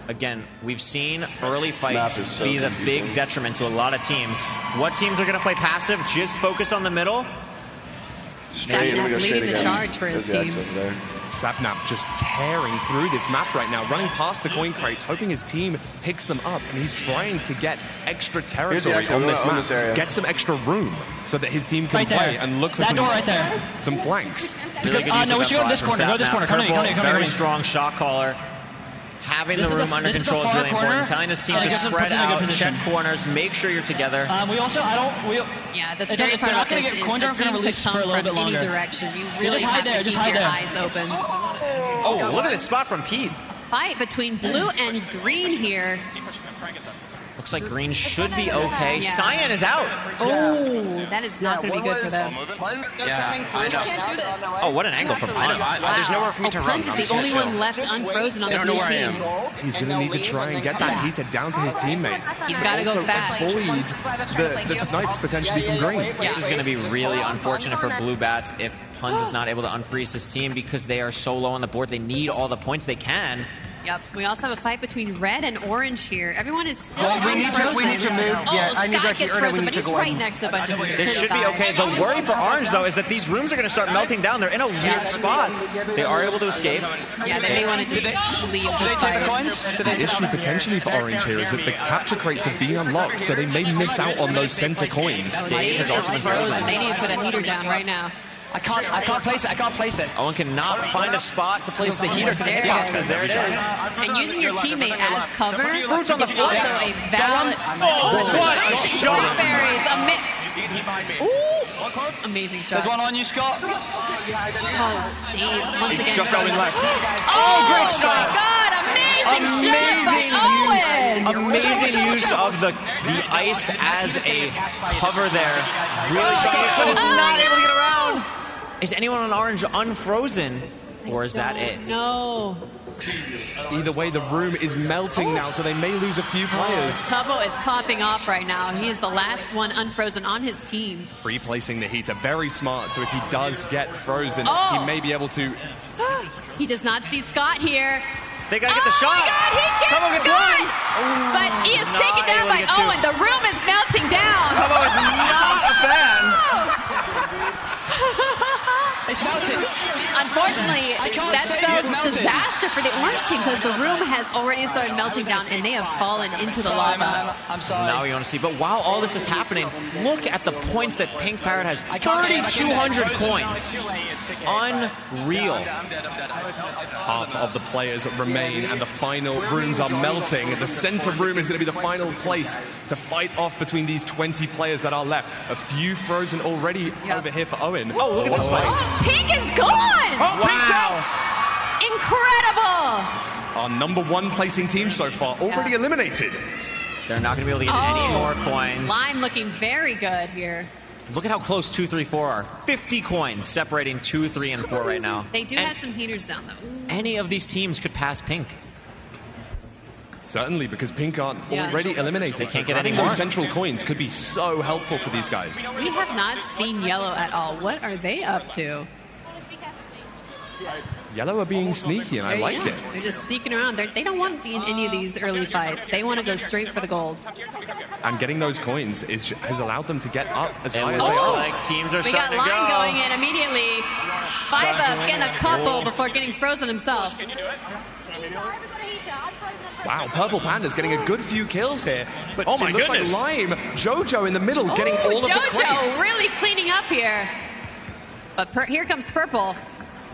Again, we've seen early fights be the big detriment to a lot of teams. What teams are going to play passive, just focus on the middle? Sapnap leading the charge for his team. Sapnap just tearing through this map right now, running past the coin crates, hoping his team picks them up, and he's trying to get extra territory on this map, get some extra room so that his team can play and look for some flanks. Really good use no, of we that should go to this flag corner. from Go to this Sapnap. corner. Come Purple, here. Very strong shot caller. Having the room under control is really important. Telling his team to spread out, check corners, make sure you're together. We also, Yeah, the If scary they're part not about gonna this get is coin, the they're gonna team could release come for a little from bit any longer. direction. You Yeah, really just hide have there, to just keep hide your there. eyes open. Oh, look at this spot from Pete. Fight between blue and green here. Looks like green should be okay. Yeah. Cyan is out. Oh, that is not going to be good for them. Yeah, I know. Oh, what an angle from Punz. There's nowhere for me to run. Punz is the only one left unfrozen on the blue team. He's going to need to try and get that heater down to his teammates. He's gotta go Also fast. avoid the snipes potentially from green. This is going to be really unfortunate for Blue Bats if Punz is not able to unfreeze his team because they are so low on the board. They need all the points they can. Yep. We also have a fight between red and orange here. Everyone is still Well, we need to unfrozen. move. Oh, Yeah, I need Scott to gets Erna, we frozen, need but to he's go right in. next to a bunch of This should be okay. The worry for Orange, though, is that these rooms are going to start melting down. They're in a weird spot. They are able to escape. Yeah, they may want to just leave this fight. The issue potentially for Orange here is that the capture crates have been unlocked, so they may miss out on those center coins. Dave is frozen. They need to put a heater down right now. I can't place it. Owen cannot find a spot to place the heater because There the it boxes. is. There it is. And using your teammate as cover Fruits on the is floor. also a valid. What a shot. Strawberries. Amazing shot. There's one on you, Scott. Oh, Dave, once It's again. just Owen left. Oh, great shot. God, amazing shot by Owen. Amazing use of the ice as a cover there. Really strong use, but it's not able to get around. Is anyone on Orange unfrozen? Or is that it? No. Either way, the room is melting now, so they may lose a few players. Tubbo is popping off right now. He is the last one unfrozen on his team. Pre-placing the heater, very smart, so if he does get frozen, he may be able to... He does not see Scott here. They gotta get the shot. Oh my God, he gets Scott! But he is taken down by Owen. The room is melting down. Tubbo is not a fan. It's melting. Unfortunately, that spells disaster for the orange team because the room has already started melting down and they have fallen into the lava. I'm sorry. Now you want to see, but while all this is happening, look at the points that Pink Parrot has. 3,200 coins. Unreal. Half of the players remain and the final rooms are melting. The center room is going to be the final place to fight off between these 20 players that are left. A few frozen already over here for Owen. Oh, look at this fight. Pink is gone! Oh, Pink's out! Incredible! Our #1 placing team so far already eliminated. They're not going to be able to get any more coins. Lime looking very good here. Look at how close 2, 3, 4 are. 50 coins separating 2, 3, and 4 right now. They do have some heaters down, though. Any of these teams could pass Pink. Certainly, because Pink aren't already eliminated. They can't get Having any more. those central coins could be so helpful for these guys. We have not seen Yellow at all. What are they up to? Yellow are being sneaky, and I like it. They're just sneaking around. They don't want any of these early fights. They want to go straight for the gold. And getting those coins has allowed them to get up as high as looks they are. like teams are We got starting to Lime go. going in immediately. 5 up, getting a couple before getting frozen himself. Wow, Purple Panda's getting a good few kills here. But Oh my it looks goodness. like Lime, JoJo in the middle, getting all of the crates. JoJo really cleaning up here. But here comes Purple.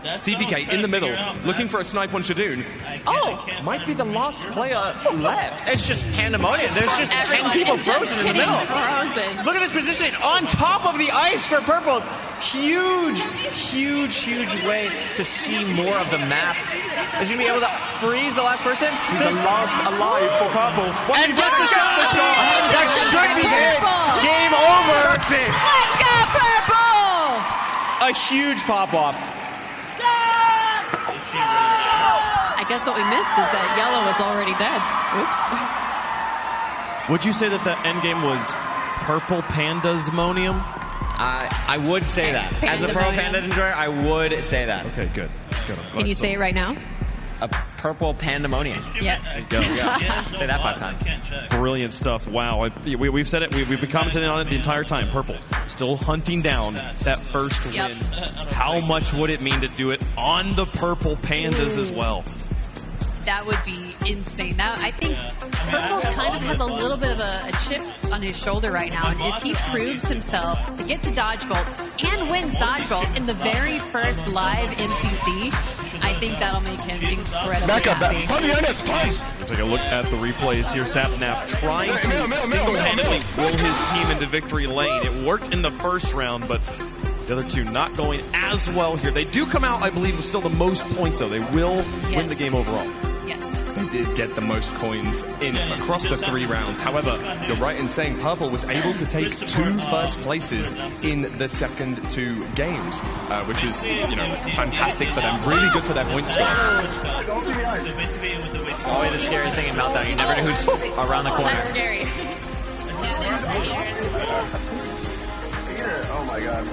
CPK in the middle, looking for a snipe on Shadoon. Oh! Might be the last player left. It's just pandemonium. There's just 10 Everyone people is just frozen in the getting middle. frozen. Look at this positioning on top of the ice for Purple. Huge, huge, huge way to see more of the map. Is he going to be able to freeze the last person? He's the last alive for Purple. And get the shot. That should be it. Game over. That's it. Let's go, Purple! A huge pop-off. I guess what we missed is that Yellow is already dead. Oops. Would you say that the end game was Purple Pandasmonium? I would say that. As a Purple Panda enjoyer, I would say that. Okay, good. Can you say it right now? A Purple Pandemonium. Yes. Go. Yeah. Say that 5 times. Brilliant stuff. Wow. We've said it. We've been commenting on it the entire time. Purple still hunting down that first win. How much would it mean to do it on the Purple Pandas as well? That would be insane. Now, I think Purple kind of has a little bit of a chip on his shoulder right now. And if he proves himself to get to Dodgebolt and wins Dodgebolt in the very first live MCC, I think that'll make him incredibly happy. We'll take a look at the replays here. Sapnap trying to single-handedly will his team into victory lane. It worked in the first round, but the other two not going as well here. They do come out, I believe, with still the most points, though. They will win the game overall. Yes. They did get the most coins in across the 3 rounds. However, you're right in saying Purple was able to take 2 first places in the second 2 games, which is, fantastic for them. Really good for their point score. It's always the scary thing in Meltdown. You never know who's around the corner. That's scary. Oh my god.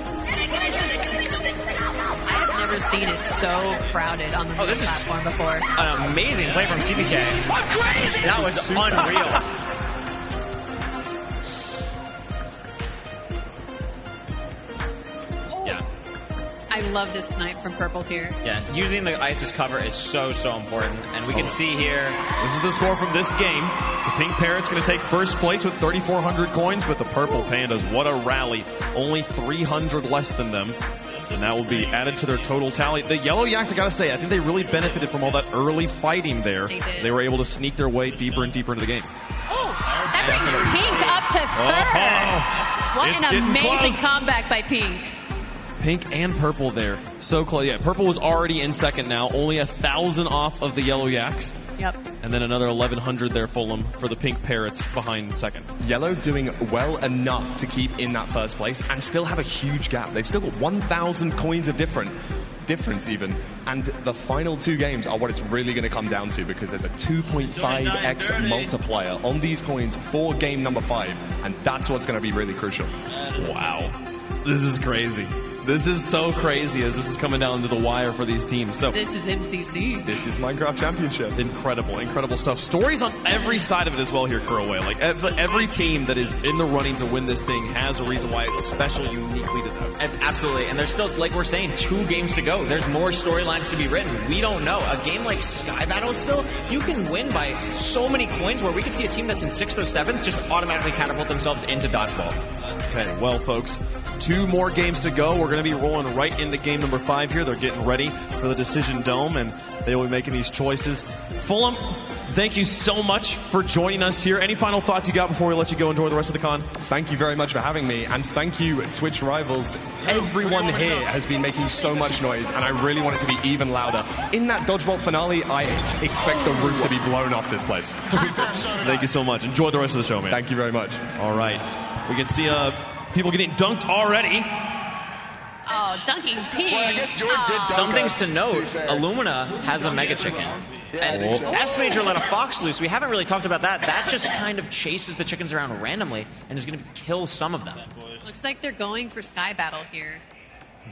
I've never seen it so crowded on the platform before. An amazing play from CPK. I'm crazy! That was unreal. Yeah. I love this snipe from Purple here. Yeah, using the ice as cover is so important. And we can see here. This is the score from this game. The Pink Parrot's going to take first place with 3,400 coins, but the Purple Pandas, what a rally. Only 300 less than them. And that will be added to their total tally. The Yellow Yaks, I gotta say, I think they really benefited from all that early fighting there. They did. They were able to sneak their way deeper and deeper into the game. Oh, that brings Pink up to 3rd. What It's an getting amazing close. comeback by Pink. Pink and Purple there. So close. Yeah, Purple was already in second now. Only 1,000 off of the Yellow Yaks. Yep. And then another 1,100 there, Fulham, for the Pink Parrots behind second. Yellow doing well enough to keep in that first place and still have a huge gap. They've still got 1,000 coins of different. difference even. And the final 2 games are what it's really going to come down to, because there's a 2.5x multiplier on these coins for game number 5, and that's what's going to be really crucial. Wow. This is crazy. This is so crazy as this is coming down to the wire for these teams. So This is MCC. This is Minecraft Championship. Incredible, incredible stuff. Stories on every side of it as well here, Curlway. Like every team that is in the running to win this thing has a reason why it's special uniquely to them. Absolutely, and there's still, like we're saying, 2 games to go. There's more storylines to be written. We don't know. A game like Sky Battle still, you can win by so many coins where we could see a team that's in 6th or 7th just automatically catapult themselves into dodgeball. Okay, well, folks, 2 more games to go. We're going to be rolling right into game number 5 here. They're getting ready for the Decision Dome, and they will be making these choices. Fulham, thank you so much for joining us here. Any final thoughts you got before we let you go enjoy the rest of the con? Thank you very much for having me, and thank you, Twitch Rivals. Everyone here has been making so much noise, and I really want it to be even louder. In that dodgeball finale, I expect the roof to be blown off this place. Thank you so much. Enjoy the rest of the show, man. Thank you very much. All right. We can see people getting dunked already. Oh, dunking pink. Well, I guess George did dunk Some things us, to note, fair. Illumina has a Mega Chicken. And S Major let a fox loose. We haven't really talked about that. That just kind of chases the chickens around randomly and is going to kill some of them. Looks like they're going for Sky Battle here.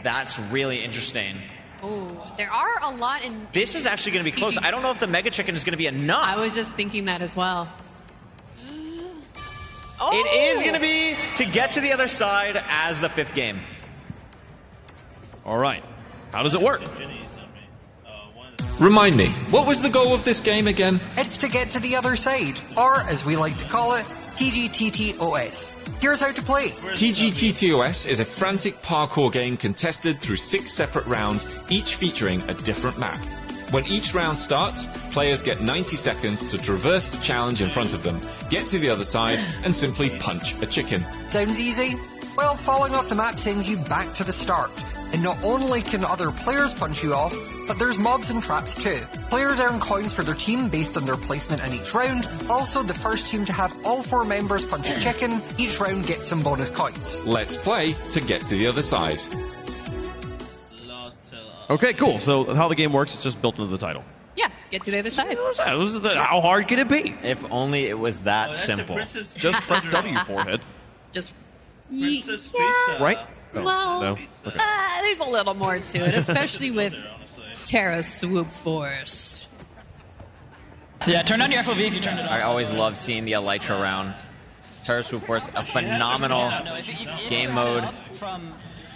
That's really interesting. Oh, there are a lot in... This is actually going to be close. I don't know if the Mega Chicken is going to be enough. I was just thinking that as well. It is going to be to get to the other side as the 5th game. All right. How does it work? Remind me, what was the goal of this game again? It's to get to the other side, or as we like to call it, TGTTOS. Here's how to play. TGTTOS is a frantic parkour game contested through 6 separate rounds, each featuring a different map. When each round starts, players get 90 seconds to traverse the challenge in front of them, get to the other side, and simply punch a chicken. Sounds easy? Well, falling off the map sends you back to the start. And not only can other players punch you off, but there's mobs and traps too. Players earn coins for their team based on their placement in each round. Also, the first team to have all 4 members punch a chicken, each round gets some bonus coins. Let's play to get to the other side. Okay, cool. So how the game works, it's just built into the title. Yeah, get to the other side. How hard can it be? If only it was that simple. Just press W, forehead. Just... Right? Oh, Well, no? Okay. there's a little more to it, especially with Terra Swoop Force. Yeah, turn on your FOV if you turn it on. I always love seeing the Elytra round. Terra Swoop Force, a phenomenal game mode.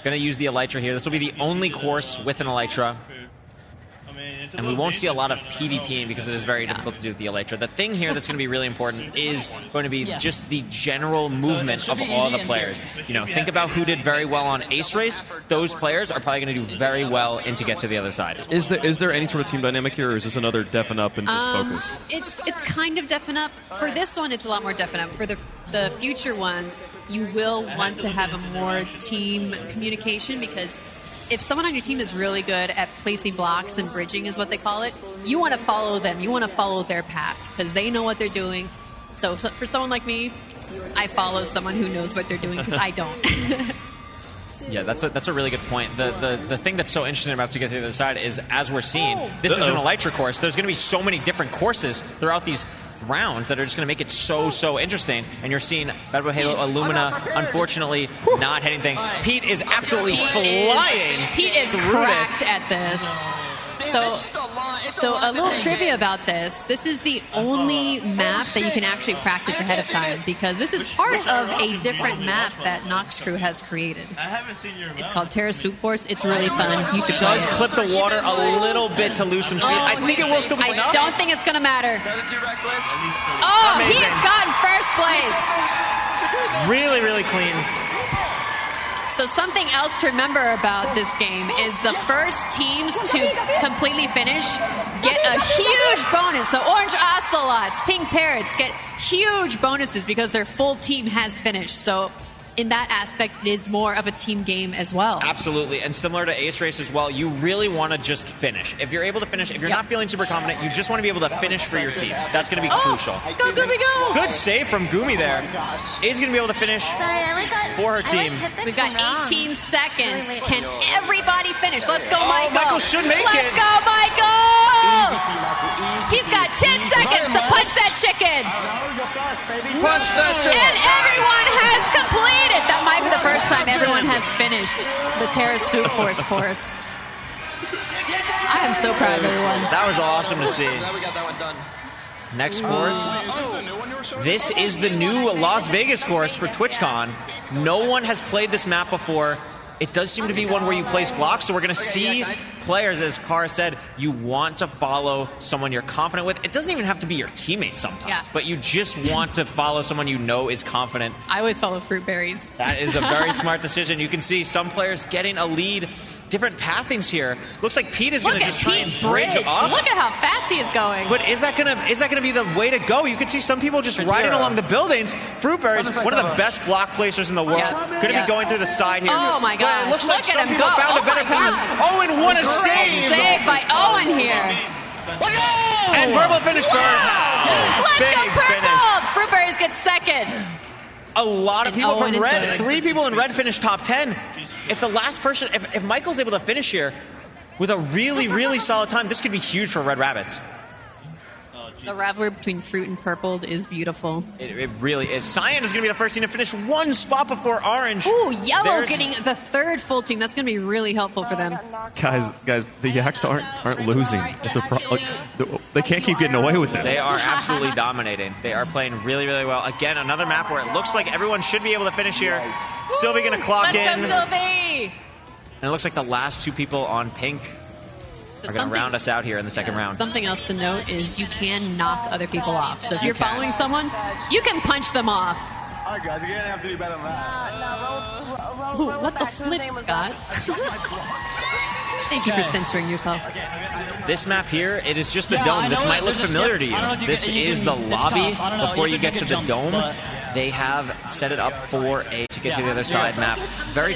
Gonna use the Elytra here. This will be the only course with an Elytra. And we won't see a lot of PvPing because it is very difficult to do with the Elytra. The thing here that's going to be really important is going to be just the general movement of all the players. You know, think about who did very well on Ace Race. Those players are probably going to do very well and to get to the other side. Is there any sort of team dynamic here, or is this another deafen up and just focus? It's kind of deafen up. For this one, it's a lot more deafen up. For the future ones, you will want to have a more team communication, because if someone on your team is really good at placing blocks and bridging is what they call it, you want to follow them. You want to follow their path because they know what they're doing. So for someone like me, I follow someone who knows what they're doing because I don't. Yeah, that's a really good point. The thing that's so interesting about to get to the other side is, as we're seeing, this is an Elytra course. There's going to be so many different courses throughout these rounds that are just going to make it so interesting. And you're seeing Bad Boy Halo Illumina, unfortunately, not hitting things. Pete is absolutely flying. Pete is cracked at this. So a little trivia about this. This is the only map that you can actually practice ahead of time, because this is part of a different map that Nox Crew has created. It's called Terra Swoop Force. It's really fun. You should play Does it. clip the water a little bit to lose some speed. I think it will still be enough. I don't think it's going to matter. Oh, Amazing. he's gotten first place. Really clean. So something else to remember about this game is the first teams to completely finish get a huge bonus. So Orange Ocelots, Pink Parrots get huge bonuses because their full team has finished. So in that aspect, it is more of a team game as well. Absolutely, and similar to Ace Race as well, you really want to just finish. If you're able to finish, if you're not feeling super confident, you just want to be able to finish for your team. That's going to be crucial. Go, Goomy, go! Good save from Goomy there. Is going to be able to finish for her team. We've got 18 seconds. Can everybody finish? Let's go, Michael. Michael should make it. Let's go, Michael! He's got 10 seconds to punch that chicken. Punch that chicken. And everyone has completed. That might be the first time everyone has finished the Terra Swoop Force course. I am so proud of everyone. That was awesome to see. Glad we got that one done. Next course. This is the new Las Vegas course for TwitchCon. No one has played this map before. It does seem to be one where you place blocks, so we're going to see players, as Kara said, you want to follow someone you're confident with. It doesn't even have to be your teammate sometimes, but you just want to follow someone you know is confident. I always follow fruit berries. That is a very smart decision. You can see some players getting a lead. Different pathings here. Looks like Pete is going to just try and bridge up. Look at how fast he is going. But is that gonna be the way to go? You can see some people just riding along the buildings. Fruitberry's one of the best block placers in the world. Going to be going through the side here. Oh my gosh! But it looks like Look at some him people go! found a better path. Owen, what a save! Save by Owen here. And Purple finished first. Let's Big go Purple! finish. Fruitberries gets second. A lot of And people Owen from in Red. third. 3 people in Red finished top 10. If the last person, if Michael's able to finish here with a really, really solid time, this could be huge for Red Rabbits. The rivalry between Fruit and Purple is beautiful. It really is. Cyan is going to be the first team to finish 1 spot before Orange. Ooh, Yellow There's- getting the 3rd full team. That's going to be really helpful for them. Guys, the Yaks aren't losing. It's they can't keep getting away with this. They are absolutely dominating. They are playing really, really well. Again, another map where it looks like everyone should be able to finish here. Sylvie going to clock in. Let's go, Sylvie! And it looks like the last 2 people on pink are going to round us out here in the second round. Something else to note is you can knock other people off. So if you're following someone, you can punch them off. All right, guys, you're gonna have to do better than that. Ooh, what the flip, Scott? Thank you for censoring yourself. This map here, it is just the Yeah, dome. I This know might it. look They're just familiar to I don't know if you. you This can- is it's the tough. lobby I don't know. before You you get to can the jump, dome. but- They have set it up for a to get to the other side map. Very